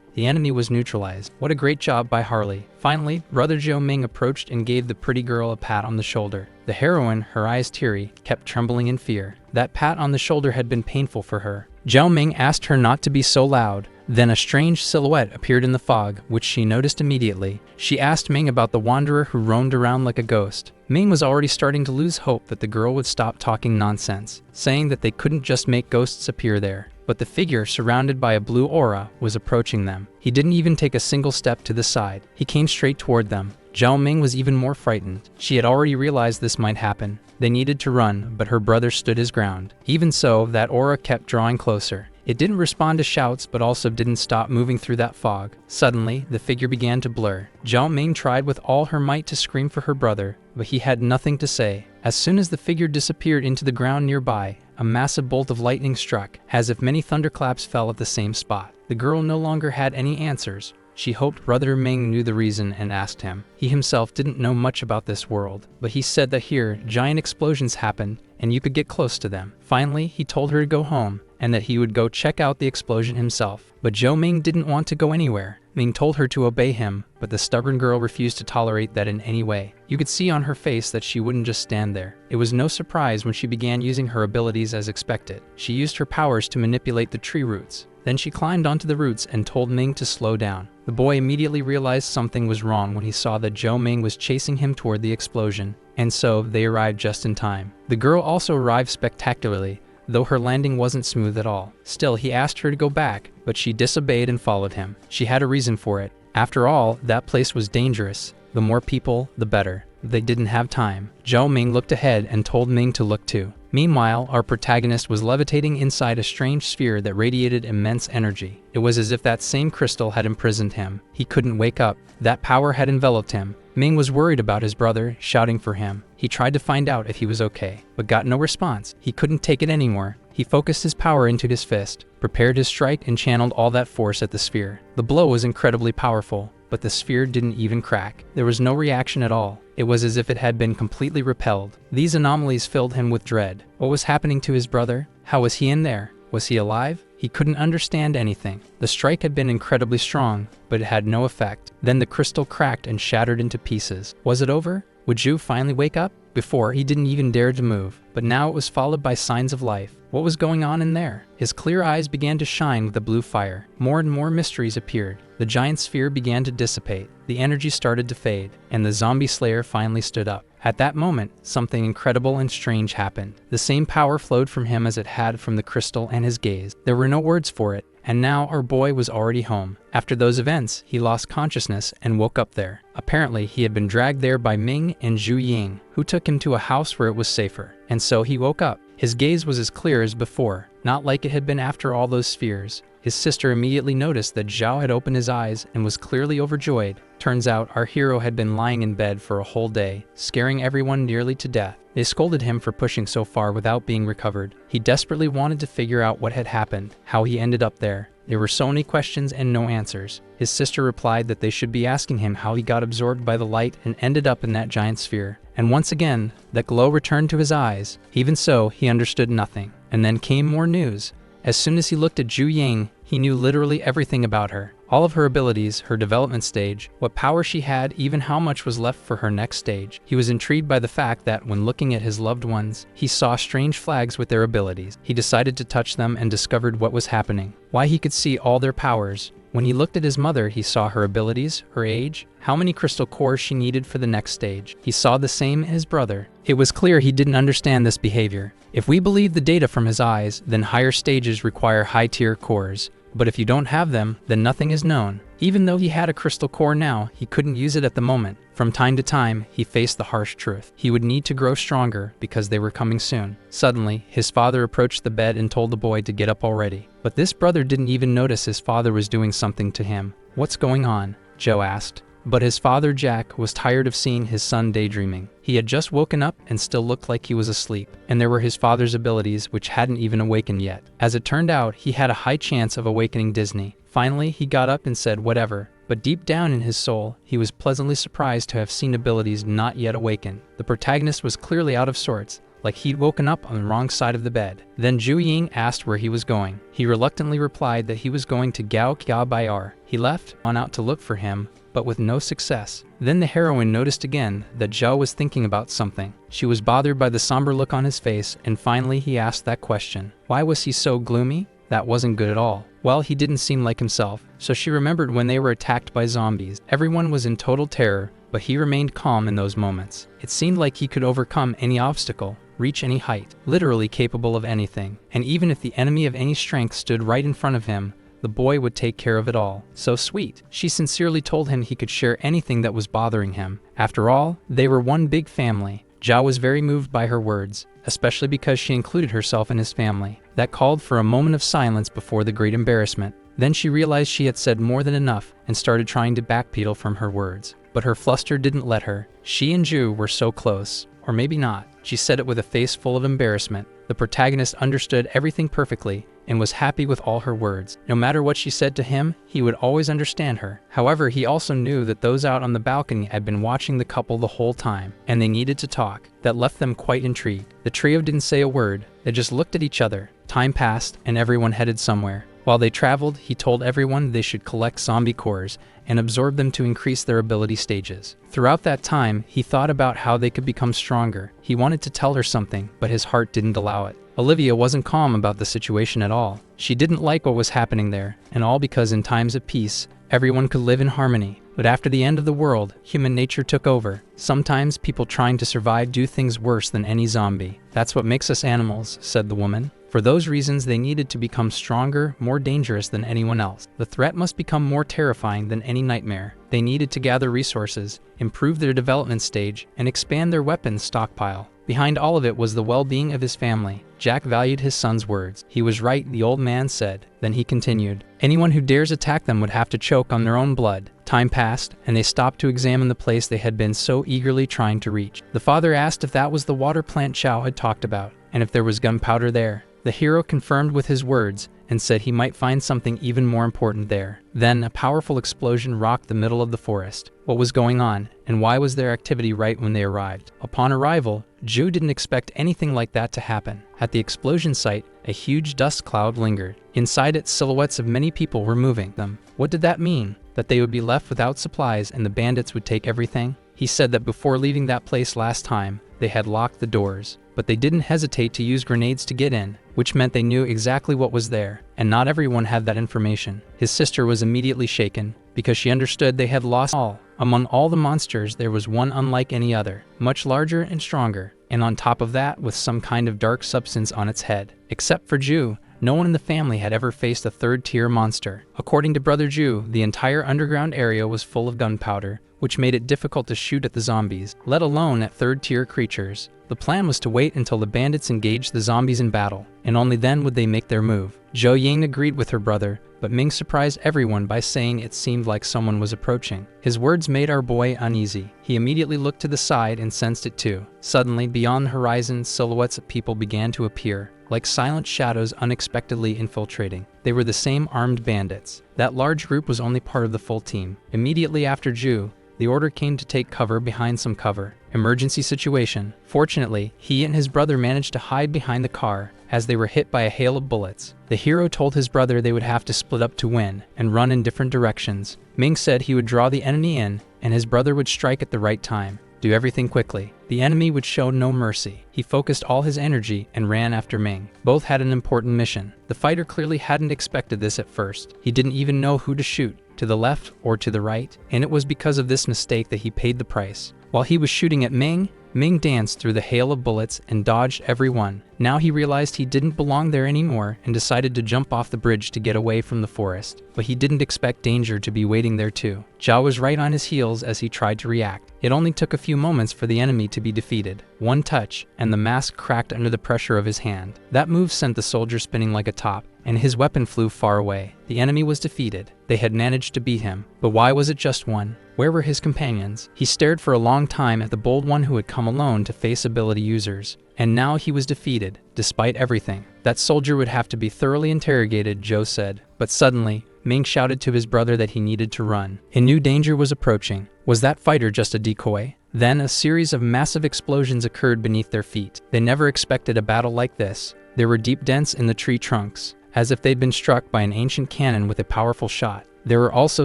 The enemy was neutralized. What a great job by Harley. Finally, Brother Zhou Ming approached and gave the pretty girl a pat on the shoulder. The heroine, her eyes teary, kept trembling in fear. That pat on the shoulder had been painful for her. Zhou Ming asked her not to be so loud. Then a strange silhouette appeared in the fog, which she noticed immediately. She asked Ming about the wanderer who roamed around like a ghost. Ming was already starting to lose hope that the girl would stop talking nonsense, saying that they couldn't just make ghosts appear there. But the figure, surrounded by a blue aura, was approaching them. He didn't even take a single step to the side. He came straight toward them. Zhao Ming was even more frightened. She had already realized this might happen. They needed to run, but her brother stood his ground. Even so, that aura kept drawing closer. It didn't respond to shouts, but also didn't stop moving through that fog. Suddenly, the figure began to blur. Zhao Ming tried with all her might to scream for her brother, but he had nothing to say. As soon as the figure disappeared into the ground nearby, a massive bolt of lightning struck, as if many thunderclaps fell at the same spot. The girl no longer had any answers. She hoped Brother Ming knew the reason and asked him. He himself didn't know much about this world, but he said that here, giant explosions happened, and you could get close to them. Finally, he told her to go home, and that he would go check out the explosion himself. But Zhou Ming didn't want to go anywhere. Ming told her to obey him, but the stubborn girl refused to tolerate that in any way. You could see on her face that she wouldn't just stand there. It was no surprise when she began using her abilities as expected. She used her powers to manipulate the tree roots. Then she climbed onto the roots and told Ming to slow down. The boy immediately realized something was wrong when he saw that Zhou Ming was chasing him toward the explosion, and so they arrived just in time. The girl also arrived spectacularly, though her landing wasn't smooth at all. Still, he asked her to go back, but she disobeyed and followed him. She had a reason for it. After all, that place was dangerous. The more people, the better. They didn't have time. Zhou Ming looked ahead and told Ming to look too. Meanwhile, our protagonist was levitating inside a strange sphere that radiated immense energy. It was as if that same crystal had imprisoned him. He couldn't wake up. That power had enveloped him. Ming was worried about his brother, shouting for him. He tried to find out if he was okay, but got no response. He couldn't take it anymore. He focused his power into his fist, prepared his strike, and channeled all that force at the sphere. The blow was incredibly powerful, but the sphere didn't even crack. There was no reaction at all. It was as if it had been completely repelled. These anomalies filled him with dread. What was happening to his brother? How was he in there? Was he alive? He couldn't understand anything. The strike had been incredibly strong, but it had no effect. Then the crystal cracked and shattered into pieces. Was it over? Would Zhu finally wake up? Before, he didn't even dare to move, but now it was followed by signs of life. What was going on in there? His clear eyes began to shine with a blue fire. More and more mysteries appeared. The giant sphere began to dissipate. The energy started to fade, and the zombie slayer finally stood up. At that moment, something incredible and strange happened. The same power flowed from him as it had from the crystal and his gaze. There were no words for it, and now our boy was already home. After those events, he lost consciousness and woke up there. Apparently, he had been dragged there by Ming and Zhu Ying, who took him to a house where it was safer. And so he woke up. His gaze was as clear as before, not like it had been after all those spheres. His sister immediately noticed that Zhao had opened his eyes and was clearly overjoyed. Turns out our hero had been lying in bed for a whole day, scaring everyone nearly to death. They scolded him for pushing so far without being recovered. He desperately wanted to figure out what had happened, how he ended up there. There were so many questions and no answers. His sister replied that they should be asking him how he got absorbed by the light and ended up in that giant sphere. And once again, that glow returned to his eyes. Even so, he understood nothing. And then came more news. As soon as he looked at Zhu Ying, he knew literally everything about her. All of her abilities, her development stage, what power she had, even how much was left for her next stage. He was intrigued by the fact that when looking at his loved ones, he saw strange flags with their abilities. He decided to touch them and discovered what was happening, why he could see all their powers. When he looked at his mother, he saw her abilities, her age, how many crystal cores she needed for the next stage. He saw the same in his brother. It was clear he didn't understand this behavior. If we believe the data from his eyes, then higher stages require high-tier cores. But if you don't have them, then nothing is known. Even though he had a crystal core now, he couldn't use it at the moment. From time to time, he faced the harsh truth. He would need to grow stronger because they were coming soon. Suddenly, his father approached the bed and told the boy to get up already. But this brother didn't even notice his father was doing something to him. "What's going on?" Joe asked. But his father, Jack, was tired of seeing his son daydreaming. He had just woken up and still looked like he was asleep. And there were his father's abilities, which hadn't even awakened yet. As it turned out, he had a high chance of awakening Disney. Finally, he got up and said whatever. But deep down in his soul, he was pleasantly surprised to have seen abilities not yet awakened. The protagonist was clearly out of sorts, like he'd woken up on the wrong side of the bed. Then Zhu Ying asked where he was going. He reluctantly replied that he was going to Gao Kia Bayar. He left on out to look for him, but with no success. Then the heroine noticed again that Zhao was thinking about something. She was bothered by the somber look on his face, and finally he asked that question. Why was he so gloomy? That wasn't good at all. Well, he didn't seem like himself, so she remembered when they were attacked by zombies. Everyone was in total terror, but he remained calm in those moments. It seemed like he could overcome any obstacle, reach any height, literally capable of anything. And even if the enemy of any strength stood right in front of him, the boy would take care of it all. So sweet. She sincerely told him he could share anything that was bothering him. After all, they were one big family. Zhao was very moved by her words, especially because she included herself in his family. That called for a moment of silence before the great embarrassment. Then she realized she had said more than enough and started trying to backpedal from her words. But her fluster didn't let her. She and Zhu were so close. Or maybe not. She said it with a face full of embarrassment. The protagonist understood everything perfectly and was happy with all her words. No matter what she said to him, he would always understand her. However, he also knew that those out on the balcony had been watching the couple the whole time, and they needed to talk. That left them quite intrigued. The trio didn't say a word. They just looked at each other. Time passed, and everyone headed somewhere. While they traveled, he told everyone they should collect zombie cores and absorb them to increase their ability stages. Throughout that time, he thought about how they could become stronger. He wanted to tell her something, but his heart didn't allow it. Olivia wasn't calm about the situation at all. She didn't like what was happening there, and all because in times of peace, everyone could live in harmony. But after the end of the world, human nature took over. Sometimes people trying to survive do things worse than any zombie. That's what makes us animals, said the woman. For those reasons, they needed to become stronger, more dangerous than anyone else. The threat must become more terrifying than any nightmare. They needed to gather resources, improve their development stage, and expand their weapons stockpile. Behind all of it was the well-being of his family. Jack valued his son's words. He was right, the old man said. Then he continued, anyone who dares attack them would have to choke on their own blood. Time passed, and they stopped to examine the place they had been so eagerly trying to reach. The father asked if that was the water plant Chow had talked about, and if there was gunpowder there. The hero confirmed with his words and said he might find something even more important there. Then a powerful explosion rocked the middle of the forest. What was going on, and why was there activity right when they arrived? Upon arrival, Joe didn't expect anything like that to happen. At the explosion site, a huge dust cloud lingered. Inside it, silhouettes of many people were moving them. What did that mean? That they would be left without supplies and the bandits would take everything? He said that before leaving that place last time, they had locked the doors. But they didn't hesitate to use grenades to get in, which meant they knew exactly what was there, and not everyone had that information. His sister was immediately shaken, because she understood they had lost all. Among all the monsters, there was one unlike any other, much larger and stronger, and on top of that, with some kind of dark substance on its head. Except for Ju, no one in the family had ever faced a third-tier monster. According to Brother Ju, the entire underground area was full of gunpowder, which made it difficult to shoot at the zombies, let alone at third-tier creatures. The plan was to wait until the bandits engaged the zombies in battle, and only then would they make their move. Zhou Ying agreed with her brother, but Ming surprised everyone by saying it seemed like someone was approaching. His words made our boy uneasy. He immediately looked to the side and sensed it too. Suddenly, beyond the horizon, silhouettes of people began to appear, like silent shadows unexpectedly infiltrating. They were the same armed bandits. That large group was only part of the full team. Immediately after Zhu, the order came to take cover behind some cover. Emergency situation. Fortunately, he and his brother managed to hide behind the car as they were hit by a hail of bullets. The hero told his brother they would have to split up to win and run in different directions. Ming said he would draw the enemy in and his brother would strike at the right time. Do everything quickly. The enemy would show no mercy. He focused all his energy and ran after Ming. Both had an important mission. The fighter clearly hadn't expected this at first. He didn't even know who to shoot, to the left or to the right, and it was because of this mistake that he paid the price. While he was shooting at Ming, Ming danced through the hail of bullets and dodged every one. Now he realized he didn't belong there anymore and decided to jump off the bridge to get away from the forest. But he didn't expect danger to be waiting there too. Zhao was right on his heels as he tried to react. It only took a few moments for the enemy to be defeated. One touch, and the mask cracked under the pressure of his hand. That move sent the soldier spinning like a top, and his weapon flew far away. The enemy was defeated. They had managed to beat him. But why was it just one? Where were his companions? He stared for a long time at the bold one who had come alone to face ability users. And now he was defeated, despite everything. That soldier would have to be thoroughly interrogated, Joe said. But suddenly, Ming shouted to his brother that he needed to run. A new danger was approaching. Was that fighter just a decoy? Then a series of massive explosions occurred beneath their feet. They never expected a battle like this. There were deep dents in the tree trunks, as if they'd been struck by an ancient cannon with a powerful shot. There were also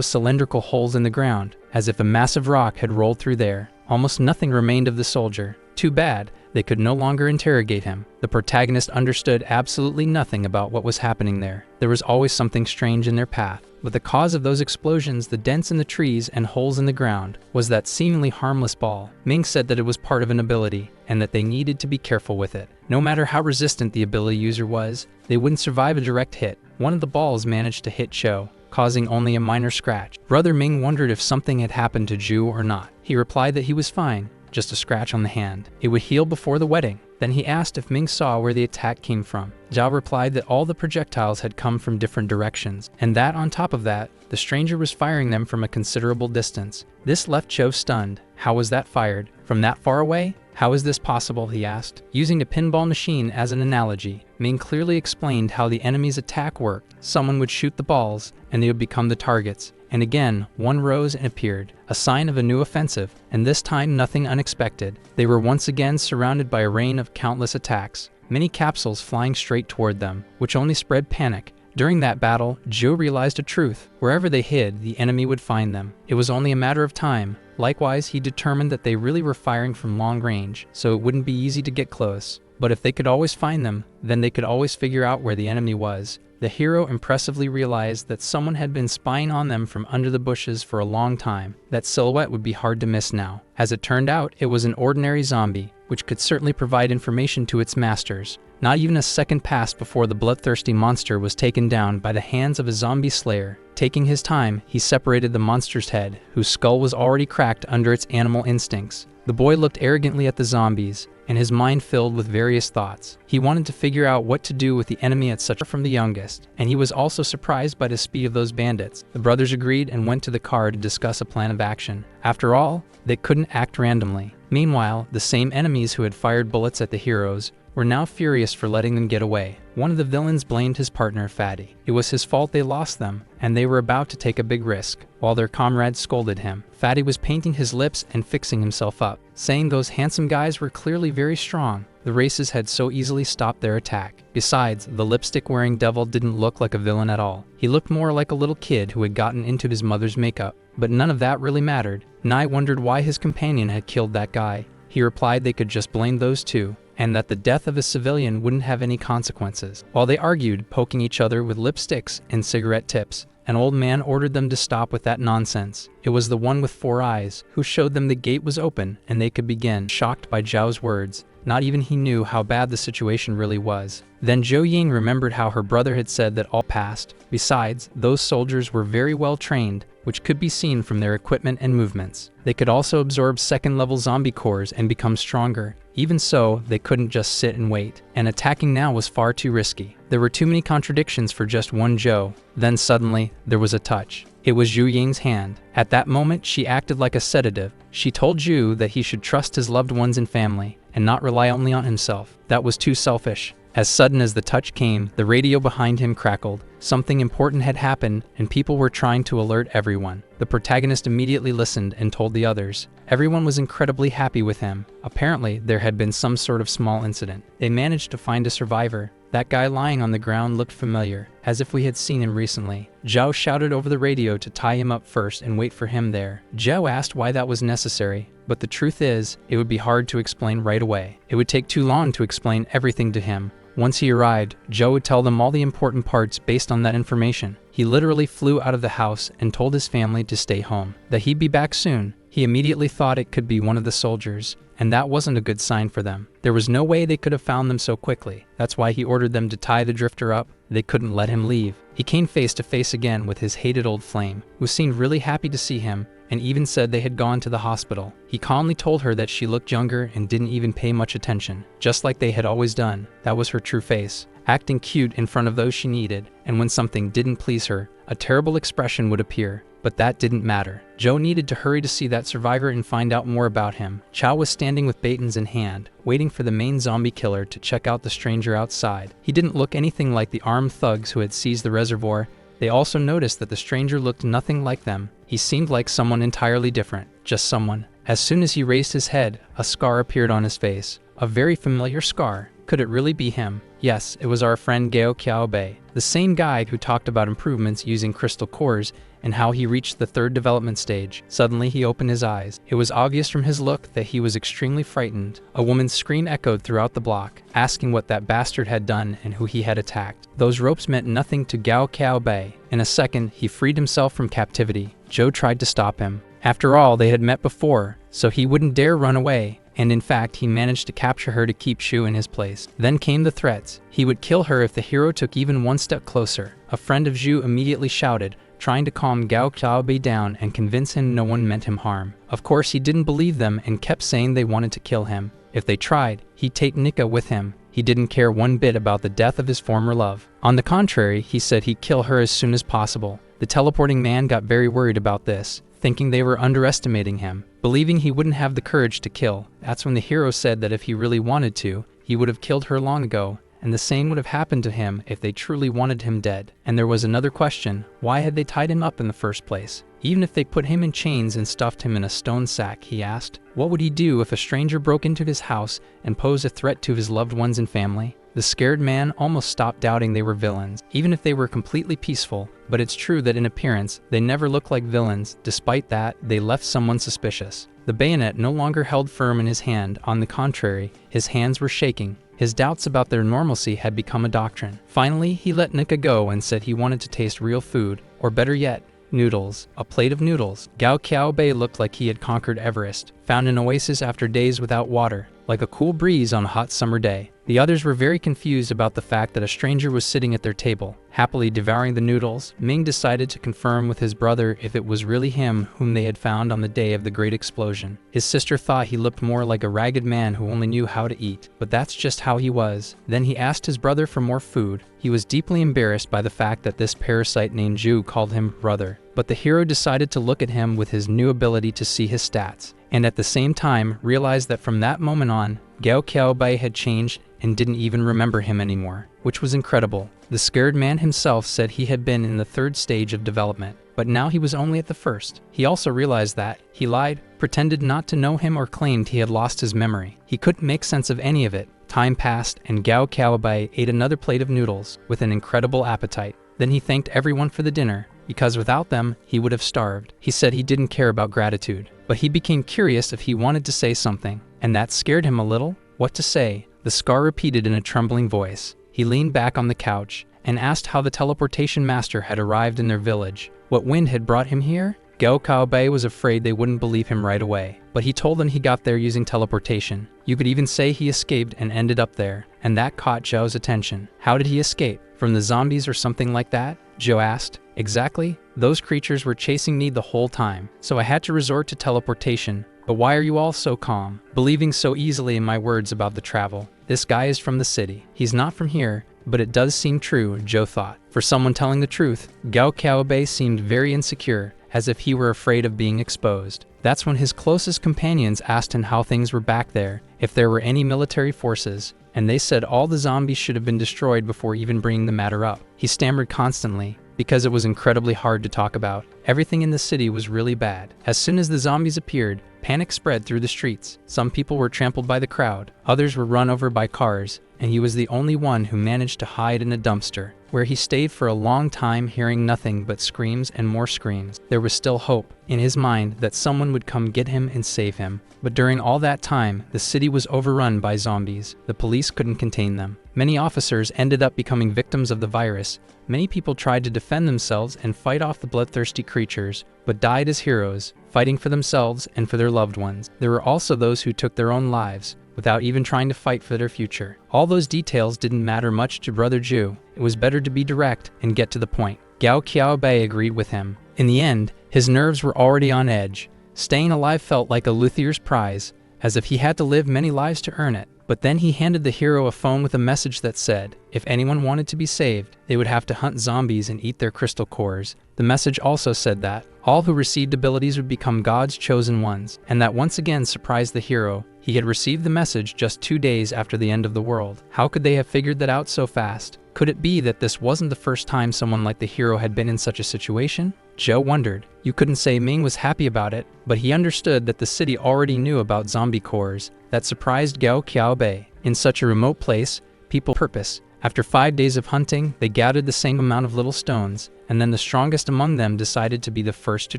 cylindrical holes in the ground, as if a massive rock had rolled through there. Almost nothing remained of the soldier. Too bad, they could no longer interrogate him. The protagonist understood absolutely nothing about what was happening there. There was always something strange in their path. But the cause of those explosions, the dents in the trees and holes in the ground, was that seemingly harmless ball. Ming said that it was part of an ability, and that they needed to be careful with it. No matter how resistant the ability user was, they wouldn't survive a direct hit. One of the balls managed to hit Cho, causing only a minor scratch. Brother Ming wondered if something had happened to Ju or not. He replied that he was fine, just a scratch on the hand. It would heal before the wedding. Then he asked if Ming saw where the attack came from. Zhao replied that all the projectiles had come from different directions, and that on top of that, the stranger was firing them from a considerable distance. This left Cho stunned. How was that fired? From that far away? How is this possible, he asked. Using a pinball machine as an analogy, Ming clearly explained how the enemy's attack worked. Someone would shoot the balls, and they would become the targets. And again, one rose and appeared, a sign of a new offensive, and this time nothing unexpected. They were once again surrounded by a rain of countless attacks, many capsules flying straight toward them, which only spread panic. During that battle, Joe realized a truth. Wherever they hid, the enemy would find them. It was only a matter of time. Likewise, he determined that they really were firing from long range, so it wouldn't be easy to get close. But if they could always find them, then they could always figure out where the enemy was. The hero impressively realized that someone had been spying on them from under the bushes for a long time. That silhouette would be hard to miss now. As it turned out, it was an ordinary zombie, which could certainly provide information to its masters. Not even a second passed before the bloodthirsty monster was taken down by the hands of a zombie slayer. Taking his time, he separated the monster's head, whose skull was already cracked under its animal instincts. The boy looked arrogantly at the zombies, and his mind filled with various thoughts. He wanted to figure out what to do with the enemy at such from the youngest, and he was also surprised by the speed of those bandits. The brothers agreed and went to the car to discuss a plan of action. After all, they couldn't act randomly. Meanwhile, the same enemies who had fired bullets at the heroes were now furious for letting them get away. One of the villains blamed his partner, Fatty. It was his fault they lost them, and they were about to take a big risk. While their comrades scolded him, Fatty was painting his lips and fixing himself up, saying those handsome guys were clearly very strong. The races had so easily stopped their attack. Besides, the lipstick-wearing devil didn't look like a villain at all. He looked more like a little kid who had gotten into his mother's makeup. But none of that really mattered. Nye wondered why his companion had killed that guy. He replied they could just blame those two, and that the death of a civilian wouldn't have any consequences. While they argued, poking each other with lipsticks and cigarette tips, an old man ordered them to stop with that nonsense. It was the one with 4 eyes, who showed them the gate was open and they could begin. Shocked by Zhao's words, not even he knew how bad the situation really was. Then Zhou Ying remembered how her brother had said that all passed. Besides, those soldiers were very well trained, which could be seen from their equipment and movements. They could also absorb second-level zombie cores and become stronger. Even so, they couldn't just sit and wait, and attacking now was far too risky. There were too many contradictions for just one Zhou. Then suddenly, there was a touch. It was Zhu Ying's hand. At that moment, she acted like a sedative. She told Zhu that he should trust his loved ones and family, and not rely only on himself. That was too selfish. As sudden as the touch came, the radio behind him crackled. Something important had happened, and people were trying to alert everyone. The protagonist immediately listened and told the others. Everyone was incredibly happy with him. Apparently, there had been some sort of small incident. They managed to find a survivor. That guy lying on the ground looked familiar, as if we had seen him recently. Zhao shouted over the radio to tie him up first and wait for him there. Zhao asked why that was necessary, but the truth is, it would be hard to explain right away. It would take too long to explain everything to him. Once he arrived, Zhou would tell them all the important parts based on that information. He literally flew out of the house and told his family to stay home, that he'd be back soon. He immediately thought it could be one of the soldiers, and that wasn't a good sign for them. There was no way they could have found them so quickly. That's why he ordered them to tie the drifter up. They couldn't let him leave. He came face to face again with his hated old flame, who seemed really happy to see him, and even said they had gone to the hospital. He calmly told her that she looked younger and didn't even pay much attention, just like they had always done. That was her true face, acting cute in front of those she needed, and when something didn't please her, a terrible expression would appear. But that didn't matter. Zhou needed to hurry to see that survivor and find out more about him. Chao was standing with batons in hand, waiting for the main zombie killer to check out the stranger outside. He didn't look anything like the armed thugs who had seized the reservoir. They also noticed that the stranger looked nothing like them. He seemed like someone entirely different, just someone. As soon as he raised his head, a scar appeared on his face. A very familiar scar. Could it really be him? Yes, it was our friend Gao Qiaobei, the same guy who talked about improvements using crystal cores and how he reached the 3rd development stage. Suddenly he opened his eyes. It was obvious from his look that he was extremely frightened. A woman's scream echoed throughout the block, asking what that bastard had done and who he had attacked. Those ropes meant nothing to Gao Qiaobei. In a second, he freed himself from captivity. Zhou tried to stop him. After all, they had met before, so he wouldn't dare run away. And in fact, he managed to capture her to keep Shu in his place. Then came the threats. He would kill her if the hero took even one step closer. A friend of Zhu immediately shouted, trying to calm Gao Qiaobei down and convince him no one meant him harm. Of course, he didn't believe them and kept saying they wanted to kill him. If they tried, he'd take Nika with him. He didn't care one bit about the death of his former love. On the contrary, he said he'd kill her as soon as possible. The teleporting man got very worried about this, thinking they were underestimating him, believing he wouldn't have the courage to kill. That's when the hero said that if he really wanted to, he would have killed her long ago, and the same would have happened to him if they truly wanted him dead. And there was another question: why had they tied him up in the first place? Even if they put him in chains and stuffed him in a stone sack, he asked, what would he do if a stranger broke into his house and posed a threat to his loved ones and family? The scared man almost stopped doubting they were villains, even if they were completely peaceful. But it's true that in appearance, they never looked like villains. Despite that, they left someone suspicious. The bayonet no longer held firm in his hand. On the contrary, his hands were shaking. His doubts about their normalcy had become a doctrine. Finally, he let Nika go and said he wanted to taste real food, or better yet, noodles. A plate of noodles. Gao Qiaobei looked like he had conquered Everest, found an oasis after days without water, like a cool breeze on a hot summer day. The others were very confused about the fact that a stranger was sitting at their table, happily devouring the noodles. Ming decided to confirm with his brother if it was really him whom they had found on the day of the great explosion. His sister thought he looked more like a ragged man who only knew how to eat, but that's just how he was. Then he asked his brother for more food. He was deeply embarrassed by the fact that this parasite named Zhu called him brother, but the hero decided to look at him with his new ability to see his stats, and at the same time realized that from that moment on, Gao Qiaobei had changed and didn't even remember him anymore, which was incredible. The scared man himself said he had been in the third stage of development, but now he was only at the first. He also realized that he lied, pretended not to know him, or claimed he had lost his memory. He couldn't make sense of any of it. Time passed, and Gao Qiaobei ate another plate of noodles with an incredible appetite. Then he thanked everyone for the dinner, because without them, he would have starved. He said he didn't care about gratitude, but he became curious if he wanted to say something, and that scared him a little. What to say? The scar repeated in a trembling voice. He leaned back on the couch and asked how the teleportation master had arrived in their village. What wind had brought him here? Gao Qiaobei was afraid they wouldn't believe him right away, but he told them he got there using teleportation. You could even say he escaped and ended up there, and that caught Zhou's attention. How did he escape? From the zombies or something like that? Zhou asked. Exactly. Those creatures were chasing me the whole time, so I had to resort to teleportation. But why are you all so calm, believing so easily in my words about the travel? This guy is from the city. He's not from here, but it does seem true, Zhou thought. For someone telling the truth, Gao Qiaobei seemed very insecure, as if he were afraid of being exposed. That's when his closest companions asked him how things were back there, if there were any military forces, and they said all the zombies should have been destroyed before even bringing the matter up. He stammered constantly, because it was incredibly hard to talk about. Everything in the city was really bad. As soon as the zombies appeared, panic spread through the streets. Some people were trampled by the crowd, others were run over by cars, and he was the only one who managed to hide in a dumpster, where he stayed for a long time, hearing nothing but screams and more screams. There was still hope in his mind that someone would come get him and save him. But during all that time, the city was overrun by zombies. The police couldn't contain them. Many officers ended up becoming victims of the virus. Many people tried to defend themselves and fight off the bloodthirsty creatures, but died as heroes, fighting for themselves and for their loved ones. There were also those who took their own lives, without even trying to fight for their future. All those details didn't matter much to Brother Zhu. It was better to be direct and get to the point. Gao Qiaobei agreed with him. In the end, his nerves were already on edge. Staying alive felt like a luthier's prize, as if he had to live many lives to earn it. But then he handed the hero a phone with a message that said, if anyone wanted to be saved, they would have to hunt zombies and eat their crystal cores. The message also said that all who received abilities would become God's chosen ones, and that once again surprised the hero. He had received the message just 2 days after the end of the world. How could they have figured that out so fast? Could it be that this wasn't the first time someone like the hero had been in such a situation? Zhou wondered. You couldn't say Ming was happy about it, but he understood that the city already knew about zombie cores. That surprised Gao Qiaobei. In such a remote place, people purpose. After 5 days of hunting, they gathered the same amount of little stones, and then the strongest among them decided to be the first to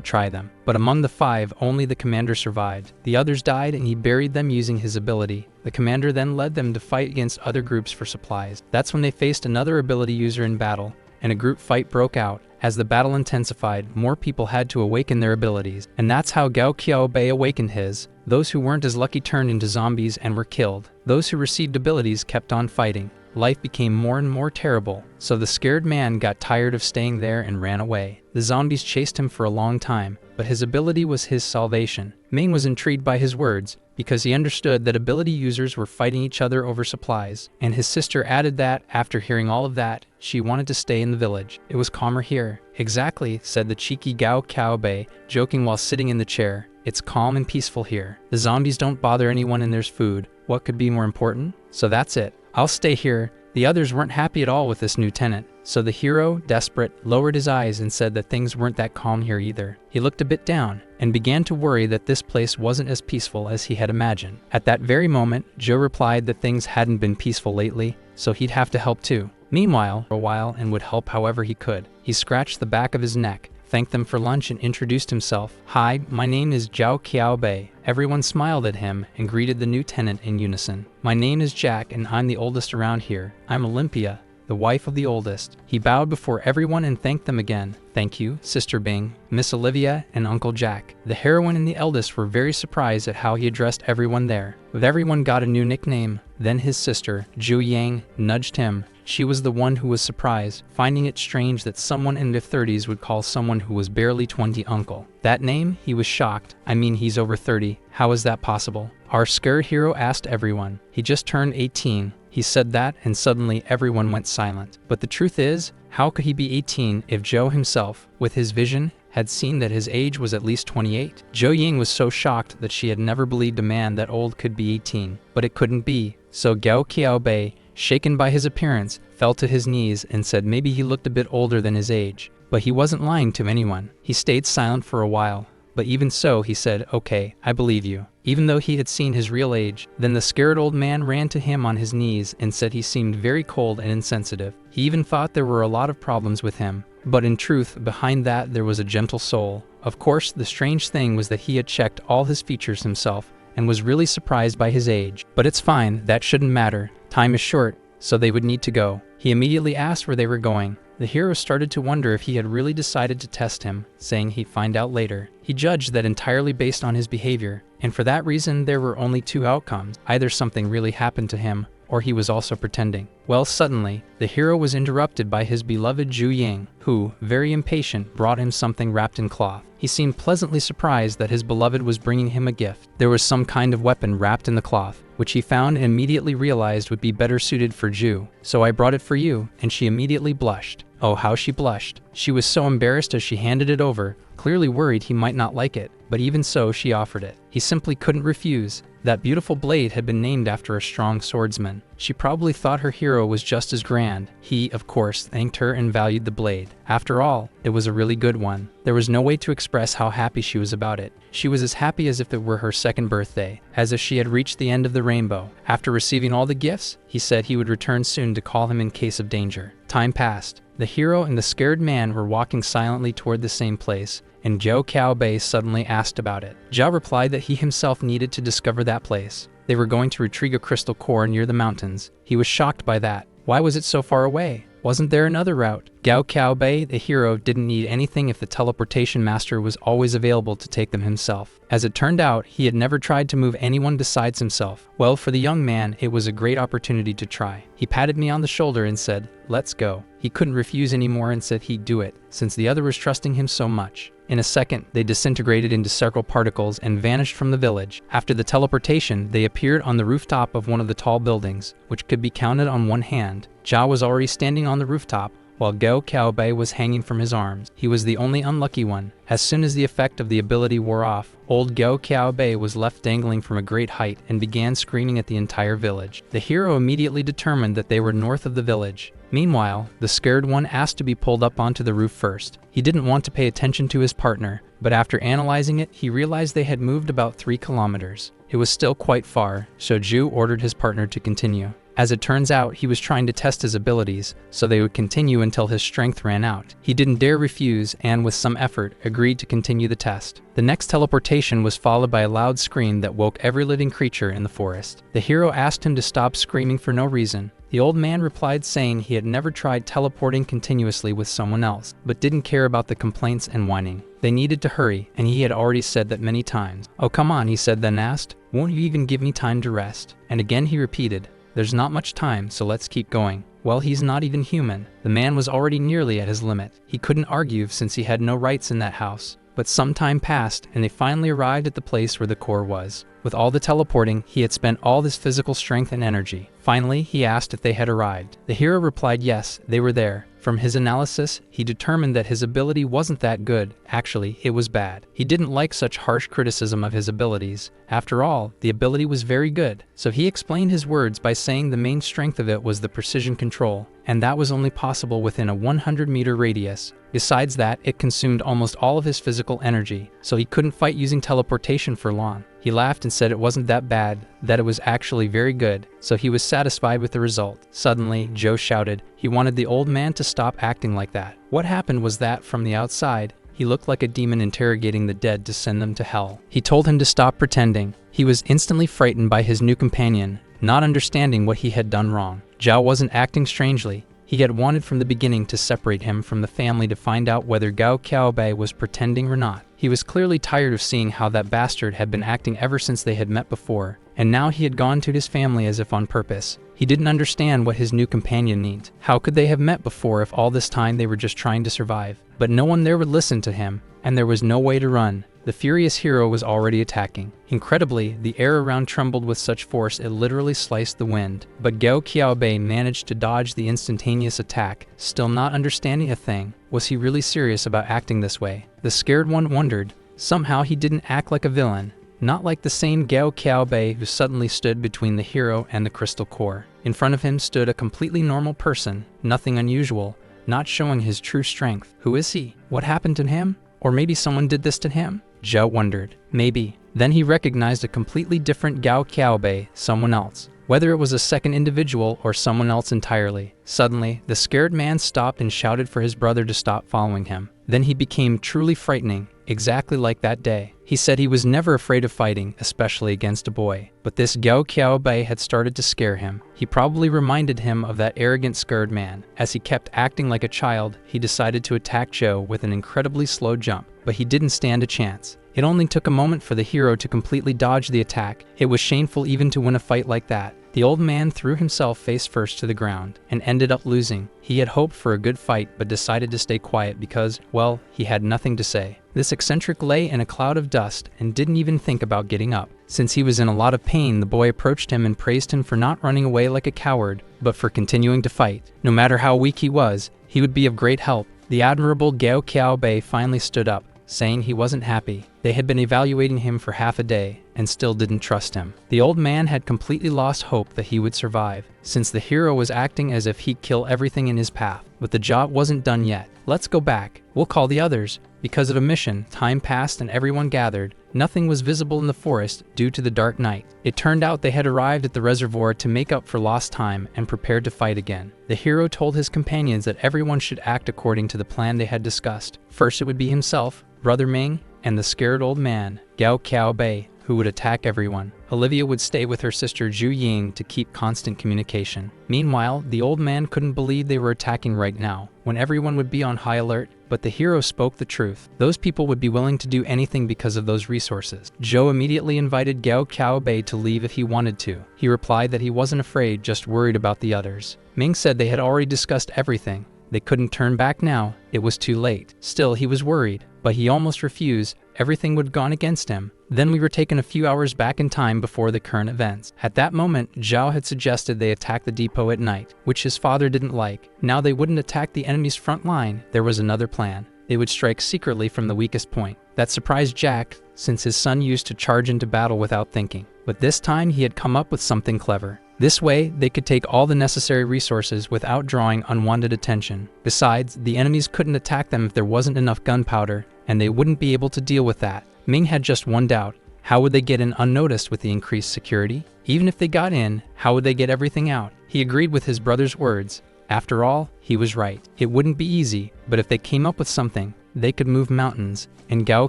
try them. But among the 5, only the commander survived. The others died and he buried them using his ability. The commander then led them to fight against other groups for supplies. That's when they faced another ability user in battle, and a group fight broke out. As the battle intensified, more people had to awaken their abilities, and that's how Gao Qiaobei awakened his. Those who weren't as lucky turned into zombies and were killed. Those who received abilities kept on fighting. life became more and more terrible, so the scared man got tired of staying there and ran away. The zombies chased him for a long time, but his ability was his salvation. Ming was intrigued by his words, because he understood that ability users were fighting each other over supplies, and his sister added that, after hearing all of that, she wanted to stay in the village. It was calmer here. Exactly, said the cheeky Gao Kaobei, joking while sitting in the chair. It's calm and peaceful here. The zombies don't bother anyone and there's food. What could be more important? So that's it. I'll stay here. The others weren't happy at all with this new tenant, so the hero, desperate, lowered his eyes and said that things weren't that calm here either. He looked a bit down, and began to worry that this place wasn't as peaceful as he had imagined. At that very moment, Joe replied that things hadn't been peaceful lately, so he'd have to help too. Meanwhile, for a while, and would help however he could. He scratched the back of his neck, thanked them for lunch and introduced himself. Hi, my name is Zhao Qiaobei. Everyone smiled at him and greeted the new tenant in unison. My name is Jack and I'm the oldest around here. I'm Olympia, the wife of the oldest. He bowed before everyone and thanked them again. Thank you, Sister Bing, Miss Olivia, and Uncle Jack. The heroine and the eldest were very surprised at how he addressed everyone there. But everyone got a new nickname. Then his sister, Zhu Yang, nudged him. She was the one who was surprised, finding it strange that someone in their 30s would call someone who was barely 20 uncle. That name? He was shocked. I mean, he's over 30. How is that possible? Our scared hero asked everyone. He just turned 18. He said that, and suddenly everyone went silent. But the truth is, how could he be 18 if Joe himself, with his vision, had seen that his age was at least 28? Zhou Ying was so shocked that she had never believed a man that old could be 18. But it couldn't be. So Gao Qiaobei, shaken by his appearance, fell to his knees and said maybe he looked a bit older than his age. But he wasn't lying to anyone. He stayed silent for a while. But even so, he said, okay, I believe you. Even though he had seen his real age. Then the scared old man ran to him on his knees and said he seemed very cold and insensitive. He even thought there were a lot of problems with him. But in truth, behind that there was a gentle soul. Of course, the strange thing was that he had checked all his features himself and was really surprised by his age. But it's fine, that shouldn't matter. Time is short, so they would need to go. He immediately asked where they were going. The hero started to wonder if he had really decided to test him, saying he'd find out later. He judged that entirely based on his behavior, and for that reason there were only two outcomes. Either something really happened to him, or he was also pretending. Well, suddenly, the hero was interrupted by his beloved Zhu Ying, who, very impatient, brought him something wrapped in cloth. He seemed pleasantly surprised that his beloved was bringing him a gift. There was some kind of weapon wrapped in the cloth, which he found and immediately realized would be better suited for Zhu. So I brought it for you, and she immediately blushed. Oh, how she blushed. She was so embarrassed as she handed it over, clearly worried he might not like it, but even so she offered it. He simply couldn't refuse. That beautiful blade had been named after a strong swordsman. She probably thought her hero was just as grand. He, of course, thanked her and valued the blade. After all, it was a really good one. There was no way to express how happy she was about it. She was as happy as if it were her second birthday, as if she had reached the end of the rainbow. After receiving all the gifts, he said he would return soon to call him in case of danger. Time passed. The hero and the scared man were walking silently toward the same place, and Zhou Qiaobei suddenly asked about it. Zhao replied that he himself needed to discover that place. They were going to retrieve a crystal core near the mountains. He was shocked by that. Why was it so far away? Wasn't there another route? Gao Qiaobei, the hero, didn't need anything if the teleportation master was always available to take them himself. As it turned out, he had never tried to move anyone besides himself. Well, for the young man, it was a great opportunity to try. He patted me on the shoulder and said, let's go. He couldn't refuse anymore and said he'd do it, since the other was trusting him so much. In a second, they disintegrated into several particles and vanished from the village. After the teleportation, they appeared on the rooftop of one of the tall buildings, which could be counted on one hand. Zhao was already standing on the rooftop, while Gao Qiaobei was hanging from his arms. He was the only unlucky one. As soon as the effect of the ability wore off, old Gao Qiaobei was left dangling from a great height and began screaming at the entire village. The hero immediately determined that they were north of the village. Meanwhile, the scared one asked to be pulled up onto the roof first. He didn't want to pay attention to his partner, but after analyzing it, he realized they had moved about 3 kilometers. It was still quite far, so Zhu ordered his partner to continue. As it turns out, he was trying to test his abilities, so they would continue until his strength ran out. He didn't dare refuse and, with some effort, agreed to continue the test. The next teleportation was followed by a loud scream that woke every living creature in the forest. The hero asked him to stop screaming for no reason. The old man replied saying he had never tried teleporting continuously with someone else, but didn't care about the complaints and whining. They needed to hurry, and he had already said that many times. Oh, come on, he said, then asked, won't you even give me time to rest? And again he repeated, There's not much time, so let's keep going. Well, he's not even human. The man was already nearly at his limit. He couldn't argue since he had no rights in that house. But some time passed, and they finally arrived at the place where the core was. With all the teleporting, he had spent all his physical strength and energy. Finally, he asked if they had arrived. The hero replied yes, they were there. From his analysis, he determined that his ability wasn't that good. Actually, it was bad. He didn't like such harsh criticism of his abilities. After all, the ability was very good. So he explained his words by saying the main strength of it was the precision control, and that was only possible within a 100-meter radius. Besides that, it consumed almost all of his physical energy, so he couldn't fight using teleportation for long. He laughed and said it wasn't that bad, that it was actually very good, so he was satisfied with the result. Suddenly, Joe shouted. He wanted the old man to stop acting like that. What happened was that, from the outside, he looked like a demon interrogating the dead to send them to hell. He told him to stop pretending. He was instantly frightened by his new companion, not understanding what he had done wrong. Zhao wasn't acting strangely. He had wanted from the beginning to separate him from the family to find out whether Gao Qiaobei was pretending or not. He was clearly tired of seeing how that bastard had been acting ever since they had met before, and now he had gone to his family as if on purpose. He didn't understand what his new companion needed. How could they have met before if all this time they were just trying to survive? But no one there would listen to him, and there was no way to run. The furious hero was already attacking. Incredibly, the air around trembled with such force it literally sliced the wind. But Gao Qiaobei managed to dodge the instantaneous attack, still not understanding a thing. Was he really serious about acting this way? The scared one wondered. Somehow he didn't act like a villain. Not like the same Gao Qiaobei who suddenly stood between the hero and the crystal core. In front of him stood a completely normal person, nothing unusual, not showing his true strength. Who is he? What happened to him? Or maybe someone did this to him? Zhao wondered. Maybe. Then he recognized a completely different Gao Qiaobei, someone else. Whether it was a second individual or someone else entirely. Suddenly, the scared man stopped and shouted for his brother to stop following him. Then he became truly frightening, exactly like that day. He said he was never afraid of fighting, especially against a boy. But this Gao Qiaobei had started to scare him. He probably reminded him of that arrogant scared man. As he kept acting like a child, he decided to attack Joe with an incredibly slow jump. But he didn't stand a chance. It only took a moment for the hero to completely dodge the attack. It was shameful even to win a fight like that. The old man threw himself face first to the ground and ended up losing. He had hoped for a good fight but decided to stay quiet because, well, he had nothing to say. This eccentric lay in a cloud of dust and didn't even think about getting up. Since he was in a lot of pain, the boy approached him and praised him for not running away like a coward, but for continuing to fight. No matter how weak he was, he would be of great help. The admirable Gao Qiaobei finally stood up, saying he wasn't happy. They had been evaluating him for half a day and still didn't trust him. The old man had completely lost hope that he would survive, since the hero was acting as if he'd kill everything in his path. But the job wasn't done yet. Let's go back. We'll call the others. Because of a mission, time passed and everyone gathered. Nothing was visible in the forest due to the dark night. It turned out they had arrived at the reservoir to make up for lost time and prepared to fight again. The hero told his companions that everyone should act according to the plan they had discussed. First it would be himself, Brother Ming, and the scared old man, Gao Qiaobei, who would attack everyone. Olivia would stay with her sister Zhu Ying to keep constant communication. Meanwhile, the old man couldn't believe they were attacking right now, when everyone would be on high alert. But the hero spoke the truth. Those people would be willing to do anything because of those resources. Zhou immediately invited Gao Qiaobei to leave if he wanted to. He replied that he wasn't afraid, just worried about the others. Ming said they had already discussed everything. They couldn't turn back now. It was too late. Still, he was worried, but he almost refused. Everything would have gone against him. Then we were taken a few hours back in time before the current events. At that moment, Zhao had suggested they attack the depot at night, which his father didn't like. Now they wouldn't attack the enemy's front line. There was another plan. They would strike secretly from the weakest point. That surprised Jack, since his son used to charge into battle without thinking. But this time he had come up with something clever. This way, they could take all the necessary resources without drawing unwanted attention. Besides, the enemies couldn't attack them if there wasn't enough gunpowder, and they wouldn't be able to deal with that. Ming had just one doubt. How would they get in unnoticed with the increased security? Even if they got in, how would they get everything out? He agreed with his brother's words. After all, he was right. It wouldn't be easy, but if they came up with something, they could move mountains, and Gao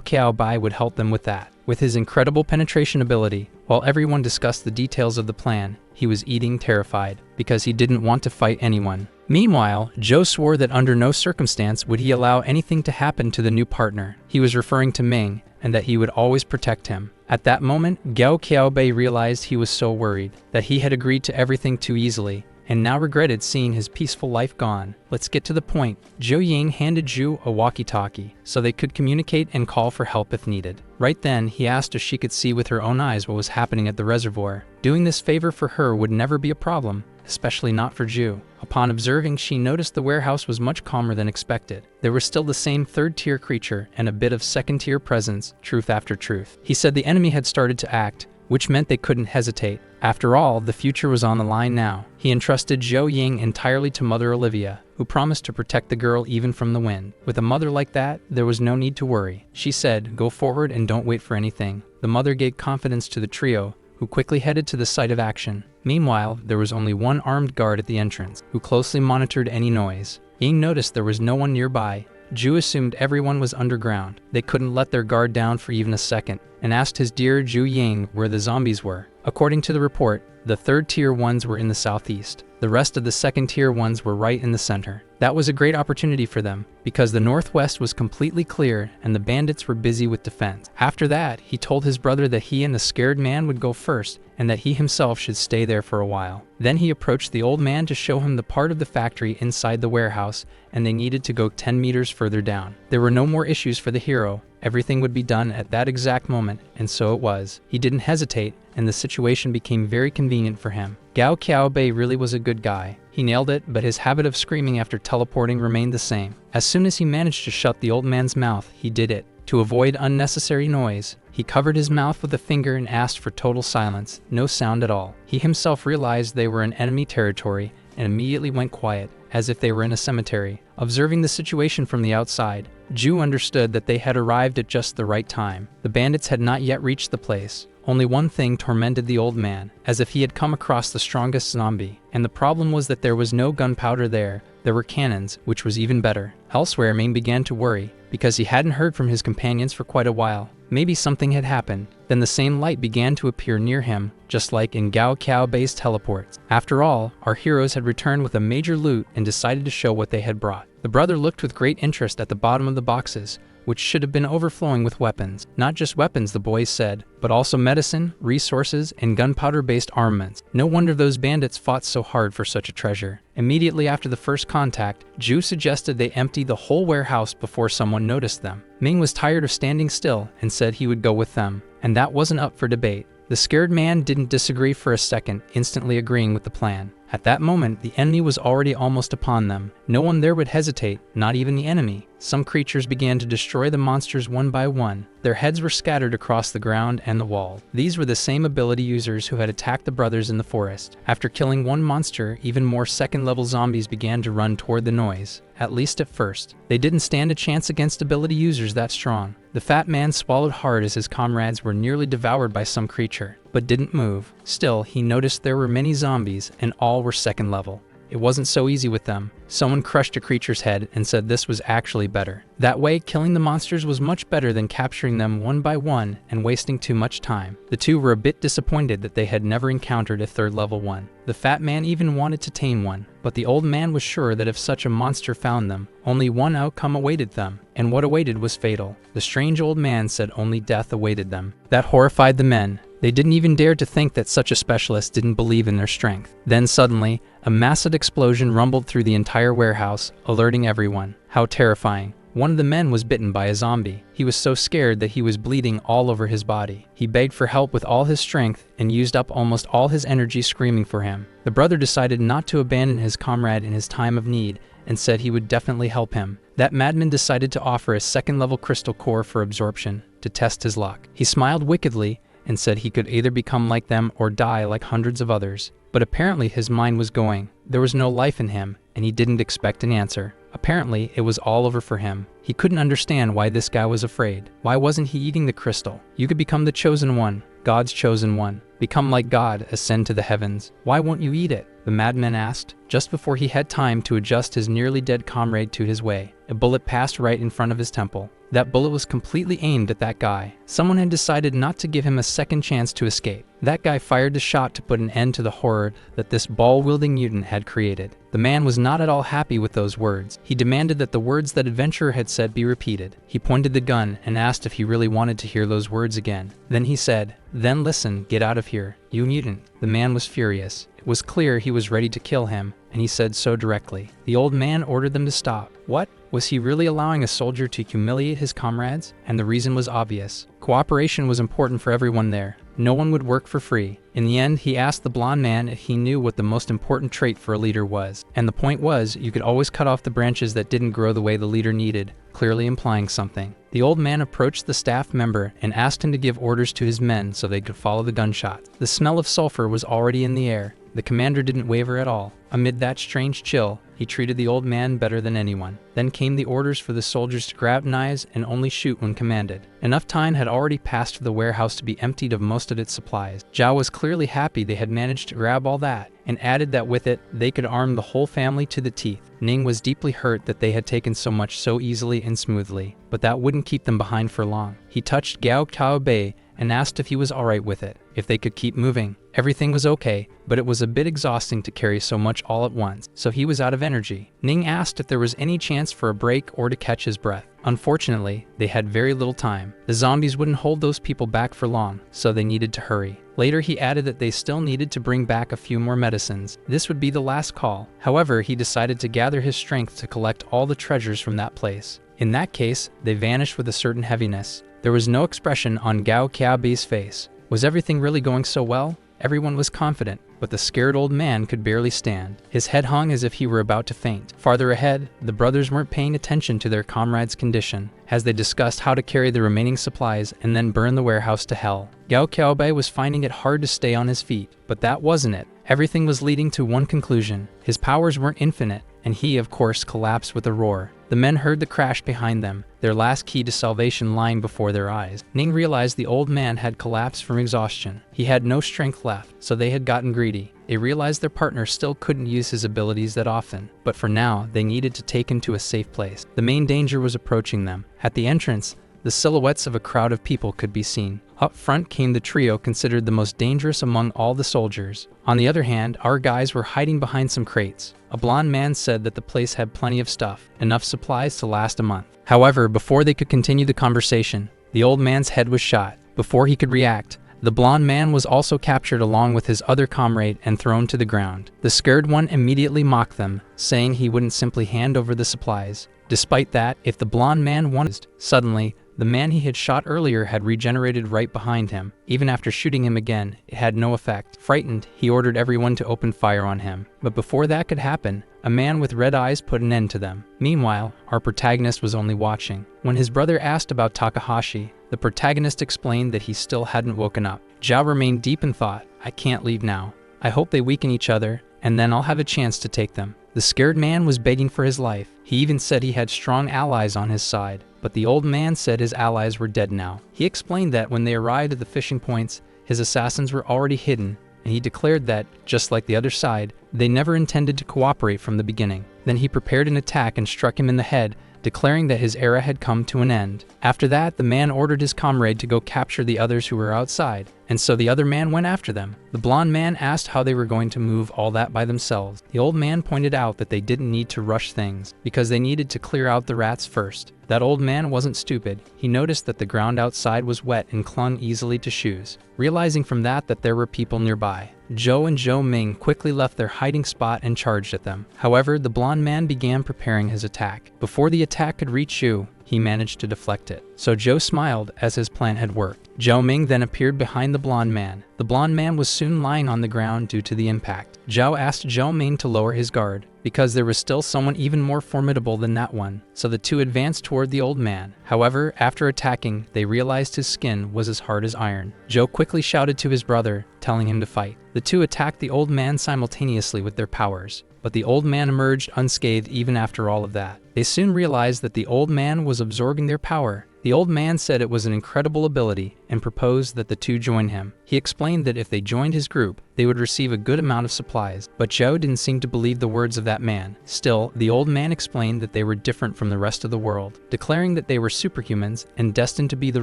Qiaobei would help them with that. With his incredible penetration ability, while everyone discussed the details of the plan, he was eating terrified, because he didn't want to fight anyone. Meanwhile, Joe swore that under no circumstance would he allow anything to happen to the new partner. He was referring to Ming, and that he would always protect him. At that moment, Gao Qiaobei realized he was so worried, that he had agreed to everything too easily, and now regretted seeing his peaceful life gone. Let's get to the point. Zhou Ying handed Zhu a walkie-talkie, so they could communicate and call for help if needed. Right then, he asked if she could see with her own eyes what was happening at the reservoir. Doing this favor for her would never be a problem, especially not for Zhu. Upon observing, she noticed the warehouse was much calmer than expected. There was still the same third-tier creature and a bit of second-tier presence, truth after truth. He said the enemy had started to act, which meant they couldn't hesitate. After all, the future was on the line now. He entrusted Zhou Ying entirely to Mother Olivia, who promised to protect the girl even from the wind. With a mother like that, there was no need to worry. She said, "Go forward and don't wait for anything." The mother gave confidence to the trio, who quickly headed to the site of action. Meanwhile, there was only one armed guard at the entrance, who closely monitored any noise. Ying noticed there was no one nearby. Zhu assumed everyone was underground. They couldn't let their guard down for even a second, and asked his dear Zhu Ying where the zombies were. According to the report, the third-tier ones were in the southeast. The rest of the second-tier ones were right in the center. That was a great opportunity for them, because the northwest was completely clear and the bandits were busy with defense. After that, he told his brother that he and the scared man would go first, and that he himself should stay there for a while. Then he approached the old man to show him the part of the factory inside the warehouse, and they needed to go 10 meters further down. There were no more issues for the hero. Everything would be done at that exact moment, and so it was. He didn't hesitate, and the situation became very convenient for him. Gao Qiaobei really was a good guy. He nailed it, but his habit of screaming after teleporting remained the same. As soon as he managed to shut the old man's mouth, he did it. To avoid unnecessary noise, he covered his mouth with a finger and asked for total silence, no sound at all. He himself realized they were in enemy territory and immediately went quiet, as if they were in a cemetery. Observing the situation from the outside, Zhu understood that they had arrived at just the right time. The bandits had not yet reached the place. Only one thing tormented the old man, as if he had come across the strongest zombie. And the problem was that there was no gunpowder there. There were cannons, which was even better. Elsewhere, Ming began to worry, because he hadn't heard from his companions for quite a while. Maybe something had happened. Then the same light began to appear near him, just like in Gao Qiaobei's teleports. After all, our heroes had returned with a major loot and decided to show what they had brought. The brother looked with great interest at the bottom of the boxes, which should have been overflowing with weapons. Not just weapons, the boys said, but also medicine, resources, and gunpowder-based armaments. No wonder those bandits fought so hard for such a treasure. Immediately after the first contact, Zhu suggested they empty the whole warehouse before someone noticed them. Ming was tired of standing still and said he would go with them, and that wasn't up for debate. The scared man didn't disagree for a second, instantly agreeing with the plan. At that moment, the enemy was already almost upon them. No one there would hesitate, not even the enemy. Some creatures began to destroy the monsters one by one. Their heads were scattered across the ground and the wall. These were the same ability users who had attacked the brothers in the forest. After killing one monster, even more second-level zombies began to run toward the noise. At least at first. They didn't stand a chance against ability users that strong. The fat man swallowed hard as his comrades were nearly devoured by some creature, but didn't move. Still, he noticed there were many zombies, and all were second level. It wasn't so easy with them. Someone crushed a creature's head and said this was actually better. That way, killing the monsters was much better than capturing them one by one and wasting too much time. The two were a bit disappointed that they had never encountered a third-level one. The fat man even wanted to tame one, but the old man was sure that if such a monster found them, only one outcome awaited them, and what awaited was fatal. The strange old man said only death awaited them. That horrified the men. They didn't even dare to think that such a specialist didn't believe in their strength. Then suddenly, a massive explosion rumbled through the entire warehouse, alerting everyone. How terrifying. One of the men was bitten by a zombie. He was so scared that he was bleeding all over his body. He begged for help with all his strength and used up almost all his energy screaming for him. The brother decided not to abandon his comrade in his time of need and said he would definitely help him. That madman decided to offer a second-level crystal core for absorption to test his luck. He smiled wickedly and said he could either become like them or die like hundreds of others. But apparently his mind was going. There was no life in him, and he didn't expect an answer. Apparently, it was all over for him. He couldn't understand why this guy was afraid. Why wasn't he eating the crystal? You could become the chosen one, God's chosen one. become like God, ascend to the heavens. Why won't you eat it? The madman asked, just before he had time to adjust his nearly dead comrade to his way. A bullet passed right in front of his temple. That bullet was completely aimed at that guy. Someone had decided not to give him a second chance to escape. That guy fired the shot to put an end to the horror that this ball-wielding mutant had created. The man was not at all happy with those words. He demanded that the words that adventurer had said be repeated. He pointed the gun and asked if he really wanted to hear those words again. Then he said, "Then listen, get out of here, you mutant." The man was furious. It was clear he was ready to kill him, and he said so directly. The old man ordered them to stop. What? Was he really allowing a soldier to humiliate his comrades? And the reason was obvious. Cooperation was important for everyone there. No one would work for free. In the end, he asked the blonde man if he knew what the most important trait for a leader was. And the point was, you could always cut off the branches that didn't grow the way the leader needed, clearly implying something. The old man approached the staff member and asked him to give orders to his men so they could follow the gunshots. The smell of sulfur was already in the air. The commander didn't waver at all. Amid that strange chill, he treated the old man better than anyone. Then came the orders for the soldiers to grab knives and only shoot when commanded. Enough time had already passed for the warehouse to be emptied of most of its supplies. Zhao was clearly happy they had managed to grab all that, and added that with it, they could arm the whole family to the teeth. Ning was deeply hurt that they had taken so much so easily and smoothly, but that wouldn't keep them behind for long. He touched Gao Xiaobei and asked if he was alright with it, if they could keep moving. Everything was okay, but it was a bit exhausting to carry so much all at once, so he was out of energy. Ning asked if there was any chance for a break or to catch his breath. Unfortunately, they had very little time. The zombies wouldn't hold those people back for long, so they needed to hurry. Later, he added that they still needed to bring back a few more medicines. This would be the last call. However, he decided to gather his strength to collect all the treasures from that place. In that case, they vanished with a certain heaviness. There was no expression on Gao Xiaobei's face. Was everything really going so well? Everyone was confident, but the scared old man could barely stand. His head hung as if he were about to faint. Farther ahead, the brothers weren't paying attention to their comrade's condition, as they discussed how to carry the remaining supplies and then burn the warehouse to hell. Gao Xiaobei was finding it hard to stay on his feet, but that wasn't it. Everything was leading to one conclusion. His powers weren't infinite, and he, of course, collapsed with a roar. The men heard the crash behind them, their last key to salvation lying before their eyes. Ning realized the old man had collapsed from exhaustion. He had no strength left, so they had gotten greedy. They realized their partner still couldn't use his abilities that often, but for now, they needed to take him to a safe place. The main danger was approaching them. At the entrance, the silhouettes of a crowd of people could be seen. Up front came the trio considered the most dangerous among all the soldiers. On the other hand, our guys were hiding behind some crates. A blonde man said that the place had plenty of stuff, enough supplies to last a month. However, before they could continue the conversation, the old man's head was shot. Before he could react, the blonde man was also captured along with his other comrade and thrown to the ground. The scared one immediately mocked them, saying he wouldn't simply hand over the supplies. Despite that, if the blonde man wanted, suddenly, the man he had shot earlier had regenerated right behind him. Even after shooting him again, it had no effect. Frightened, he ordered everyone to open fire on him. But before that could happen, a man with red eyes put an end to them. Meanwhile, our protagonist was only watching. When his brother asked about Takahashi, the protagonist explained that he still hadn't woken up. Zhao remained deep in thought. I can't leave now. I hope they weaken each other, and then I'll have a chance to take them. The scared man was begging for his life. He even said he had strong allies on his side, but the old man said his allies were dead now. He explained that when they arrived at the fishing points, his assassins were already hidden, and he declared that, just like the other side, they never intended to cooperate from the beginning. Then he prepared an attack and struck him in the head, declaring that his era had come to an end. After that, the man ordered his comrade to go capture the others who were outside, and so the other man went after them. The blonde man asked how they were going to move all that by themselves. The old man pointed out that they didn't need to rush things, because they needed to clear out the rats first. That old man wasn't stupid. He noticed that the ground outside was wet and clung easily to shoes. Realizing from that there were people nearby, Zhou and Zhou Ming quickly left their hiding spot and charged at them. However, the blonde man began preparing his attack. Before the attack could reach Zhou, he managed to deflect it. So Zhou smiled as his plan had worked. Zhou Ming then appeared behind the blonde man. The blonde man was soon lying on the ground due to the impact. Zhou asked Zhou Ming to lower his guard, because there was still someone even more formidable than that one. So the two advanced toward the old man. However, after attacking, they realized his skin was as hard as iron. Zhou quickly shouted to his brother, telling him to fight. The two attacked the old man simultaneously with their powers, but the old man emerged unscathed even after all of that. They soon realized that the old man was absorbing their power, The old man said it was an incredible ability and proposed that the two join him. He explained that if they joined his group, they would receive a good amount of supplies, but Joe didn't seem to believe the words of that man. Still, the old man explained that they were different from the rest of the world, declaring that they were superhumans and destined to be the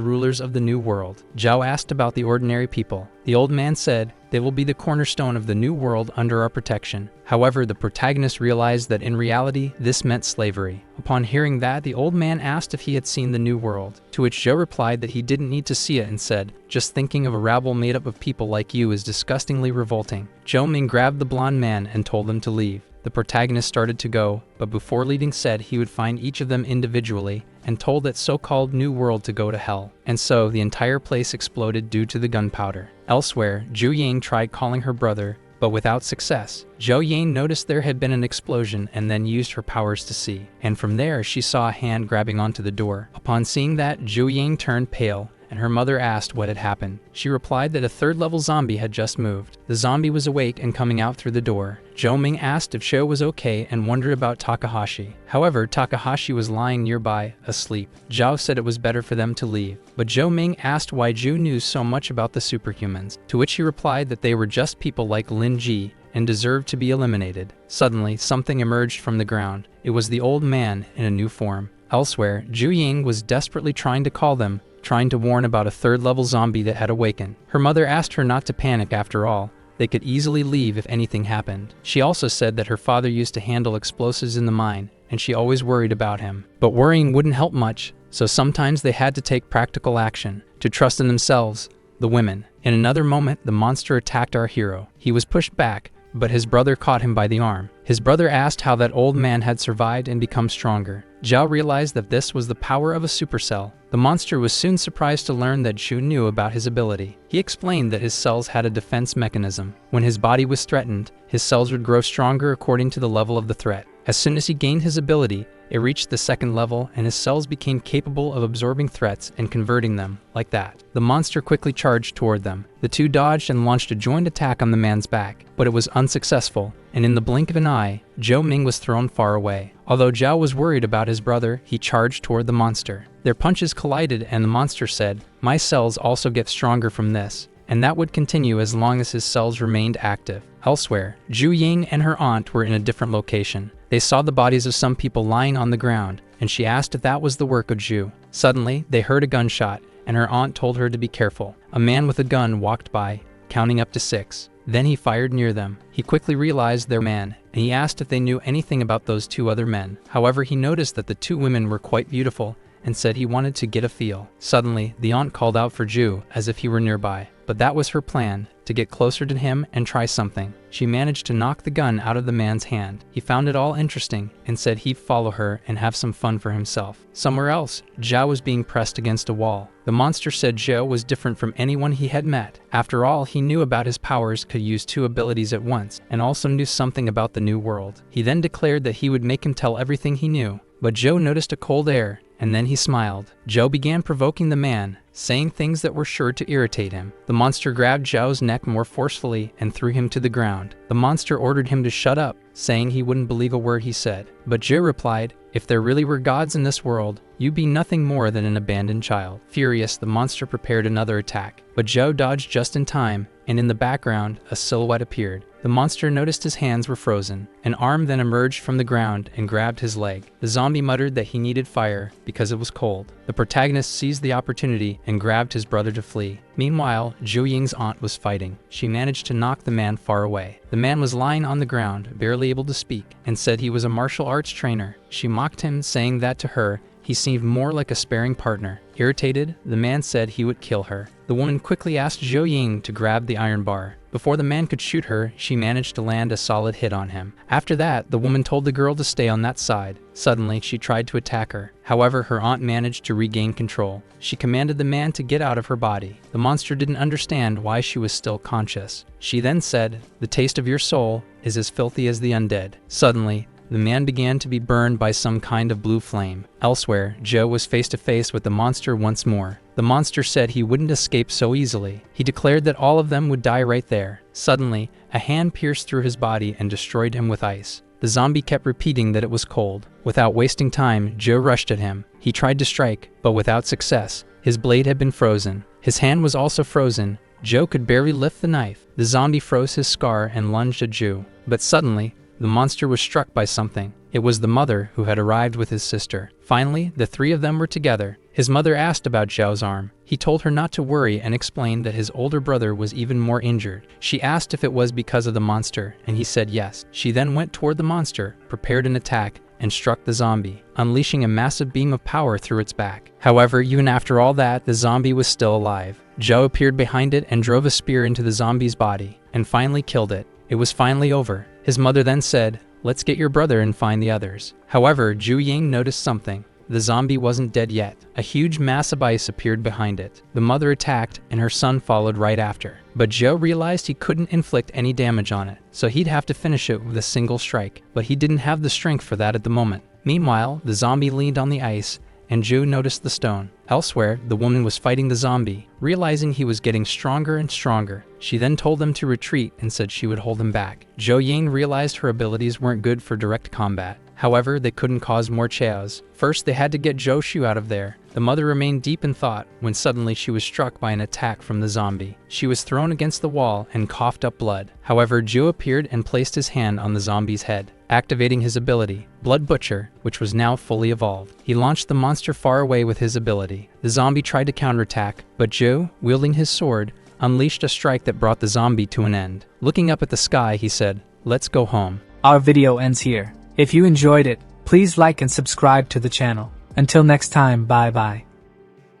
rulers of the new world. Joe asked about the ordinary people. The old man said, "They will be the cornerstone of the new world under our protection." However, the protagonist realized that in reality, this meant slavery. Upon hearing that, the old man asked if he had seen the new world, to which Joe replied that he didn't need to see it and said, "Just thinking of a rabble made up of people like you is disgustingly revolting." Joe Ming grabbed the blonde man and told them to leave. The protagonist started to go, but before leaving said he would find each of them individually and told that so-called new world to go to hell. And so the entire place exploded due to the gunpowder. Elsewhere, Zhu Yang tried calling her brother, but without success. Zhou Yang noticed there had been an explosion and then used her powers to see. And from there, she saw a hand grabbing onto the door. Upon seeing that, Zhu Yang turned pale, and her mother asked what had happened. She replied that a third-level zombie had just moved. The zombie was awake and coming out through the door. Zhou Ming asked if Shou was okay and wondered about Takahashi. However, Takahashi was lying nearby, asleep. Zhao said it was better for them to leave. But Zhou Ming asked why Zhu knew so much about the superhumans, to which he replied that they were just people like Lin Ji and deserved to be eliminated. Suddenly, something emerged from the ground. It was the old man in a new form. Elsewhere, Zhu Ying was desperately trying to call them, trying to warn about a third-level zombie that had awakened. Her mother asked her not to panic after all. They could easily leave if anything happened. She also said that her father used to handle explosives in the mine, and she always worried about him. But worrying wouldn't help much, so sometimes they had to take practical action, to trust in themselves, the women. In another moment, the monster attacked our hero. He was pushed back, but his brother caught him by the arm. His brother asked how that old man had survived and become stronger. Zhao realized that this was the power of a supercell. The monster was soon surprised to learn that Zhu knew about his ability. He explained that his cells had a defense mechanism. When his body was threatened, his cells would grow stronger according to the level of the threat. As soon as he gained his ability, it reached the second level and his cells became capable of absorbing threats and converting them, like that. The monster quickly charged toward them. The two dodged and launched a joint attack on the man's back, but it was unsuccessful, and in the blink of an eye, Zhou Ming was thrown far away. Although Zhao was worried about his brother, he charged toward the monster. Their punches collided and the monster said, "My cells also get stronger from this," and that would continue as long as his cells remained active. Elsewhere, Zhu Ying and her aunt were in a different location. They saw the bodies of some people lying on the ground, and she asked if that was the work of Zhu. Suddenly, they heard a gunshot, and her aunt told her to be careful. A man with a gun walked by, counting up to 6. Then he fired near them. He quickly realized their man, and he asked if they knew anything about those two other men. However, he noticed that the two women were quite beautiful, and said he wanted to get a feel. Suddenly, the aunt called out for Zhu, as if he were nearby. But that was her plan, to get closer to him and try something. She managed to knock the gun out of the man's hand. He found it all interesting, and said he'd follow her and have some fun for himself. Somewhere else, Zhao was being pressed against a wall. The monster said Zhao was different from anyone he had met. After all, he knew about his powers, could use 2 abilities at once, and also knew something about the new world. He then declared that he would make him tell everything he knew. But Zhou noticed a cold air, and then he smiled. Zhou began provoking the man, saying things that were sure to irritate him. The monster grabbed Zhao's neck more forcefully and threw him to the ground. The monster ordered him to shut up, saying he wouldn't believe a word he said. But Zhou replied, "If there really were gods in this world, you'd be nothing more than an abandoned child." Furious, the monster prepared another attack, but Zhou dodged just in time, and in the background, a silhouette appeared. The monster noticed his hands were frozen. An arm then emerged from the ground and grabbed his leg. The zombie muttered that he needed fire because it was cold. The protagonist seized the opportunity and grabbed his brother to flee. Meanwhile, Zhu Ying's aunt was fighting. She managed to knock the man far away. The man was lying on the ground, barely able to speak, and said he was a martial arts trainer. She mocked him, saying that to her, he seemed more like a sparring partner. Irritated, the man said he would kill her. The woman quickly asked Zhou Ying to grab the iron bar. Before the man could shoot her, she managed to land a solid hit on him. After that, the woman told the girl to stay on that side. Suddenly, she tried to attack her. However, her aunt managed to regain control. She commanded the man to get out of her body. The monster didn't understand why she was still conscious. She then said, "The taste of your soul is as filthy as the undead." Suddenly, the man began to be burned by some kind of blue flame. Elsewhere, Zhou was face to face with the monster once more. The monster said he wouldn't escape so easily. He declared that all of them would die right there. Suddenly, a hand pierced through his body and destroyed him with ice. The zombie kept repeating that it was cold. Without wasting time, Joe rushed at him. He tried to strike, but without success. His blade had been frozen. His hand was also frozen. Joe could barely lift the knife. The zombie froze his scar and lunged at Joe. But suddenly, the monster was struck by something. It was the mother who had arrived with his sister. Finally, the three of them were together. His mother asked about Zhao's arm. He told her not to worry and explained that his older brother was even more injured. She asked if it was because of the monster, and he said yes. She then went toward the monster, prepared an attack, and struck the zombie, unleashing a massive beam of power through its back. However, even after all that, the zombie was still alive. Zhao appeared behind it and drove a spear into the zombie's body, and finally killed it. It was finally over. His mother then said, "Let's get your brother and find the others." However, Zhu Ying noticed something. The zombie wasn't dead yet. A huge mass of ice appeared behind it. The mother attacked, and her son followed right after. But Joe realized he couldn't inflict any damage on it, so he'd have to finish it with a single strike. But he didn't have the strength for that at the moment. Meanwhile, the zombie leaned on the ice, and Joe noticed the stone. Elsewhere, the woman was fighting the zombie, realizing he was getting stronger and stronger. She then told him to retreat and said she would hold him back. Zhou Ying realized her abilities weren't good for direct combat. However, they couldn't cause more chaos. First, they had to get Zhou Shu out of there. The mother remained deep in thought when suddenly she was struck by an attack from the zombie. She was thrown against the wall and coughed up blood. However, Zhou appeared and placed his hand on the zombie's head, activating his ability, Blood Butcher, which was now fully evolved. He launched the monster far away with his ability. The zombie tried to counterattack, but Zhou, wielding his sword, unleashed a strike that brought the zombie to an end. Looking up at the sky, he said, "Let's go home." Our video ends here. If you enjoyed it, please like and subscribe to the channel. Until next time, bye bye.